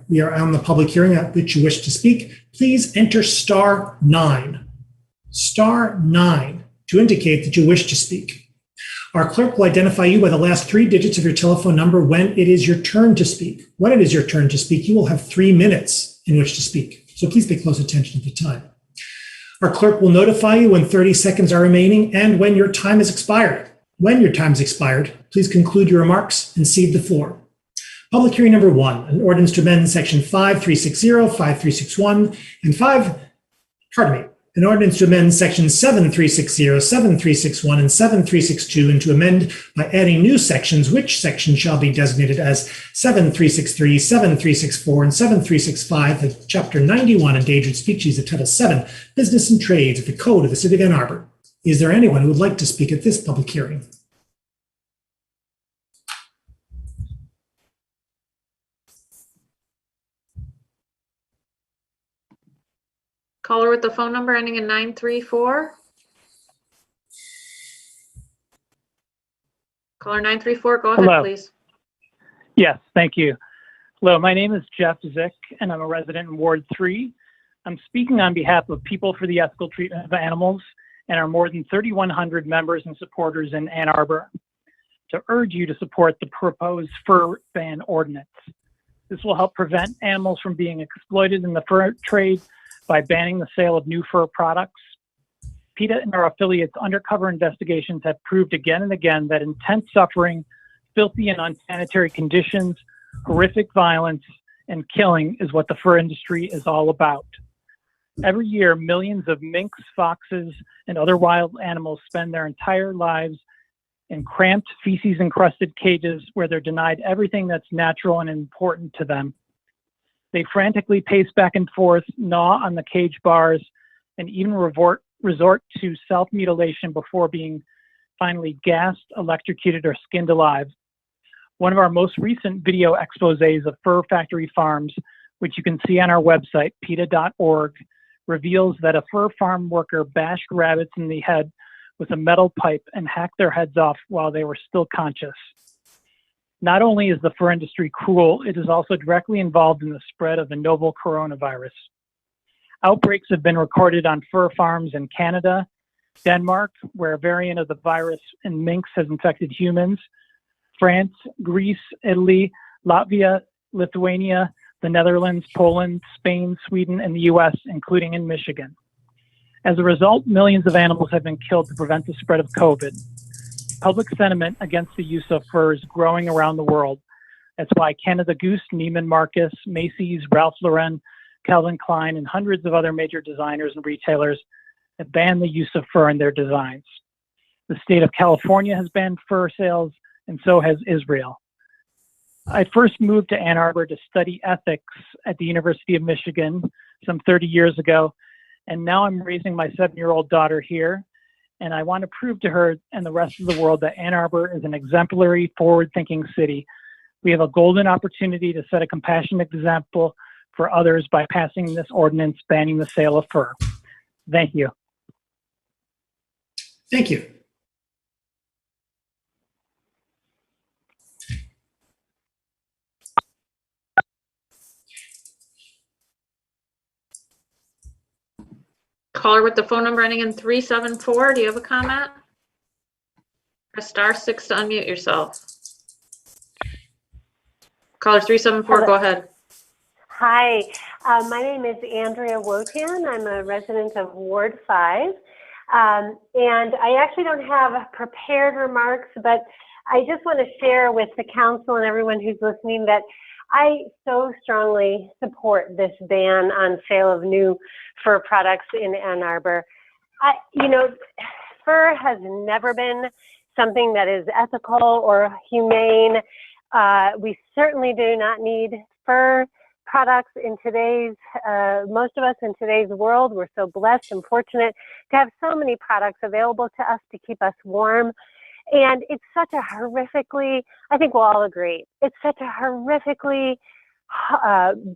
we are on the public hearing at which you wish to speak, please enter *9. *9 to indicate that you wish to speak. Our clerk will identify you by the last 3 digits of your telephone number when it is your turn to speak. When it is your turn to speak, you will have 3 minutes in which to speak. So please pay close attention to the time. Our clerk will notify you when 30 seconds are remaining and when your time is expired. When your time is expired, please conclude your remarks and cede the floor. Public hearing number 1, an ordinance to amend section 5360, 5361, and an ordinance to amend sections 7360, 7361, and 7362, and to amend by adding new sections, which section shall be designated as 7363, 7364, and 7365 of Chapter 91, Endangered Species of Title 7, Business and Trades of the Code of the City of Ann Arbor. Is there anyone who would like to speak at this public hearing? Caller with the phone number ending in 934. Caller 934, go ahead, Hello. please. Yes, thank you. Hello, my name is Jeff Zick, and I'm a resident in Ward 3. I'm speaking on behalf of People for the Ethical Treatment of Animals and our more than 3,100 members and supporters in Ann Arbor to urge you to support the proposed Fur Ban Ordinance. This will help prevent animals from being exploited in the fur trade by banning the sale of new fur products. PETA and our affiliates' undercover investigations have proved again and again that intense suffering, filthy and unsanitary conditions, horrific violence, and killing is what the fur industry is all about. Every year, millions of minks, foxes, and other wild animals spend their entire lives in cramped, feces-encrusted cages where they're denied everything that's natural and important to them. They frantically pace back and forth, gnaw on the cage bars, and even resort to self-mutilation before being finally gassed, electrocuted, or skinned alive. One of our most recent video exposés of fur factory farms, which you can see on our website, PETA.org, reveals that a fur farm worker bashed rabbits in the head with a metal pipe and hacked their heads off while they were still conscious. Not only is the fur industry cruel, it is also directly involved in the spread of the novel coronavirus. Outbreaks have been recorded on fur farms in Canada, Denmark, where a variant of the virus in minks has infected humans, France, Greece, Italy, Latvia, Lithuania, the Netherlands, Poland, Spain, Sweden, and the US, including in Michigan. As a result, millions of animals have been killed to prevent the spread of COVID. Public sentiment against the use of fur is growing around the world. That's why Canada Goose, Neiman Marcus, Macy's, Ralph Lauren, Calvin Klein, and hundreds of other major designers and retailers have banned the use of fur in their designs. The state of California has banned fur sales, and so has Israel. I first moved to Ann Arbor to study ethics at the University of Michigan some 30 years ago, and now I'm raising my 7-year-old daughter here, and I want to prove to her and the rest of the world that Ann Arbor is an exemplary, forward-thinking city. We have a golden opportunity to set a compassionate example for others by passing this ordinance banning the sale of fur. Thank you. Thank you. Caller with the phone number ending in 374, do you have a comment? Press *6 to unmute yourself. Caller 374, go ahead. Hi, my name is Andrea Wotan. I'm a resident of Ward 5. And I actually don't have prepared remarks, but I just want to share with the council and everyone who's listening that I so strongly support this ban on sale of new fur products in Ann Arbor. Fur has never been something that is ethical or humane. We certainly do not need fur products in today's, most of us in today's world. We're so blessed and fortunate to have so many products available to us to keep us warm. And it's such a horrifically, I think we'll all agree, it's such a horrifically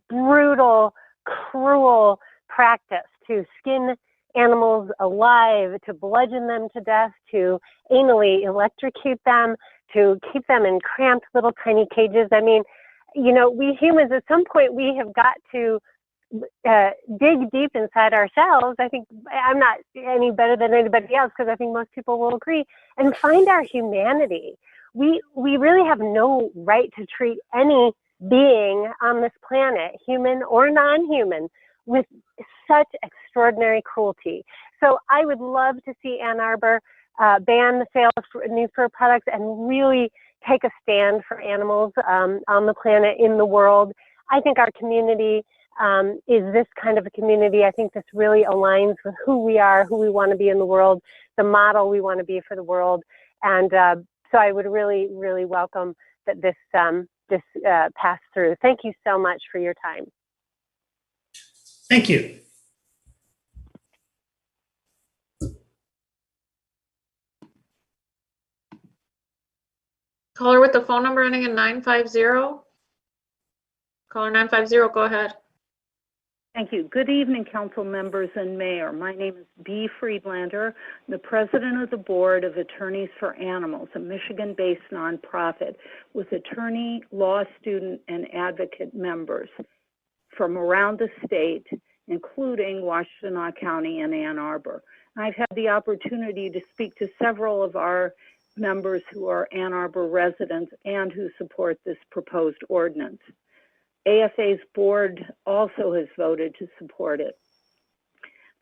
brutal, cruel practice to skin animals alive, to bludgeon them to death, to anally electrocute them, to keep them in cramped little tiny cages. I mean, we humans at some point we have got to dig deep inside ourselves. I think I'm not any better than anybody else because I think most people will agree, and find our humanity. We really have no right to treat any being on this planet, human or non-human, with such extraordinary cruelty. So I would love to see Ann Arbor ban the sale of new fur products and really take a stand for animals on the planet, in the world. I think our community is this kind of a community. I think this really aligns with who we are, who we want to be in the world, the model we want to be for the world. And so I would really, really welcome that this pass through. Thank you so much for your time. Thank you. Caller with the phone number ending in 950. Caller 950, go ahead. Thank you. Good evening, council members and mayor. My name is Bea Friedlander, the president of the board of Attorneys for Animals, a Michigan-based nonprofit with attorney, law student, and advocate members from around the state, including Washtenaw County and Ann Arbor. I've had the opportunity to speak to several of our members who are Ann Arbor residents and who support this proposed ordinance. AFA's board also has voted to support it.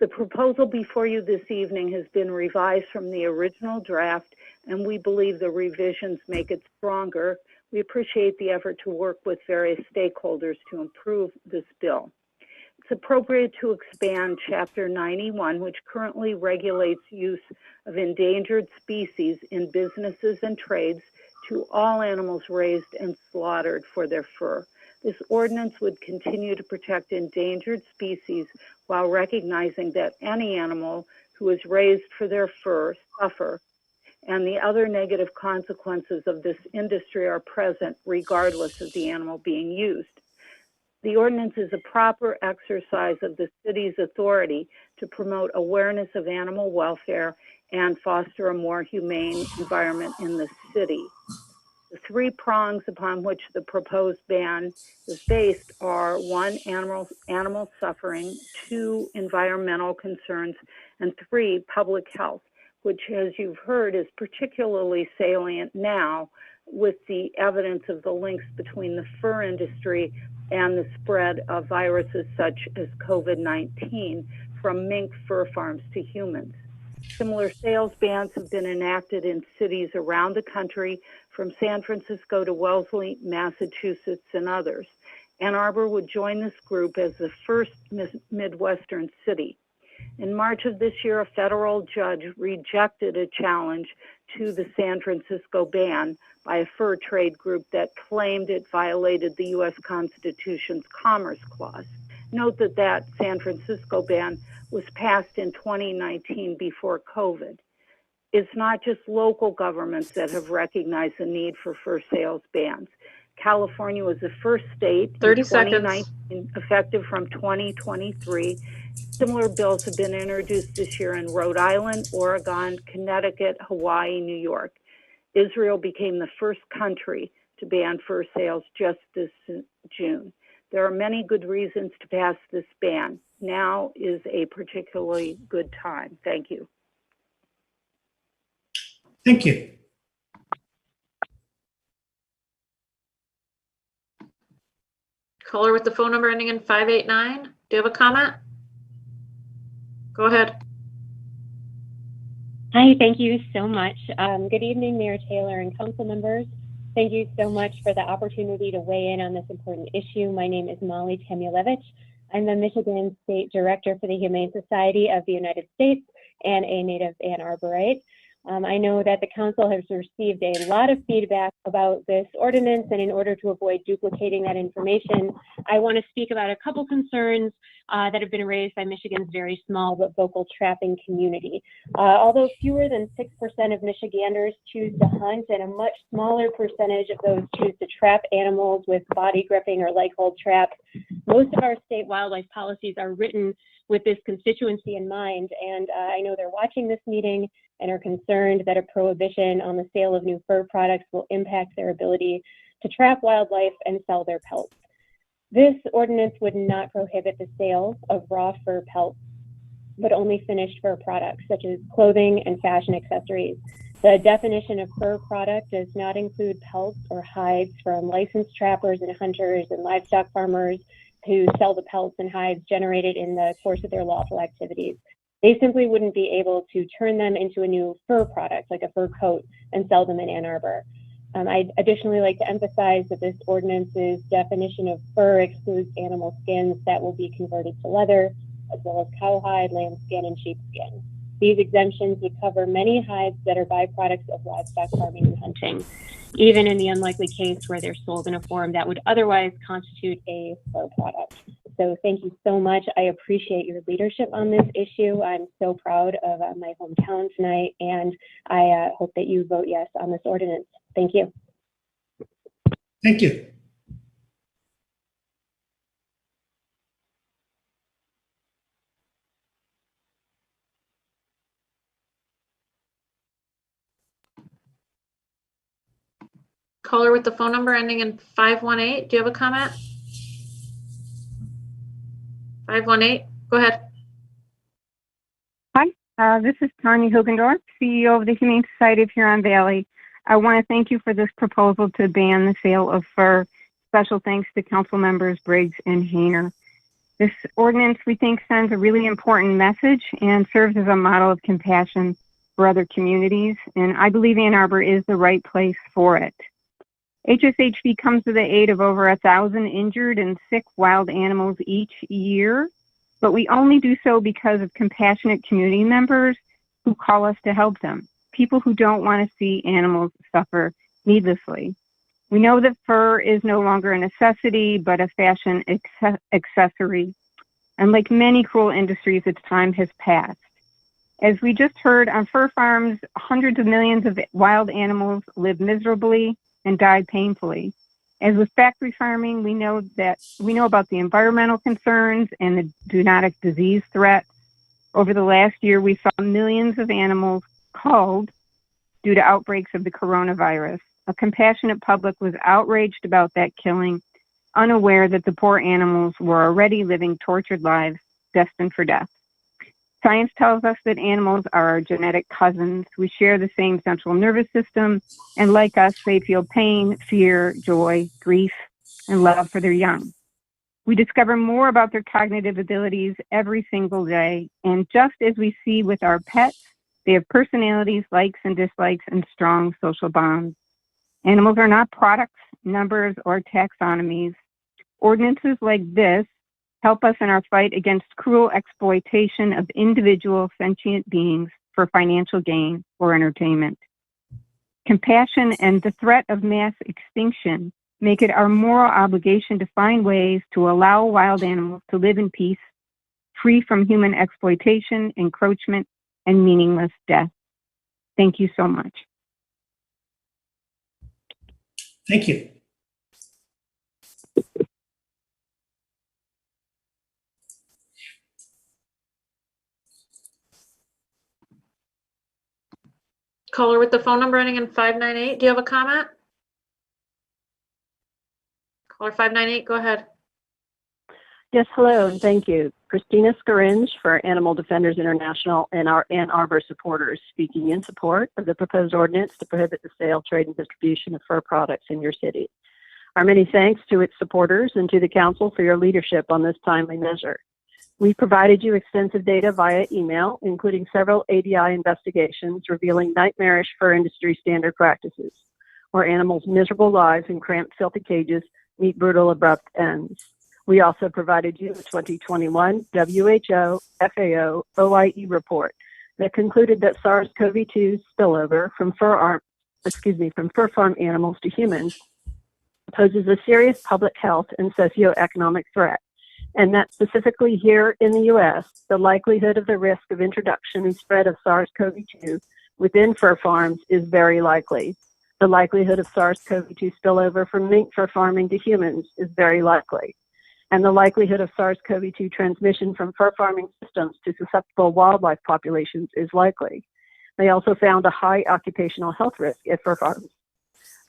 The proposal before you this evening has been revised from the original draft, and we believe the revisions make it stronger. We appreciate the effort to work with various stakeholders to improve this bill. It's appropriate to expand Chapter 91, which currently regulates use of endangered species in businesses and trades, to all animals raised and slaughtered for their fur. This ordinance would continue to protect endangered species while recognizing that any animal who is raised for their fur suffer, and the other negative consequences of this industry are present regardless of the animal being used. The ordinance is a proper exercise of the city's authority to promote awareness of animal welfare and foster a more humane environment in the city. The three prongs upon which the proposed ban is based are: 1, animal suffering; 2, environmental concerns; and 3, public health, which, as you've heard, is particularly salient now with the evidence of the links between the fur industry and the spread of viruses such as COVID-19 from mink fur farms to humans. Similar sales bans have been enacted in cities around the country, from San Francisco to Wellesley, Massachusetts, and others. Ann Arbor would join this group as the first Midwestern city. In March of this year, a federal judge rejected a challenge to the San Francisco ban by a fur trade group that claimed it violated the U.S. Constitution's Commerce Clause. Note that that San Francisco ban was passed in 2019 before COVID. It's not just local governments that have recognized the need for fur sales bans. California was the first state in 2019, effective from 2023. Similar bills have been introduced this year in Rhode Island, Oregon, Connecticut, Hawaii, New York. Israel became the first country to ban fur sales just this June. There are many good reasons to pass this ban. Now is a particularly good time. Thank you. Thank you. Caller with the phone number ending in 589. Do you have a comment? Go ahead. Hi, thank you so much. Good evening, Mayor Taylor and council members. Thank you so much for the opportunity to weigh in on this important issue. My name is Molly Leverich. I'm the Michigan State Director for the Humane Society of the United States and a native Ann Arborite. I know that the council has received a lot of feedback about this ordinance, and in order to avoid duplicating that information, I want to speak about a couple concerns that have been raised by Michigan's very small but vocal trapping community. Although fewer than 6% of Michiganders choose to hunt, and a much smaller percentage of those choose to trap animals with body gripping or leg hold traps, most of our state wildlife policies are written with this constituency in mind, and I know they're watching this meeting and are concerned that a prohibition on the sale of new fur products will impact their ability to trap wildlife and sell their pelts. This ordinance would not prohibit the sale of raw fur pelts, but only finished fur products such as clothing and fashion accessories. The definition of fur product does not include pelts or hides from licensed trappers and hunters and livestock farmers who sell the pelts and hides generated in the course of their lawful activities. They simply wouldn't be able to turn them into a new fur product, like a fur coat, and sell them in Ann Arbor. I'd additionally like to emphasize that this ordinance's definition of fur excludes animal skins that will be converted to leather, as well as cowhide, lambskin, and sheepskin. These exemptions would cover many hides that are byproducts of livestock farming and hunting, even in the unlikely case where they're sold in a form that would otherwise constitute a fur product. So thank you so much. I appreciate your leadership on this issue. I'm so proud of my hometown tonight, and I hope that you vote yes on this ordinance. Thank you. Thank you. Caller with the phone number ending in 518. Do you have a comment? 518. Go ahead. Hi, this is Tanya Hugendorf, CEO of the Humane Society of Huron Valley. I want to thank you for this proposal to ban the sale of fur. Special thanks to council members Briggs and Hayner. This ordinance, we think, sends a really important message and serves as a model of compassion for other communities, and I believe Ann Arbor is the right place for it. HSHB comes to the aid of over 1,000 injured and sick wild animals each year, but we only do so because of compassionate community members who call us to help them, people who don't want to see animals suffer needlessly. We know that fur is no longer a necessity, but a fashion accessory. And like many cruel industries, its time has passed. As we just heard, on fur farms, hundreds of millions of wild animals live miserably and die painfully. As with factory farming, we know about the environmental concerns and the zoonotic disease threat. Over the last year, we saw millions of animals culled due to outbreaks of the coronavirus. A compassionate public was outraged about that killing, unaware that the poor animals were already living tortured lives destined for death. Science tells us that animals are our genetic cousins. We share the same central nervous system, and like us, they feel pain, fear, joy, grief, and love for their young. We discover more about their cognitive abilities every single day, and just as we see with our pets, they have personalities, likes and dislikes, and strong social bonds. Animals are not products, numbers, or taxonomies. Ordinances like this help us in our fight against cruel exploitation of individual sentient beings for financial gain or entertainment. Compassion and the threat of mass extinction make it our moral obligation to find ways to allow wild animals to live in peace, free from human exploitation, encroachment, and meaningless death. Thank you so much. Thank you. Caller with the phone number ending in 598, do you have a comment? Caller 598, go ahead. Yes, hello, and thank you. Christina Scaringe for Animal Defenders International and our Ann Arbor supporters, speaking in support of the proposed ordinance to prohibit the sale, trade, and distribution of fur products in your city. Our many thanks to its supporters and to the council for your leadership on this timely measure. We provided you extensive data via email, including several ADI investigations revealing nightmarish fur industry standard practices, where animals' miserable lives in cramped, filthy cages meet brutal, abrupt ends. We also provided you a 2021 WHO, FAO, OIE report that concluded that SARS-CoV-2 spillover from fur farm animals to humans poses a serious public health and socioeconomic threat, and that specifically here in the U.S., the likelihood of the risk of introduction and spread of SARS-CoV-2 within fur farms is very likely. The likelihood of SARS-CoV-2 spillover from mink fur farming to humans is very likely. And the likelihood of SARS-CoV-2 transmission from fur farming systems to susceptible wildlife populations is likely. They also found a high occupational health risk at fur farms.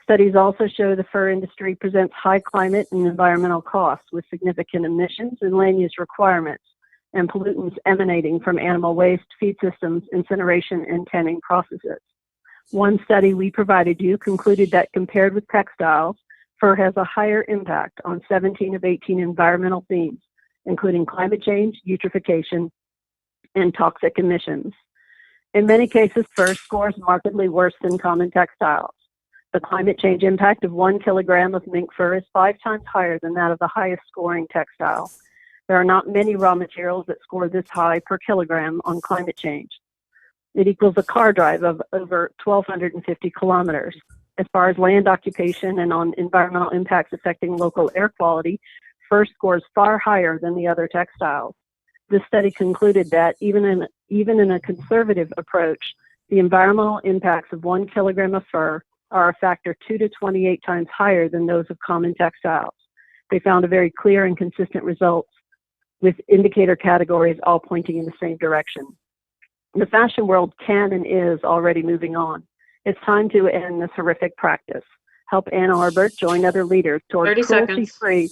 Studies also show the fur industry presents high climate and environmental costs with significant emissions and land use requirements and pollutants emanating from animal waste, feed systems, incineration, and tanning processes. One study we provided you concluded that compared with textiles, fur has a higher impact on 17 of 18 environmental themes, including climate change, eutrophication, and toxic emissions. In many cases, fur scores markedly worse than common textiles. The climate change impact of 1 kilogram of mink fur is 5 times higher than that of the highest scoring textile. There are not many raw materials that score this high per kilogram on climate change. It equals a car drive of over 1,250 kilometers. As far as land occupation and on environmental impacts affecting local air quality, fur scores far higher than the other textiles. This study concluded that even in a conservative approach, the environmental impacts of 1 kilogram of fur are a factor 2 to 28 times higher than those of common textiles. They found a very clear and consistent results with indicator categories all pointing in the same direction. The fashion world can and is already moving on. It's time to end this horrific practice. Help Ann Arbor join other leaders toward cruelty-free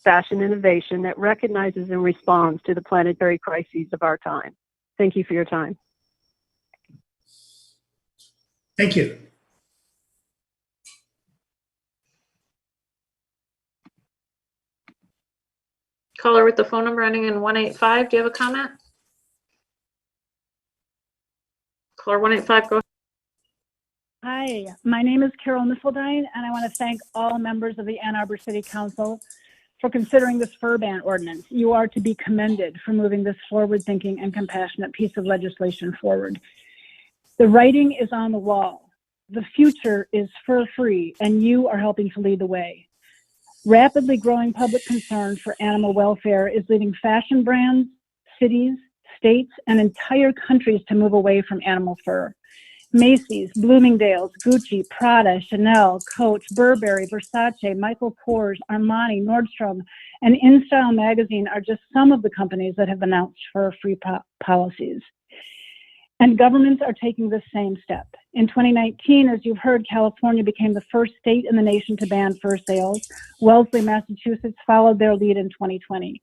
fashion innovation that recognizes and responds to the planetary crises of our time. Thank you for your time. Thank you. Caller with the phone number ending in 185, do you have a comment? Caller 185, go ahead. Hi, my name is Carol Misseldine, and I want to thank all members of the Ann Arbor City Council for considering this fur ban ordinance. You are to be commended for moving this forward-thinking and compassionate piece of legislation forward. The writing is on the wall. The future is fur-free, and you are helping to lead the way. Rapidly growing public concern for animal welfare is leading fashion brands, cities, states, and entire countries to move away from animal fur. Macy's, Bloomingdale's, Gucci, Prada, Chanel, Coach, Burberry, Versace, Michael Kors, Armani, Nordstrom, and InStyle magazine are just some of the companies that have announced fur-free policies. And governments are taking the same step. In 2019, as you've heard, California became the first state in the nation to ban fur sales. Wellesley, Massachusetts followed their lead in 2020.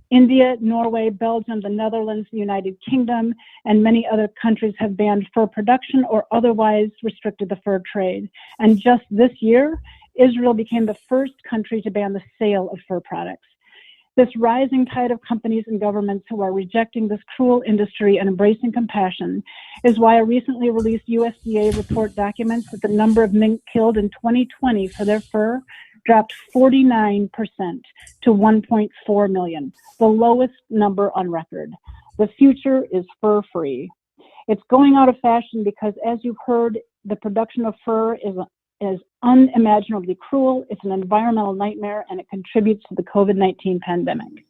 India, Norway, Belgium, the Netherlands, the United Kingdom, and many other countries have banned fur production or otherwise restricted the fur trade. And just this year, Israel became the first country to ban the sale of fur products. This rising tide of companies and governments who are rejecting this cruel industry and embracing compassion is why a recently released USDA report documents that the number of mink killed in 2020 for their fur dropped 49% to 1.4 million, the lowest number on record. The future is fur-free. It's going out of fashion because, as you've heard, the production of fur is unimaginably cruel, it's an environmental nightmare, and it contributes to the COVID-19 pandemic.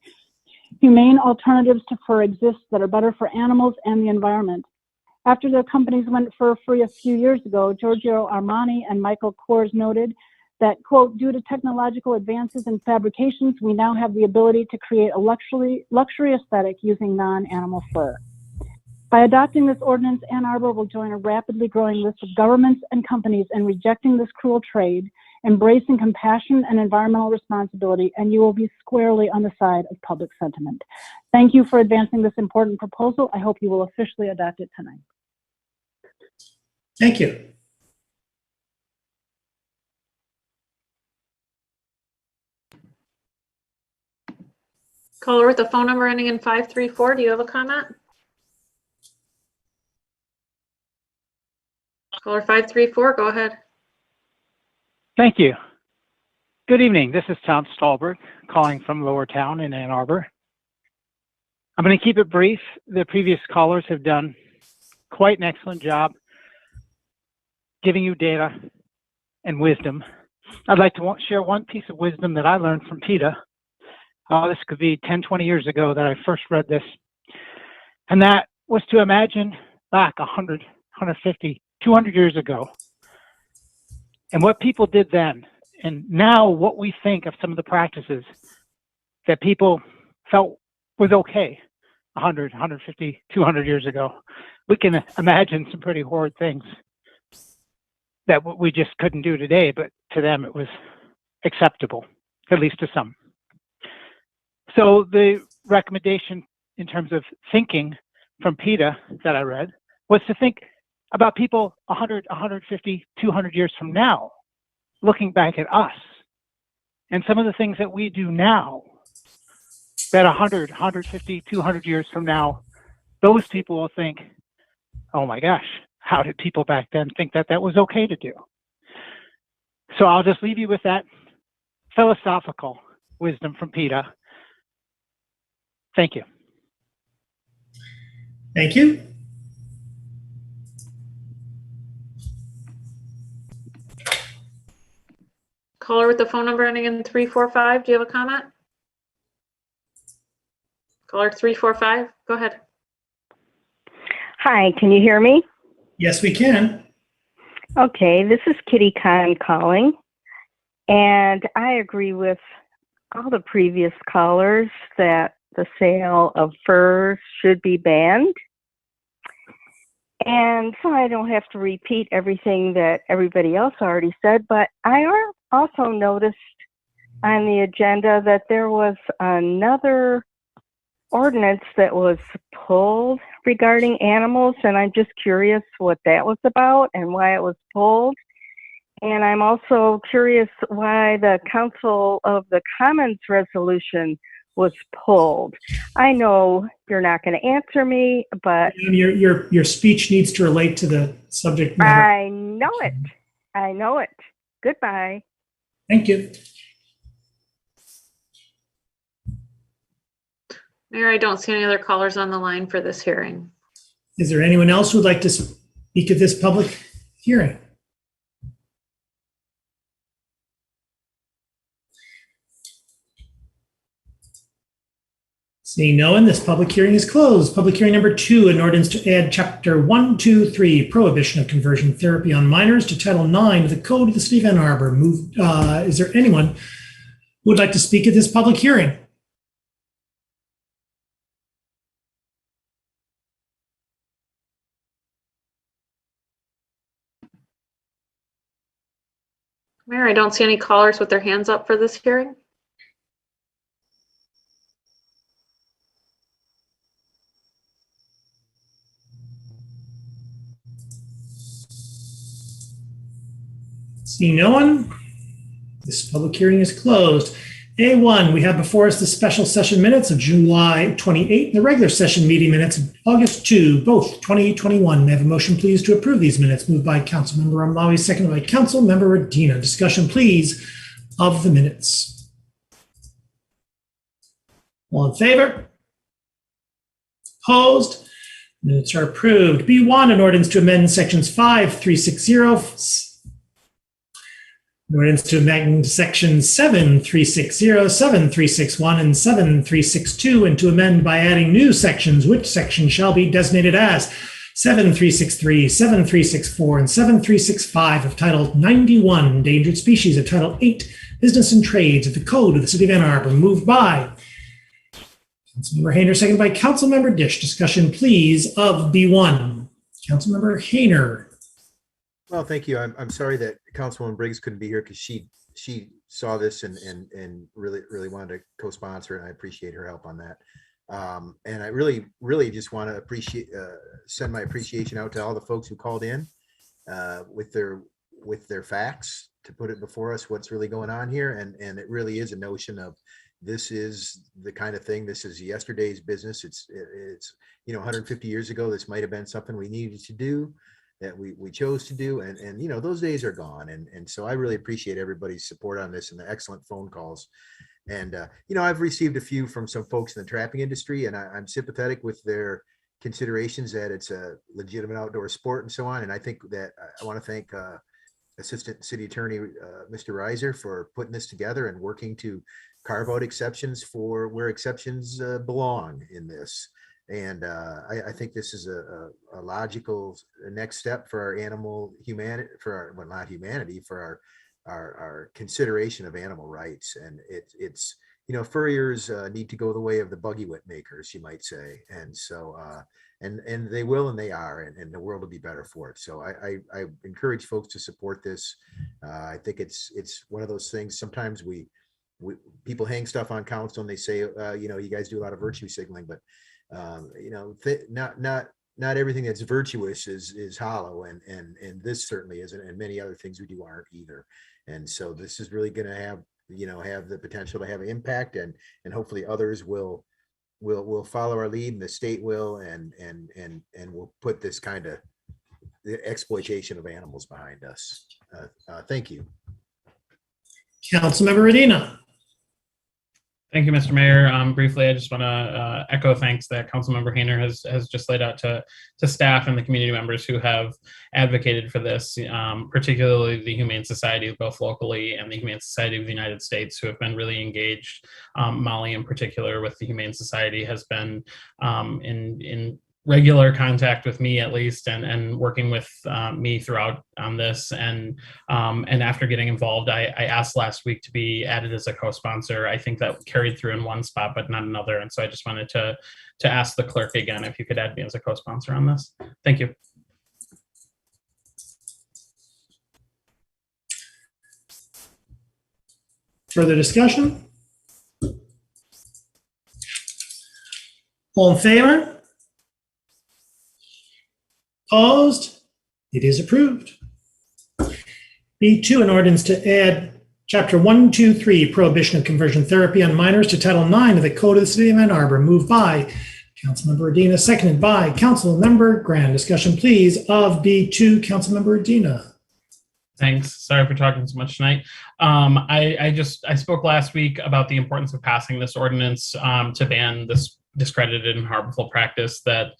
Humane alternatives to fur exist that are better for animals and the environment. After their companies went fur-free a few years ago, Giorgio Armani and Michael Kors noted that, quote, due to technological advances in fabrications, we now have the ability to create a luxury aesthetic using non-animal fur. By adopting this ordinance, Ann Arbor will join a rapidly growing list of governments and companies in rejecting this cruel trade, embracing compassion and environmental responsibility, and you will be squarely on the side of public sentiment. Thank you for advancing this important proposal. I hope you will officially adopt it tonight. Thank you. Caller with the phone number ending in 534, do you have a comment? Caller 534, go ahead. Thank you. Good evening. This is Tom Stolberg calling from Lower Town in Ann Arbor. I'm going to keep it brief. The previous callers have done quite an excellent job giving you data and wisdom. I'd like to share one piece of wisdom that I learned from PETA. This could be 10, 20 years ago that I first read this. And that was to imagine back 100, 150, 200 years ago, and what people did then, and now what we think of some of the practices that people felt was okay 100, 150, 200 years ago. We can imagine some pretty horrid things that we just couldn't do today, but to them it was acceptable, at least to some. So the recommendation in terms of thinking from PETA that I read was to think about people 100, 150, 200 years from now, looking back at us and some of the things that we do now that 100, 150, 200 years from now, those people will think, oh my gosh, how did people back then think that that was okay to do? So I'll just leave you with that philosophical wisdom from PETA. Thank you. Thank you. Caller with the phone number ending in 345, do you have a comment? Caller 345, go ahead. Hi, can you hear me? Yes, we can. Okay, this is Kitty Khan calling, and I agree with all the previous callers that the sale of furs should be banned. And so I don't have to repeat everything that everybody else already said, but I also noticed on the agenda that there was another ordinance that was pulled regarding animals, and I'm just curious what that was about and why it was pulled. And I'm also curious why the Council of the Commons resolution was pulled. I know you're not going to answer me, but Your speech needs to relate to the subject matter. I know it. I know it. Goodbye. Thank you. Mayor, I don't see any other callers on the line for this hearing. Is there anyone else who would like to speak at this public hearing? Seeing no one, this public hearing is closed. Public hearing number 2, an ordinance to add chapter 123, prohibition of conversion therapy on minors, to title 9 of the Code of the City of Ann Arbor. Is there anyone who would like to speak at this public hearing? Mayor, I don't see any callers with their hands up for this hearing. Seeing no one, this public hearing is closed. A1, we have before us the special session minutes of July 28 and the regular session meeting minutes of August 2, both 2021. May I have a motion, please, to approve these minutes? Moved by Councilmember Amlawi, seconded by Councilmember Radina. Discussion, please, of the minutes. All in favor? Opposed? Minutes are approved. B1, an ordinance to amend sections 5360, an ordinance to amend sections 7360, 7361, and 7362, and to amend by adding new sections, which section shall be designated as 7363, 7364, and 7365 of Title 91, Endangered Species, of Title 8, Business and Trades of the Code of the City of Ann Arbor, moved by Councilmember Hayner, seconded by Councilmember Dish. Discussion, please, of B1. Councilmember Hayner. Well, thank you. I'm sorry that Councilwoman Briggs couldn't be here because she saw this and really wanted to co-sponsor it, and I appreciate her help on that. And I really just want to send my appreciation out to all the folks who called in with their facts to put it before us what's really going on here, and it really is a notion of this is the kind of thing. This is yesterday's business. It's 150 years ago. This might have been something we needed to do, that we chose to do, and those days are gone, and so I really appreciate everybody's support on this and the excellent phone calls. And I've received a few from some folks in the trapping industry, and I'm sympathetic with their considerations that it's a legitimate outdoor sport and so on. And I think that I want to thank Assistant City Attorney Mr. Reiser for putting this together and working to carve out exceptions for where exceptions belong in this. And I think this is a logical next step for our animal humanity, for our consideration of animal rights. And it's furriers need to go the way of the buggy whip makers, you might say. And so and they will, and they are, and the world will be better for it. So I encourage folks to support this. I think it's one of those things. Sometimes people hang stuff on council and they say, you guys do a lot of virtue signaling, but not everything that's virtuous is hollow, and this certainly isn't, and many other things we do aren't either. And so this is really going to have the potential to have an impact, and hopefully others will follow our lead, and the state will, and we'll put this kind of the exploitation of animals behind us. Thank you. Councilmember Radina. Thank you, Mr. Mayor. Briefly, I just want to echo thanks that Councilmember Hayner has just laid out to staff and the community members who have advocated for this, particularly the Humane Society, both locally, and the Humane Society of the United States, who have been really engaged. Molly, in particular, with the Humane Society, has been in regular contact with me, at least, and working with me throughout on this. And after getting involved, I asked last week to be added as a co-sponsor. I think that carried through in one spot, but not another. And so I just wanted to ask the clerk again if you could add me as a co-sponsor on this. Thank you. Further discussion? All in favor? Opposed? It is approved. B2, an ordinance to add Chapter 123, Prohibition of Conversion Therapy on Minors, to Title IX of the Code of the City of Ann Arbor, moved by Councilmember Udina, seconded by Councilmember Grand. Discussion, please, of B2. Councilmember Udina. Thanks. Sorry for talking so much tonight. I spoke last week about the importance of passing this ordinance to ban this discredited and harmful practice, that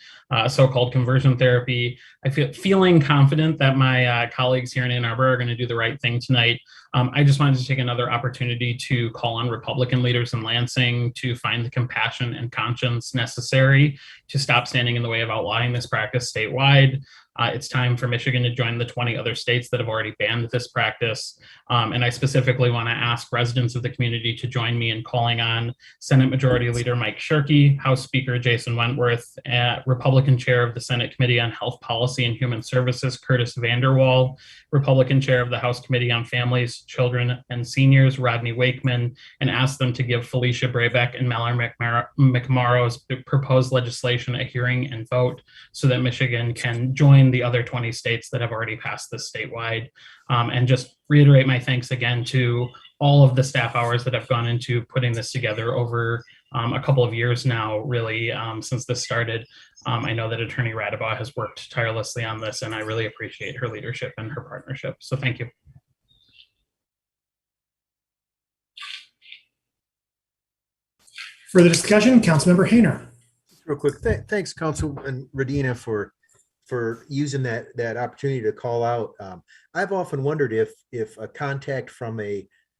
so-called conversion therapy. I feeling confident that my colleagues here in Ann Arbor are going to do the right thing tonight. I just wanted to take another opportunity to call on Republican leaders in Lansing to find the compassion and conscience necessary to stop standing in the way of outlawing this practice statewide. It's time for Michigan to join the 20 other states that have already banned this practice. And I specifically want to ask residents of the community to join me in calling on Senate Majority Leader Mike Shirkey, House Speaker Jason Wentworth, Republican Chair of the Senate Committee on Health Policy and Human Services Curtis Vanderwall, Republican Chair of the House Committee on Families, Children, and Seniors Rodney Wakeman, and ask them to give Felicia Brabeck and Mallory McMorrow's proposed legislation a hearing and vote so that Michigan can join the other 20 states that have already passed this statewide. And just reiterate my thanks again to all of the staff hours that have gone into putting this together over a couple of years now, really, since this started. I know that Attorney Radabaugh has worked tirelessly on this, and I really appreciate her leadership and her partnership. So thank you. Further discussion, Councilmember Hayner. Real quick, thanks, Councilman Radina, for using that opportunity to call out. I've often wondered if a contact from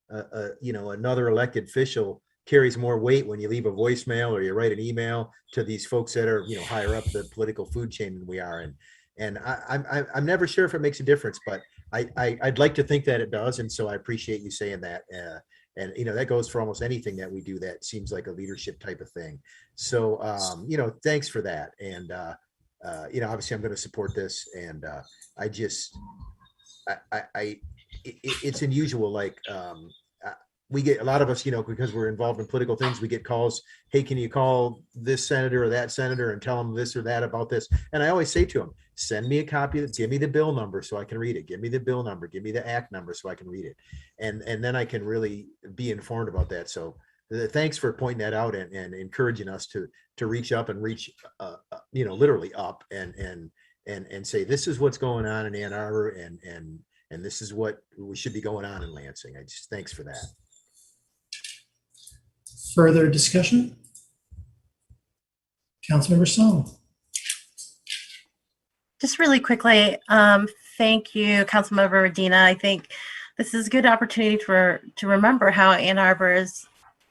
another elected official carries more weight when you leave a voicemail or you write an email to these folks that are higher up the political food chain than we are. And I'm never sure if it makes a difference, but I'd like to think that it does. And so I appreciate you saying that. And that goes for almost anything that we do that seems like a leadership type of thing. So thanks for that. And obviously I'm going to support this. And it's unusual. Like we get a lot of us, because we're involved in political things, we get calls. Hey, can you call this senator or that senator and tell them this or that about this? And I always say to them, send me a copy, give me the bill number so I can read it. Give me the bill number, give me the act number so I can read it. And then I can really be informed about that. So thanks for pointing that out and encouraging us to reach up and reach, literally up and say, this is what's going on in Ann Arbor and this is what we should be going on in Lansing. Thanks for that. Further discussion? Councilmember Song. Just really quickly, thank you, Councilmember Radina. I think this is a good opportunity to remember how Ann Arbor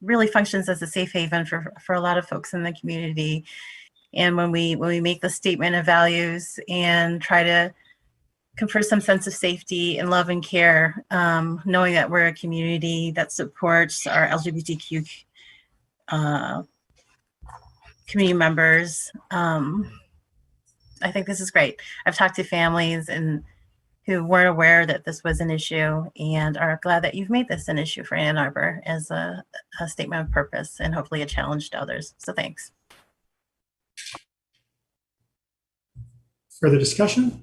really functions as a safe haven for a lot of folks in the community. And when we make the statement of values and try to confer some sense of safety and love and care, knowing that we're a community that supports our LGBTQ community members, I think this is great. I've talked to families who weren't aware that this was an issue and are glad that you've made this an issue for Ann Arbor as a statement of purpose and hopefully a challenge to others. So thanks. Further discussion?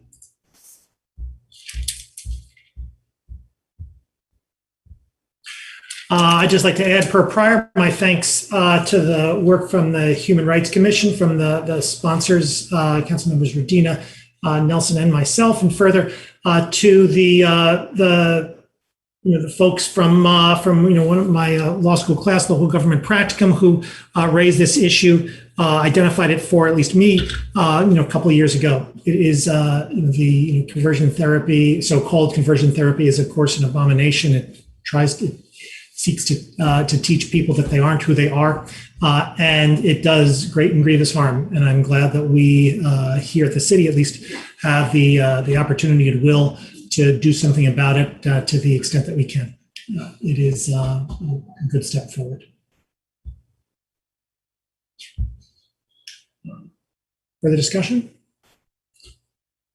I'd just like to add, per prior, my thanks to the work from the Human Rights Commission, from the sponsors, Councilmembers Radina, Nelson, and myself, and further to the folks from one of my law school class, the whole government practicum, who raised this issue, identified it for at least me, a couple of years ago. It is the conversion therapy, so-called conversion therapy, is of course an abomination. It seeks to teach people that they aren't who they are, and it does great and grievous harm. And I'm glad that we here at the city at least have the opportunity and will to do something about it to the extent that we can. It is a good step forward. Further discussion?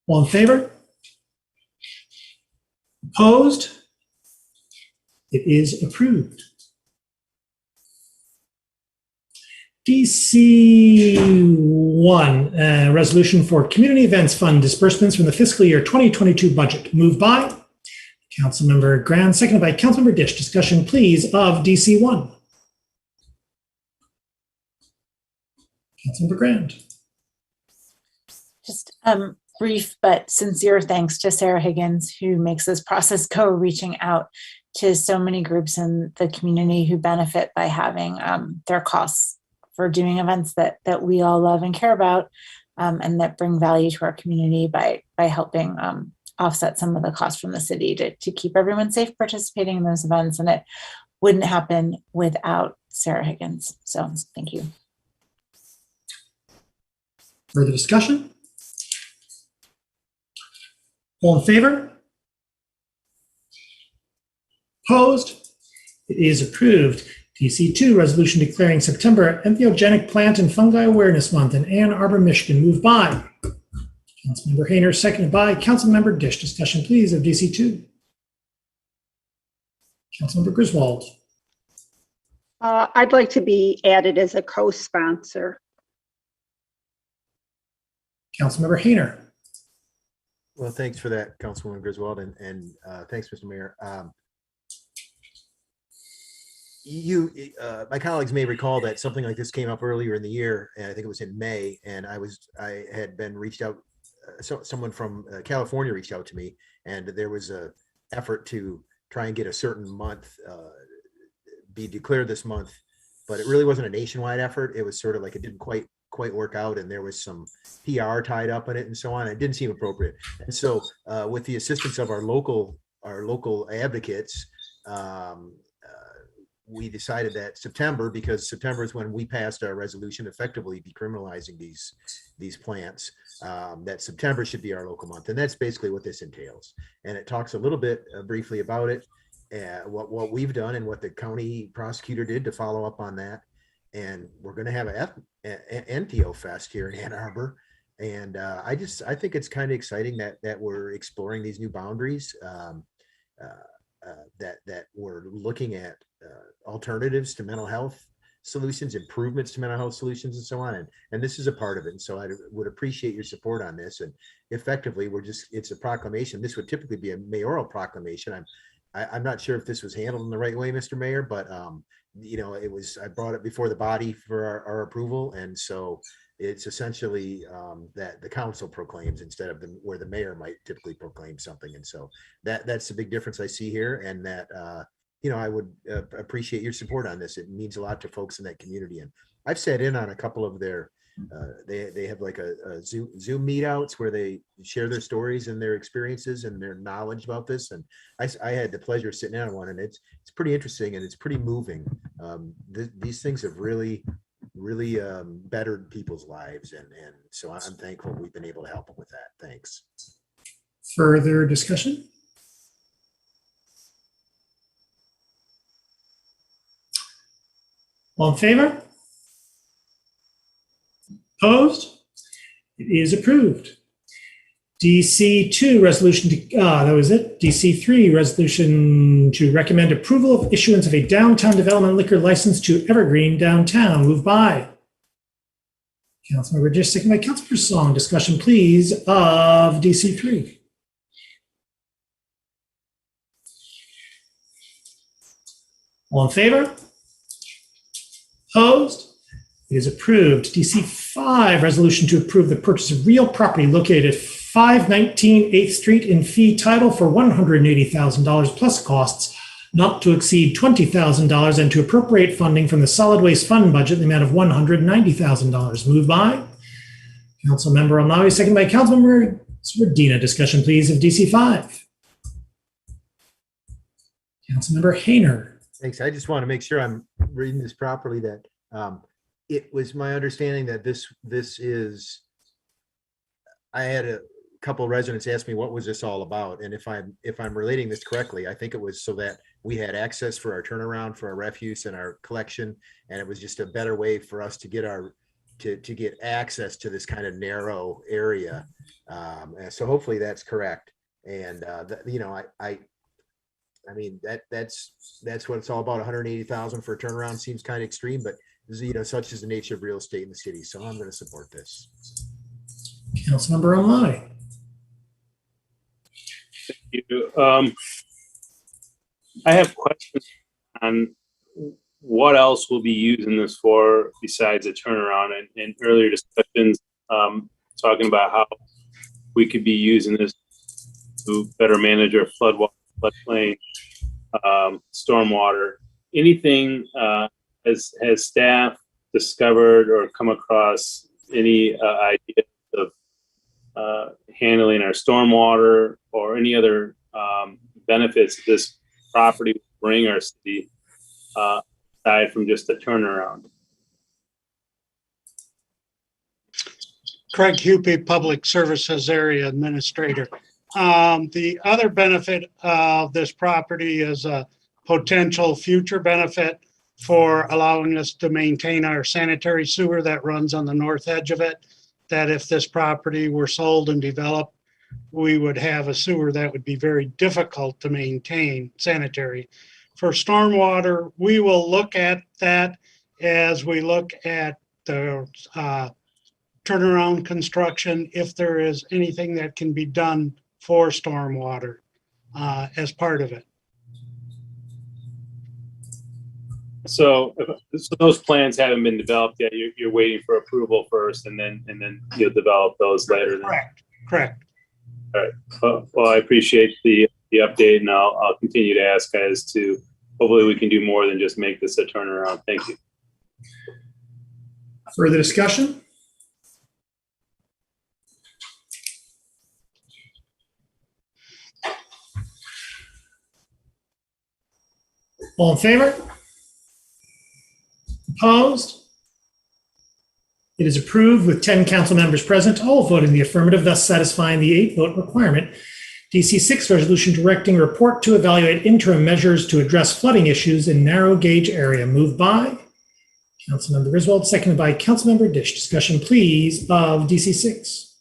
All in favor? Opposed? It is approved. DC1, resolution for Community Events Fund disbursements from the fiscal year 2022 budget. Moved by Councilmember Grand, seconded by Councilmember Dish. Discussion, please, of DC 1. Councilmember Grand. Just brief but sincere thanks to Sarah Higgins, who makes this process go, reaching out to so many groups in the community who benefit by having their costs for doing events that we all love and care about, and that bring value to our community by helping offset some of the costs from the city to keep everyone safe participating in those events. And it wouldn't happen without Sarah Higgins. So thank you. Further discussion? All in favor? Opposed? It is approved. DC 2, resolution declaring September Entheogenic Plant and Fungi Awareness Month in Ann Arbor, Michigan. Moved by Councilmember Hayner, seconded by Councilmember Dish. Discussion, please, of DC 2. Councilmember Griswold. I'd like to be added as a co-sponsor. Councilmember Hayner. Well, thanks for that, Councilwoman Griswold, and thanks, Mr. Mayor. My colleagues may recall that something like this came up earlier in the year, and I think it was in May, and I had been reached out. Someone from California reached out to me, and there was a effort to try and get a certain month be declared this month, but it really wasn't a nationwide effort. It was sort of like it didn't quite work out, and there was some PR tied up in it and so on. It didn't seem appropriate, and so with the assistance of our local advocates, we decided that September, because September is when we passed our resolution effectively decriminalizing these plants, that September should be our local month. And that's basically what this entails. And it talks a little bit briefly about it, what we've done and what the county prosecutor did to follow up on that. And we're going to have an NTO Fest here in Ann Arbor. And I think it's kind of exciting that we're exploring these new boundaries, that we're looking at alternatives to mental health solutions, improvements to mental health solutions, and so on. And this is a part of it. And so I would appreciate your support on this. And effectively, it's a proclamation. This would typically be a mayoral proclamation. I'm not sure if this was handled in the right way, Mr. Mayor, but I brought it before the body for our approval. And so it's essentially that the council proclaims instead of where the mayor might typically proclaim something. And so that's the big difference I see here. And that, I would appreciate your support on this. It means a lot to folks in that community. And I've sat in on a couple of their, they have like a Zoom meetouts where they share their stories and their experiences and their knowledge about this. And I had the pleasure of sitting in on one, and it's pretty interesting and it's pretty moving. These things have really bettered people's lives. And so I'm thankful we've been able to help them with that. Thanks. Further discussion? All in favor? Opposed? It is approved. DC 2, resolution that was it. DC 3, resolution to recommend approval of issuance of a downtown development liquor license to Evergreen Downtown. Moved by Councilmember Dish, second by Councilmember Song. Discussion, please, of DC 3. All in favor? Opposed? It is approved. DC 5, resolution to approve the purchase of real property located at 519 8th Street in fee title for $180,000 plus costs not to exceed $20,000 and to appropriate funding from the solid waste fund budget in the amount of $190,000. Moved by Councilmember Alnawi, second by Councilmember Sverdina. Discussion, please, of DC 5. Councilmember Hayner. Thanks. I just want to make sure I'm reading this properly, that it was my understanding that this is, I had a couple of residents ask me, what was this all about? And if I'm relating this correctly, I think it was so that we had access for our turnaround, for our refuse and our collection. And it was just a better way for us to get to get access to this kind of narrow area. And so hopefully that's correct. And I mean, that's what it's all about. 180,000 for a turnaround seems kind of extreme, but such is the nature of real estate in the city. So I'm going to support this. Councilmember Alnawi. Thank you. I have questions on what else we'll be using this for besides a turnaround, and earlier discussions talking about how we could be using this to better manage our floodplain, stormwater. Anything has staff discovered or come across any idea of handling our stormwater or any other benefits this property will bring our city aside from just a turnaround? Craig Hupy, Public Services Area Administrator. The other benefit of this property is a potential future benefit for allowing us to maintain our sanitary sewer that runs on the north edge of it. That if this property were sold and developed, we would have a sewer that would be very difficult to maintain sanitary. For stormwater, we will look at that as we look at the turnaround construction, if there is anything that can be done for stormwater as part of it. So those plans haven't been developed yet. You're waiting for approval first, and then you'll develop those later. Then. Correct. All right. Well, I appreciate the update, and I'll continue to ask as to hopefully we can do more than just make this a turnaround. Thank you. Further discussion? All in favor? Opposed? It is approved with 10 council members present, all voting the affirmative, thus satisfying the 8-vote requirement. DC 6 resolution directing a report to evaluate interim measures to address flooding issues in narrow gauge area. Moved by Councilmember Griswold, seconded by Councilmember Dish. Discussion, please, of DC 6.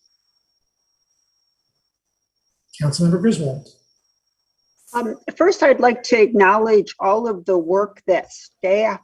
Councilmember Griswold. First, I'd like to acknowledge all of the work that staff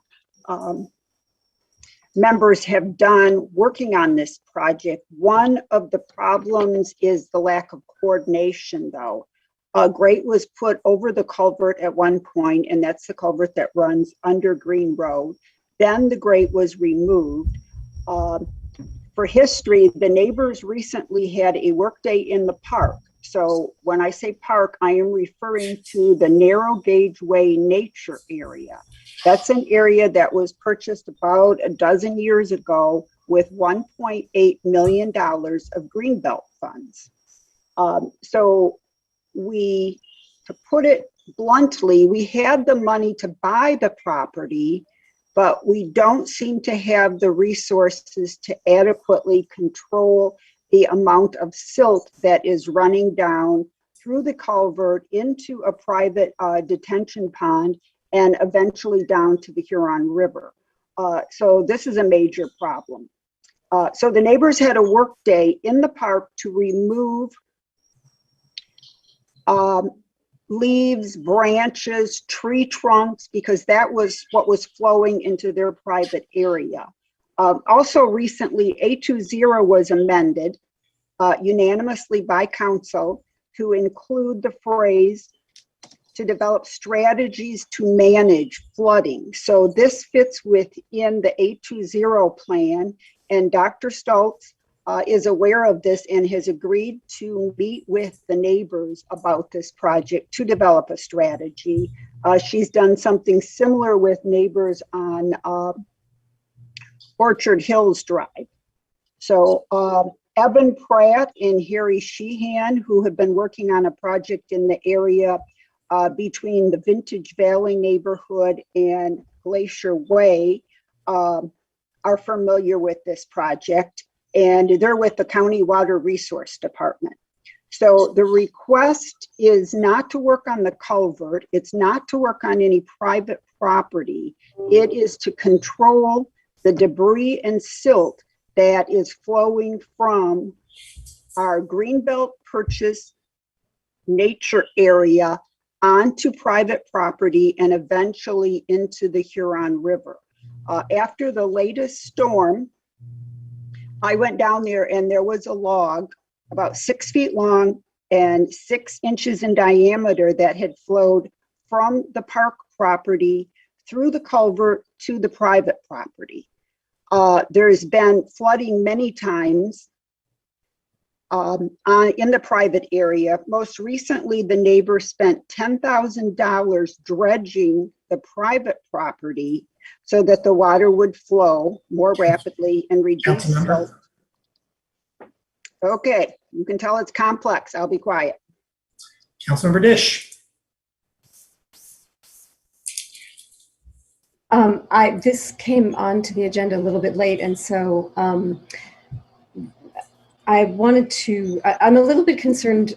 members have done working on this project. One of the problems is the lack of coordination, though. A grate was put over the culvert at one point, and that's the culvert that runs under Green Road. Then the grate was removed. For history, the neighbors recently had a workday in the park. So when I say park, I am referring to the narrow gauge way nature area. That's an area that was purchased about a dozen years ago with $1.8 million of Greenbelt funds. So to put it bluntly, we had the money to buy the property, but we don't seem to have the resources to adequately control the amount of silt that is running down through the culvert into a private detention pond and eventually down to the Huron River. So this is a major problem. So the neighbors had a work day in the park to remove leaves, branches, tree trunks, because that was what was flowing into their private area. Also recently, A20 was amended unanimously by council to include the phrase to develop strategies to manage flooding. So this fits within the A20 plan, and Dr. Stoltz is aware of this and has agreed to meet with the neighbors about this project to develop a strategy. She's done something similar with neighbors on Orchard Hills Drive. So Evan Pratt and Harry Sheehan, who have been working on a project in the area between the Vintage Valley neighborhood and Glacier Way, are familiar with this project, and they're with the County Water Resource Department. So the request is not to work on the culvert. It's not to work on any private property. It is to control the debris and silt that is flowing from our Greenbelt purchase nature area onto private property and eventually into the Huron River. After the latest storm, I went down there and there was a log about 6 feet long and 6 inches in diameter that had flowed from the park property through the culvert to the private property. There's been flooding many times in the private area. Most recently, the neighbor spent $10,000 dredging the private property so that the water would flow more rapidly and reduce silt. Okay, you can tell it's complex. I'll be quiet. Councilmember Dish. This came onto the agenda a little bit late, and so I wanted to, I'm a little bit concerned.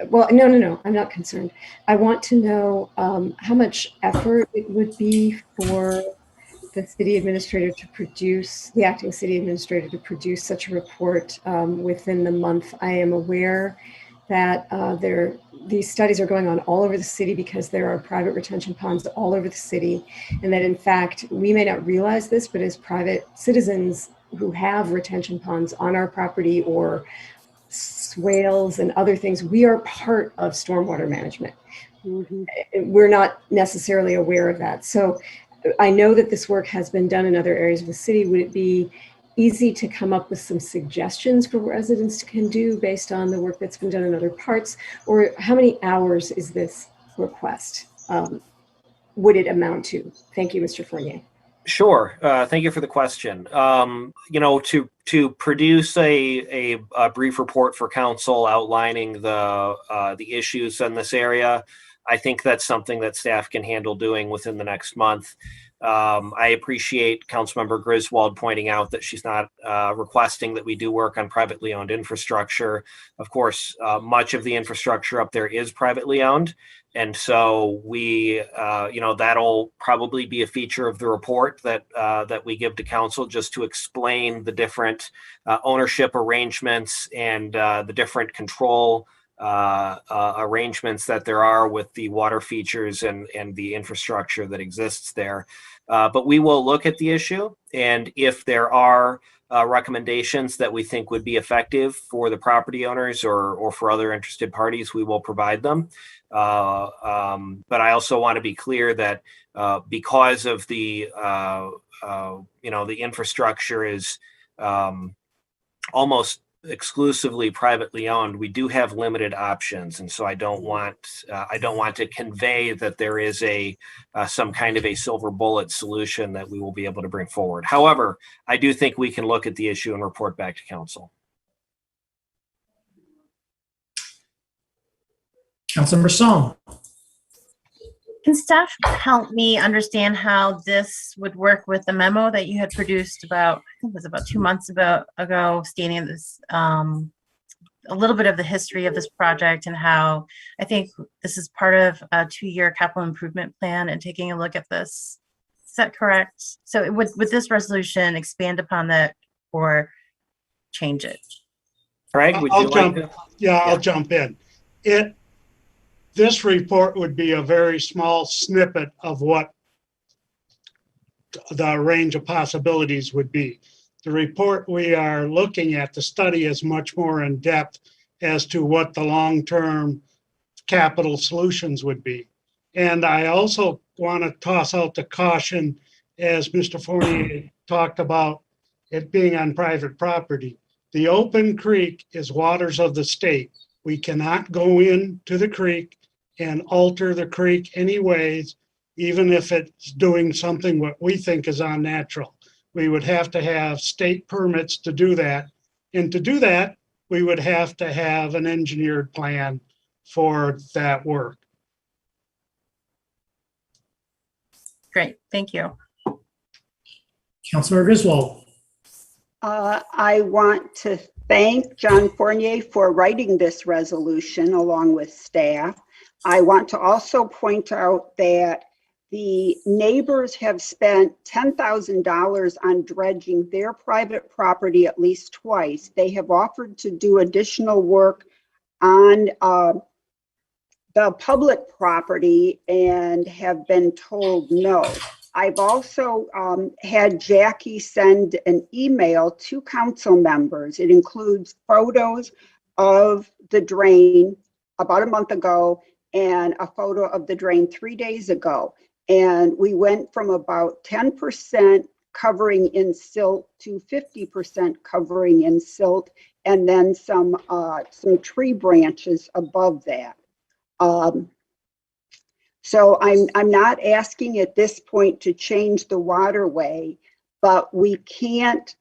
Well, no, I'm not concerned. I want to know how much effort it would be for the city administrator to produce, the acting city administrator to produce such a report within the month. I am aware that these studies are going on all over the city because there are private retention ponds all over the city. And that in fact, we may not realize this, but as private citizens who have retention ponds on our property or swales and other things, we are part of stormwater management. We're not necessarily aware of that. So I know that this work has been done in other areas of the city. Would it be easy to come up with some suggestions for what residents can do based on the work that's been done in other parts? Or how many hours is this request? Would it amount to? Thank you, Mr. Fournier. Sure. Thank you for the question. You know, to produce a brief report for council outlining the issues in this area, I think that's something that staff can handle doing within the next month. I appreciate Councilmember Griswold pointing out that she's not requesting that we do work on privately owned infrastructure. Of course, much of the infrastructure up there is privately owned. And so we, you know, that'll probably be a feature of the report that we give to council, just to explain the different ownership arrangements and the different control arrangements that there are with the water features and the infrastructure that exists there. But we will look at the issue, and if there are recommendations that we think would be effective for the property owners or for other interested parties, we will provide them. But I also want to be clear that because of the you know, the infrastructure is almost exclusively privately owned, we do have limited options, and so I don't want to convey that there is some kind of a silver bullet solution that we will be able to bring forward. However, I do think we can look at the issue and report back to council. Councilmember Song. Can staff help me understand how this would work with the memo that you had produced about, I think it was about 2 months ago, stating this, a little bit of the history of this project and how I think this is part of a 2-year capital improvement plan and taking a look at this. Is that correct? So would this resolution expand upon that or change it? Craig, would you like to? Yeah, I'll jump in. This report would be a very small snippet of what the range of possibilities would be. The report we are looking at, the study, is much more in depth as to what the long-term capital solutions would be. And I also want to toss out the caution, as Mr. Fournier talked about it being on private property. The open creek is waters of the state. We cannot go into the creek and alter the creek anyways, even if it's doing something what we think is unnatural. We would have to have state permits to do that. And to do that, we would have to have an engineered plan for that work. Great, thank you. Councilmember Griswold. I want to thank John Fournier for writing this resolution along with staff. I want to also point out that the neighbors have spent $10,000 on dredging their private property at least twice. They have offered to do additional work on the public property and have been told no. I've also had Jackie send an email to council members. It includes photos of the drain about a month ago and a photo of the drain 3 days ago. And we went from about 10% covering in silt to 50% covering in silt, and then some tree branches above that. So I'm not asking at this point to change the waterway, but we can't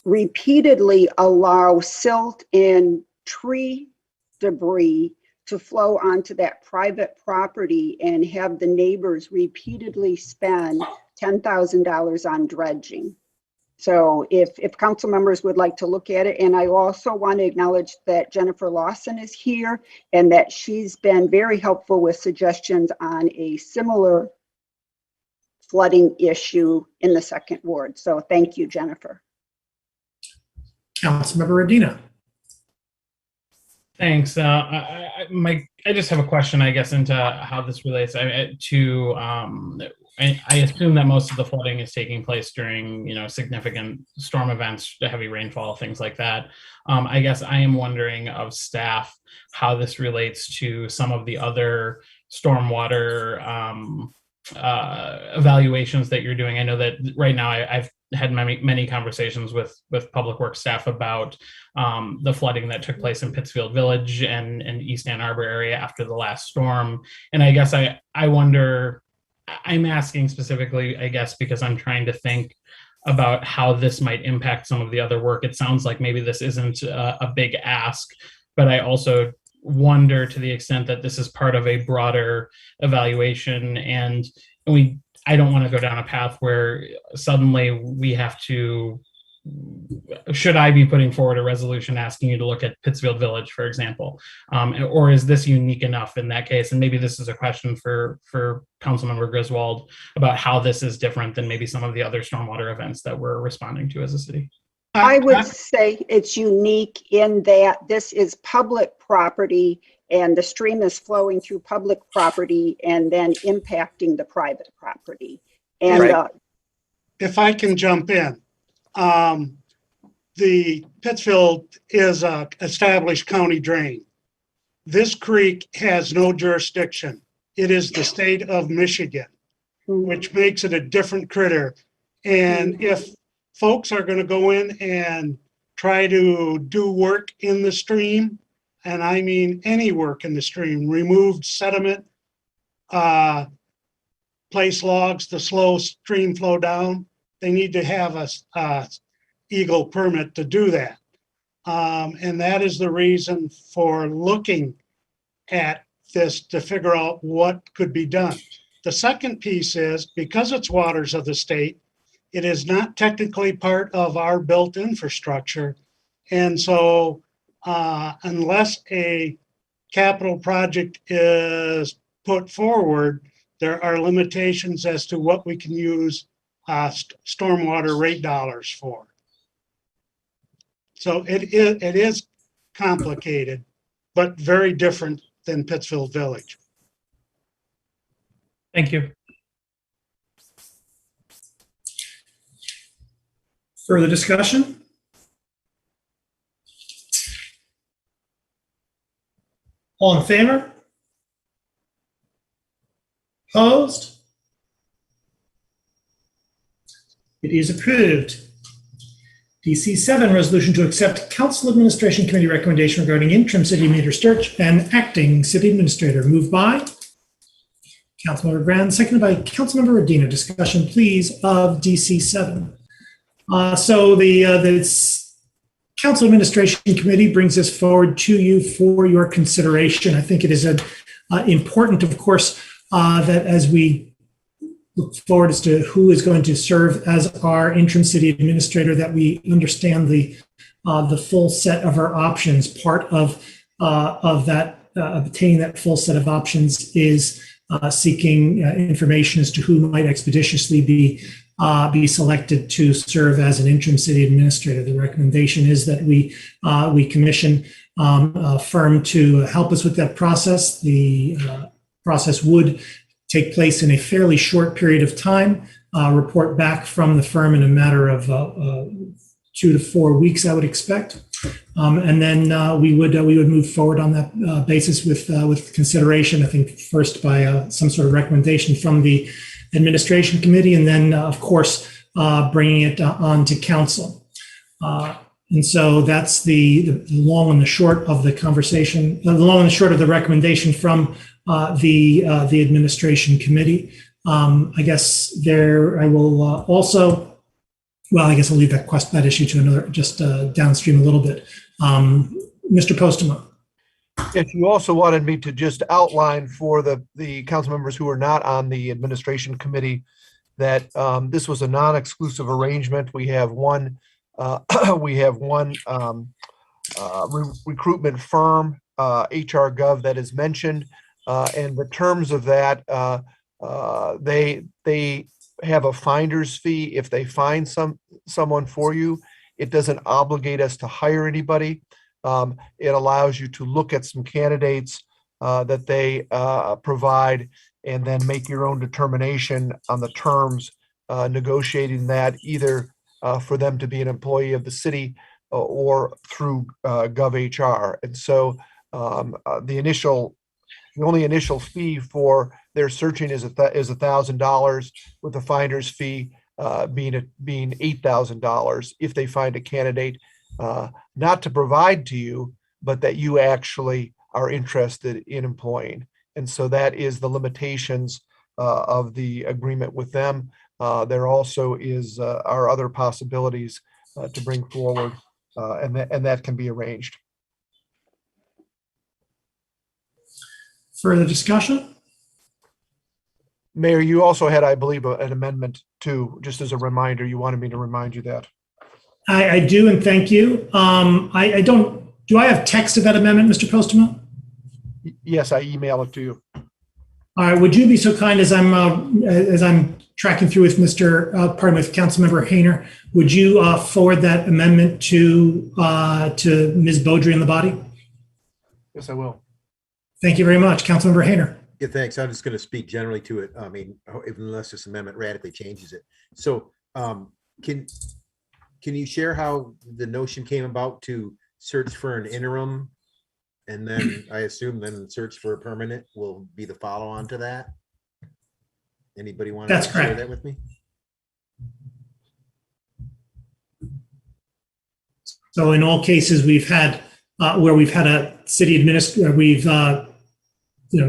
repeatedly allow silt and tree debris to flow onto that private property and have the neighbors repeatedly spend $10,000 on dredging. So if council members would like to look at it, and I also want to acknowledge that Jennifer Lawson is here and that she's been very helpful with suggestions on a similar flooding issue in the second ward. So thank you, Jennifer. Councilmember Radina. Thanks. I just have a question, I guess, into how this relates to. I assume that most of the flooding is taking place during, significant storm events, heavy rainfall, things like that. I guess I am wondering of staff how this relates to some of the other stormwater evaluations that you're doing. I know that right now I've had many conversations with public works staff about the flooding that took place in Pittsfield Village and East Ann Arbor area after the last storm. And I guess I wonder, I'm asking specifically, I guess, because I'm trying to think about how this might impact some of the other work. It sounds like maybe this isn't a big ask, but I also wonder to the extent that this is part of a broader evaluation, and I don't want to go down a path where suddenly we have to, should I be putting forward a resolution asking you to look at Pittsfield Village, for example? Or is this unique enough in that case? And maybe this is a question for Councilmember Griswold about how this is different than maybe some of the other stormwater events that we're responding to as a city. I would say it's unique in that this is public property and the stream is flowing through public property and then impacting the private property. And right. If I can jump in, the Pittsfield is a established county drain. This creek has no jurisdiction. It is the state of Michigan, which makes it a different critter. And if folks are going to go in and try to do work in the stream, and I mean any work in the stream, remove sediment, place logs to slow stream flow down, they need to have a Eagle permit to do that. And that is the reason for looking at this to figure out what could be done. The second piece is, because it's waters of the state, it is not technically part of our built infrastructure. And so unless a capital project is put forward, there are limitations as to what we can use stormwater rate dollars for. So it is complicated, but very different than Pittsfield Village. Thank you. Further discussion? All in favor? Opposed? It is approved. DC 7, resolution to accept Council Administration Committee recommendation regarding interim city administrator search and acting city administrator. Moved by Councilmember Grand, seconded by Councilmember Radina. Discussion, please, of DC 7. So the Council Administration Committee brings this forward to you for your consideration. I think it is important, of course, that as we look forward as to who is going to serve as our interim city administrator, that we understand the full set of our options. Part of that obtaining that full set of options is seeking information as to who might expeditiously be selected to serve as an interim city administrator. The recommendation is that we commission a firm to help us with that process. The process would take place in a fairly short period of time, report back from the firm in a matter of 2 to 4 weeks, I would expect. And then we would move forward on that basis with consideration, I think, first by some sort of recommendation from the administration committee, and then, of course, bringing it on to council. And so that's the long and the short of the conversation, the long and the short of the recommendation from the administration committee. I guess I will also, well, I guess I'll leave that issue to another, just downstream a little bit. Mr. Postma. Yes, you also wanted me to just outline for the council members who are not on the administration committee that this was a non-exclusive arrangement. We have one recruitment firm, HR Gov, that is mentioned, and the terms of that, they have a finder's fee if they find someone for you. It doesn't obligate us to hire anybody. It allows you to look at some candidates that they provide and then make your own determination on the terms, negotiating that either for them to be an employee of the city or through GovHR. And so the only initial fee for their searching is $1,000, with the finder's fee being $8,000 if they find a candidate not to provide to you, but that you actually are interested in employing. And so that is the limitations of the agreement with them. There also are other possibilities to bring forward, and that can be arranged. Further discussion? Mayor, you also had, I believe, an amendment too, just as a reminder. You wanted me to remind you that. I do, and thank you. Do I have text of that amendment, Mr. Postma? Yes, I email it to you. All right, would you be so kind, as I'm tracking through with with Councilmember Hayner, would you forward that amendment to Ms. Beaudry in the body? Yes, I will. Thank you very much, Councilmember Hayner. Yeah, thanks. I'm just going to speak generally to it. I mean, unless this amendment radically changes it. So can you share how the notion came about to search for an interim, and then I assume then search for a permanent will be the follow-on to that? Anybody want to share that with me? So in all cases, we've had where we've had a city administrator,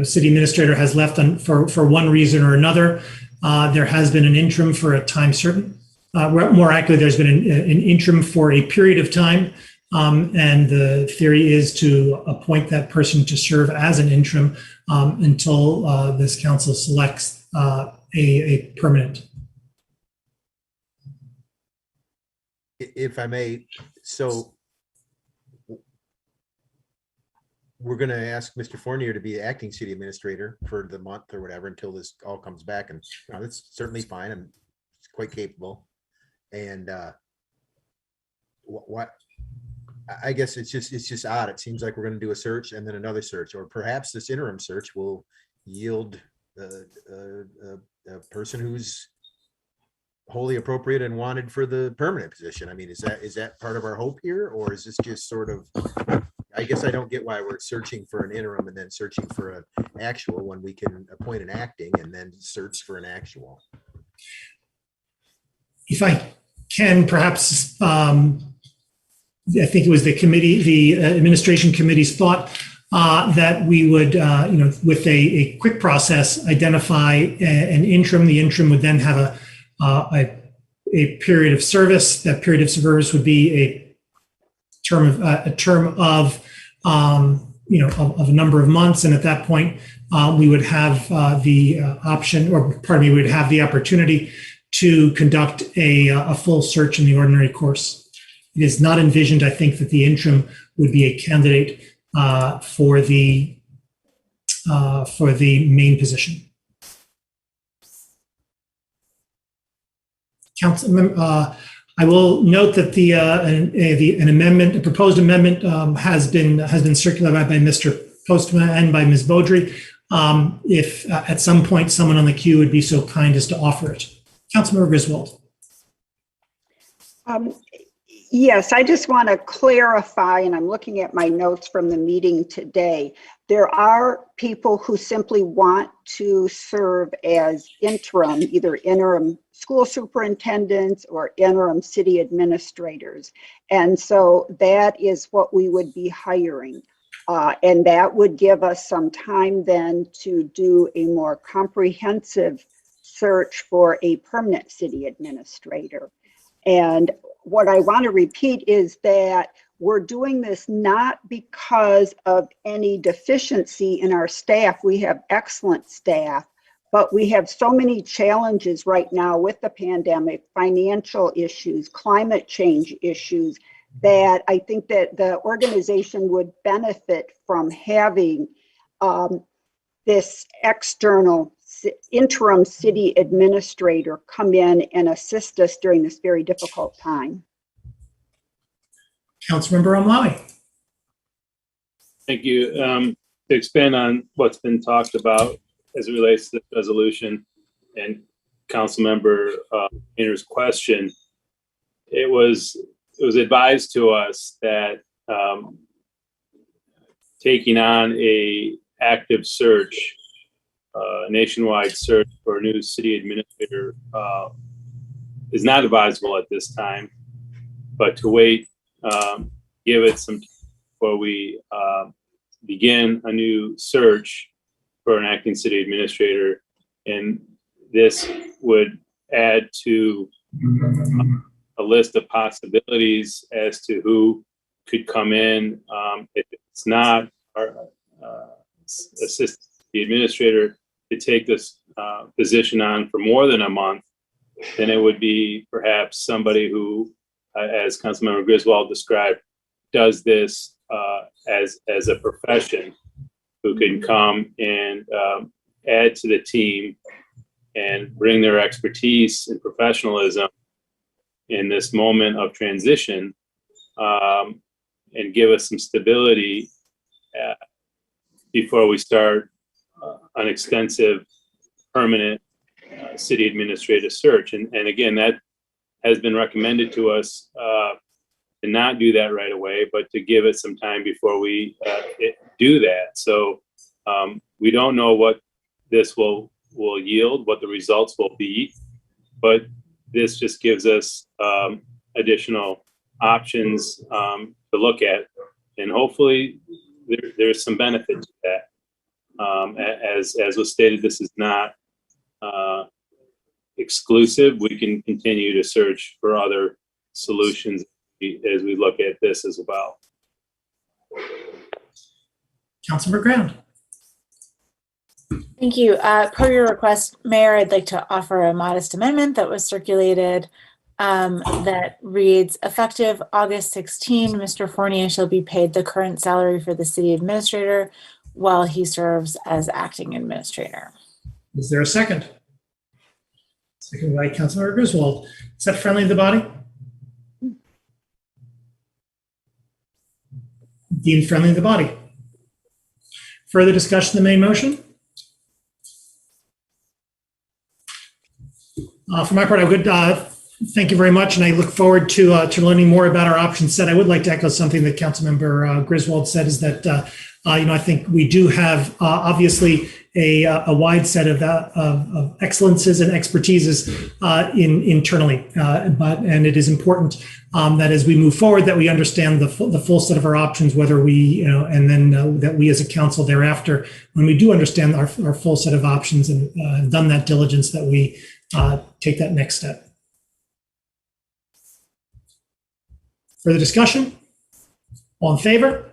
city administrator has left for one reason or another. There has been an interim for a time certain. More accurately, there's been an interim for a period of time. And the theory is to appoint that person to serve as an interim until this council selects a permanent. If I may, so we're going to ask Mr. Fournier to be acting city administrator for the month or whatever until this all comes back, and that's certainly fine. I'm quite capable, and what I guess it's just odd. It seems like we're going to do a search and then another search, or perhaps this interim search will yield a person who's wholly appropriate and wanted for the permanent position. I mean, is that part of our hope here, or is this just sort of? I guess I don't get why we're searching for an interim and then searching for an actual when we can appoint an acting and then search for an actual. If I can, perhaps, I think it was the administration committee's thought that we would, with a quick process, identify an interim. The interim would then have a period of service. That period of service would be a term of a number of months, and at that point, we would have the option, we would have the opportunity to conduct a full search in the ordinary course. It is not envisioned, I think, that the interim would be a candidate for the main position. I will note that a proposed amendment has been circulated by Mr. Postma and by Ms. Beaudry. If at some point someone on the queue would be so kind as to offer it. Councilmember Griswold. Yes, I just want to clarify, and I'm looking at my notes from the meeting today. There are people who simply want to serve as interim, either interim school superintendents or interim city administrators. And so that is what we would be hiring. And that would give us some time then to do a more comprehensive search for a permanent city administrator. And what I want to repeat is that we're doing this not because of any deficiency in our staff. We have excellent staff, but we have so many challenges right now with the pandemic, financial issues, climate change issues, that I think that the organization would benefit from having this external interim city administrator come in and assist us during this very difficult time. Councilmember Omlawi. Thank you. To expand on what's been talked about as it relates to the resolution and Councilmember Hayner's question, it was advised to us that taking on a active search, nationwide search for a new city administrator is not advisable at this time, but to wait, give it some time before we begin a new search for an acting city administrator. And this would add to a list of possibilities as to who could come in. If it's not our assistant administrator to take this position on for more than a month, then it would be perhaps somebody who, as Councilmember Griswold described, does this as a profession, who can come and add to the team and bring their expertise and professionalism in this moment of transition, and give us some stability before we start an extensive permanent city administrative search. And again, that has been recommended to us to not do that right away, but to give it some time before we do that. So we don't know what this will yield, what the results will be, but this just gives us additional options to look at, and hopefully there's some benefit to that. As was stated, this is not exclusive. We can continue to search for other solutions as we look at this as well. Councilmember Ground. Thank you. Per your request, Mayor, I'd like to offer a modest amendment that was circulated that reads, effective August 16, Mr. Fournier shall be paid the current salary for the city administrator while he serves as acting administrator. Is there a second? Second by Councilmember Griswold. Is that friendly to the body? Deemed friendly to the body. Further discussion of the main motion? For my part, I would thank you very much, and I look forward to learning more about our option set. I would like to echo something that Councilmember Griswold said, is that I think we do have obviously a wide set of excellences and expertises internally, and it is important that as we move forward, that we understand the full set of our options, whether we, and then that we as a council thereafter, when we do understand our full set of options and have done that diligence, that we take that next step. Further discussion? All in favor?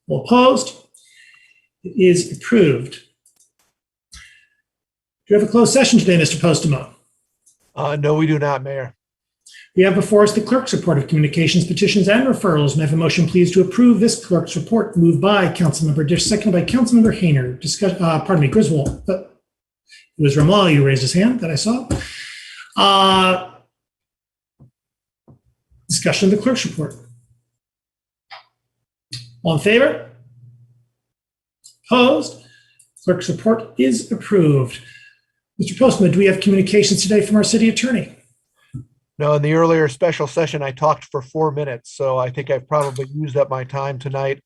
All opposed? It is approved. Do you have a closed session today, Mr. Postema? No, we do not, Mayor. We have before us the clerk's report of communications, petitions, and referrals. May I have a motion, please, to approve this clerk's report? Moved by Councilmember Dish, seconded by Councilmember Hayner. Griswold. It was Ramali who raised his hand that I saw. Discussion of the clerk's report. All in favor? Opposed? Clerk's report is approved. Mr. Postman, do we have communications today from our city attorney? No, in the earlier special session, I talked for 4 minutes, so I think I've probably used up my time tonight.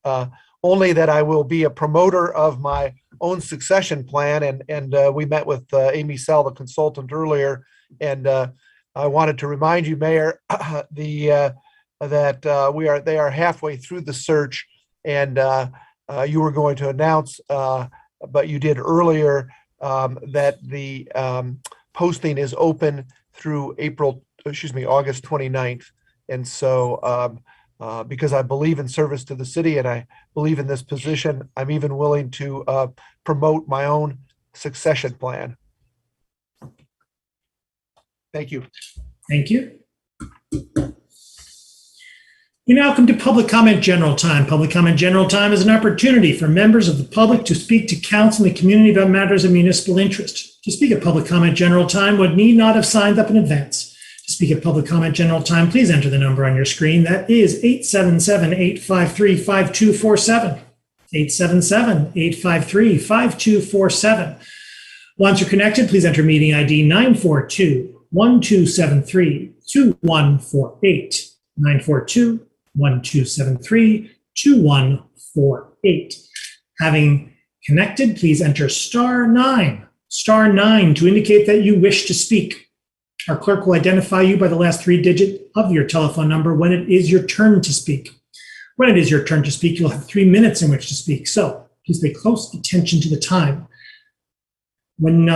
Only that I will be a promoter of my own succession plan, and we met with Amy Sell, the consultant, earlier, and I wanted to remind you, Mayor, that they are halfway through the search, and you were going to announce, but you did earlier, that the posting is open through August 29th. And so because I believe in service to the city and I believe in this position, I'm even willing to promote my own succession plan. Thank you. Thank you. We now come to public comment general time. Public comment general time is an opportunity for members of the public to speak to council and the community about matters of municipal interest. To speak at public comment general time, one need not have signed up in advance. To speak at public comment general time, please enter the number on your screen. That is 877-853-5247. 877-853-5247. Once you're connected, please enter meeting ID 942-1273-2148. 942-1273-2148. Having connected, please enter *9 to indicate that you wish to speak. Our clerk will identify you by the last 3 digits of your telephone number when it is your turn to speak. When it is your turn to speak, you'll have 3 minutes in which to speak. So please pay close attention to the time. When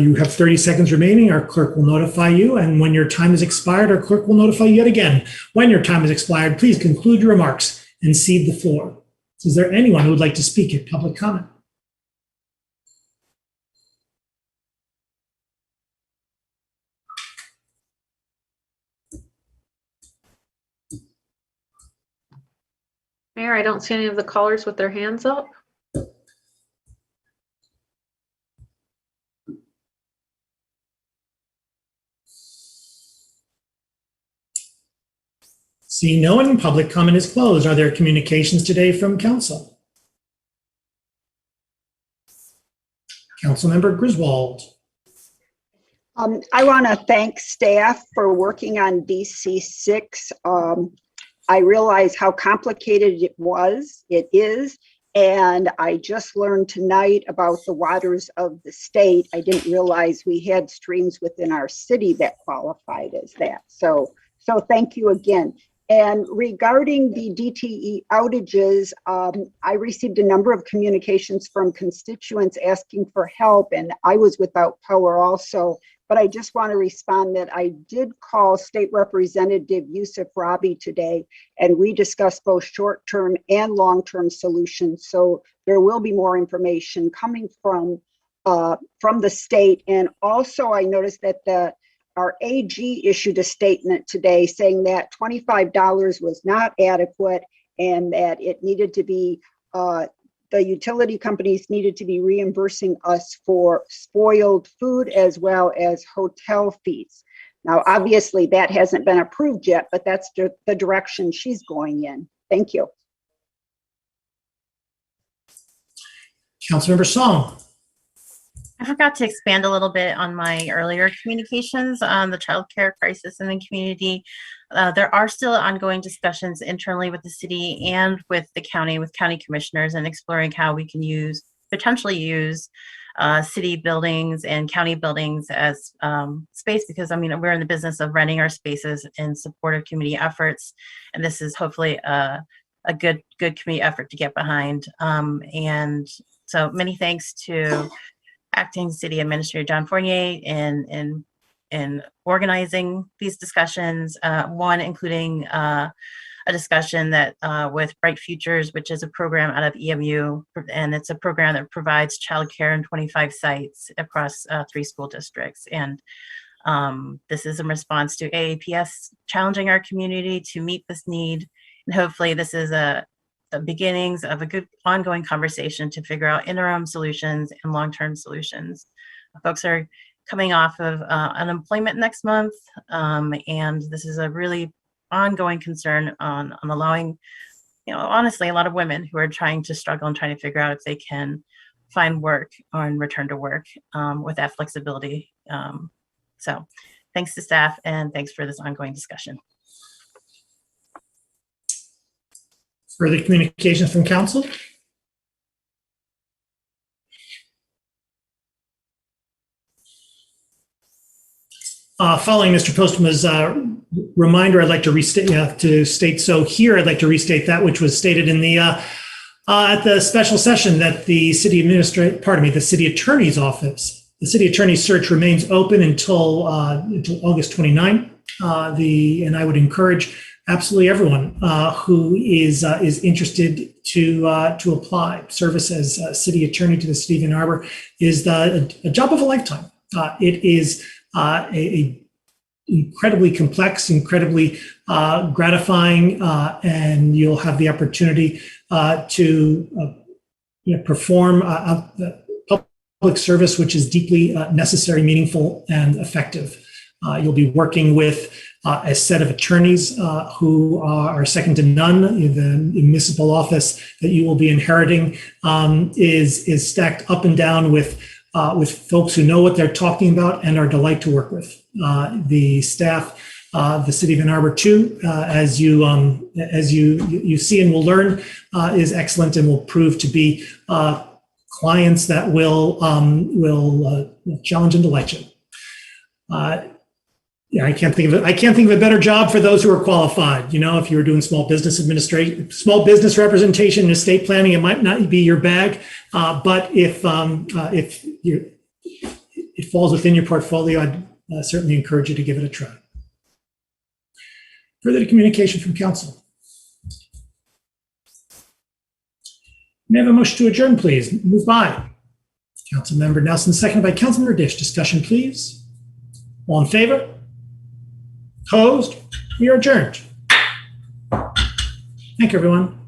you have 30 seconds remaining, our clerk will notify you. And when your time has expired, our clerk will notify you yet again. When your time has expired, please conclude your remarks and cede the floor. So is there anyone who would like to speak at public comment? Mayor, I don't see any of the callers with their hands up. Seeing no one, public comment is closed. Are there communications today from council? Councilmember Griswold. I want to thank staff for working on DC6. I realize how complicated it is, and I just learned tonight about the waters of the state. I didn't realize we had streams within our city that qualified as that. So thank you again. And regarding the DTE outages, I received a number of communications from constituents asking for help, and I was without power also. But I just want to respond that I did call State Representative Yusuf Rabi today, and we discussed both short-term and long-term solutions. So there will be more information coming from the state. And also I noticed that our AG issued a statement today saying that $25 was not adequate and that it needed to be, the utility companies needed to be reimbursing us for spoiled food as well as hotel fees. Now, obviously that hasn't been approved yet, but that's the direction she's going in. Thank you. Councilmember Song. I forgot to expand a little bit on my earlier communications on the child care crisis in the community. There are still ongoing discussions internally with the city and with the county, with county commissioners, and exploring how we can potentially use city buildings and county buildings as space, because I mean, we're in the business of renting our spaces in support of community efforts, and this is hopefully a good community effort to get behind. And so many thanks to Acting City Administrator John Fournier in organizing these discussions, one including a discussion that with Bright Futures, which is a program out of EMU, and it's a program that provides childcare in 25 sites across 3 school districts. And this is in response to AAPS challenging our community to meet this need. And hopefully this is the beginnings of a good ongoing conversation to figure out interim solutions and long-term solutions. Folks are coming off of unemployment next month, and this is a really ongoing concern on allowing, honestly, a lot of women who are trying to struggle and trying to figure out if they can find work or return to work with that flexibility. So Thanks to staff, and thanks for this ongoing discussion. Further communications from council? Following Mr. Postma's reminder, I'd like to restate, so here I'd like to restate that which was stated in the at the special session that the city attorney's office, the city attorney's search remains open until August 29. And I would encourage absolutely everyone who is interested to apply. Service as city attorney to the city of Ann Arbor is a job of a lifetime. It is a incredibly complex, incredibly gratifying, and you'll have the opportunity to perform public service, which is deeply necessary, meaningful, and effective. You'll be working with a set of attorneys who are second to none. The municipal office that you will be inheriting is stacked up and down with folks who know what they're talking about and are a delight to work with. The staff, the city of Ann Arbor too, as you see and will learn, is excellent and will prove to be clients that will challenge and delight you. I can't think of a better job for those who are qualified. If you were doing small business administration, small business representation, and estate planning, it might not be your bag. But if it falls within your portfolio, I'd certainly encourage you to give it a try. Further communication from council. May I have a motion to adjourn, please? Moved by Councilmember Nelson, seconded by Councilmember Dish. Discussion, please. All in favor? Opposed? We are adjourned. Thank you, everyone.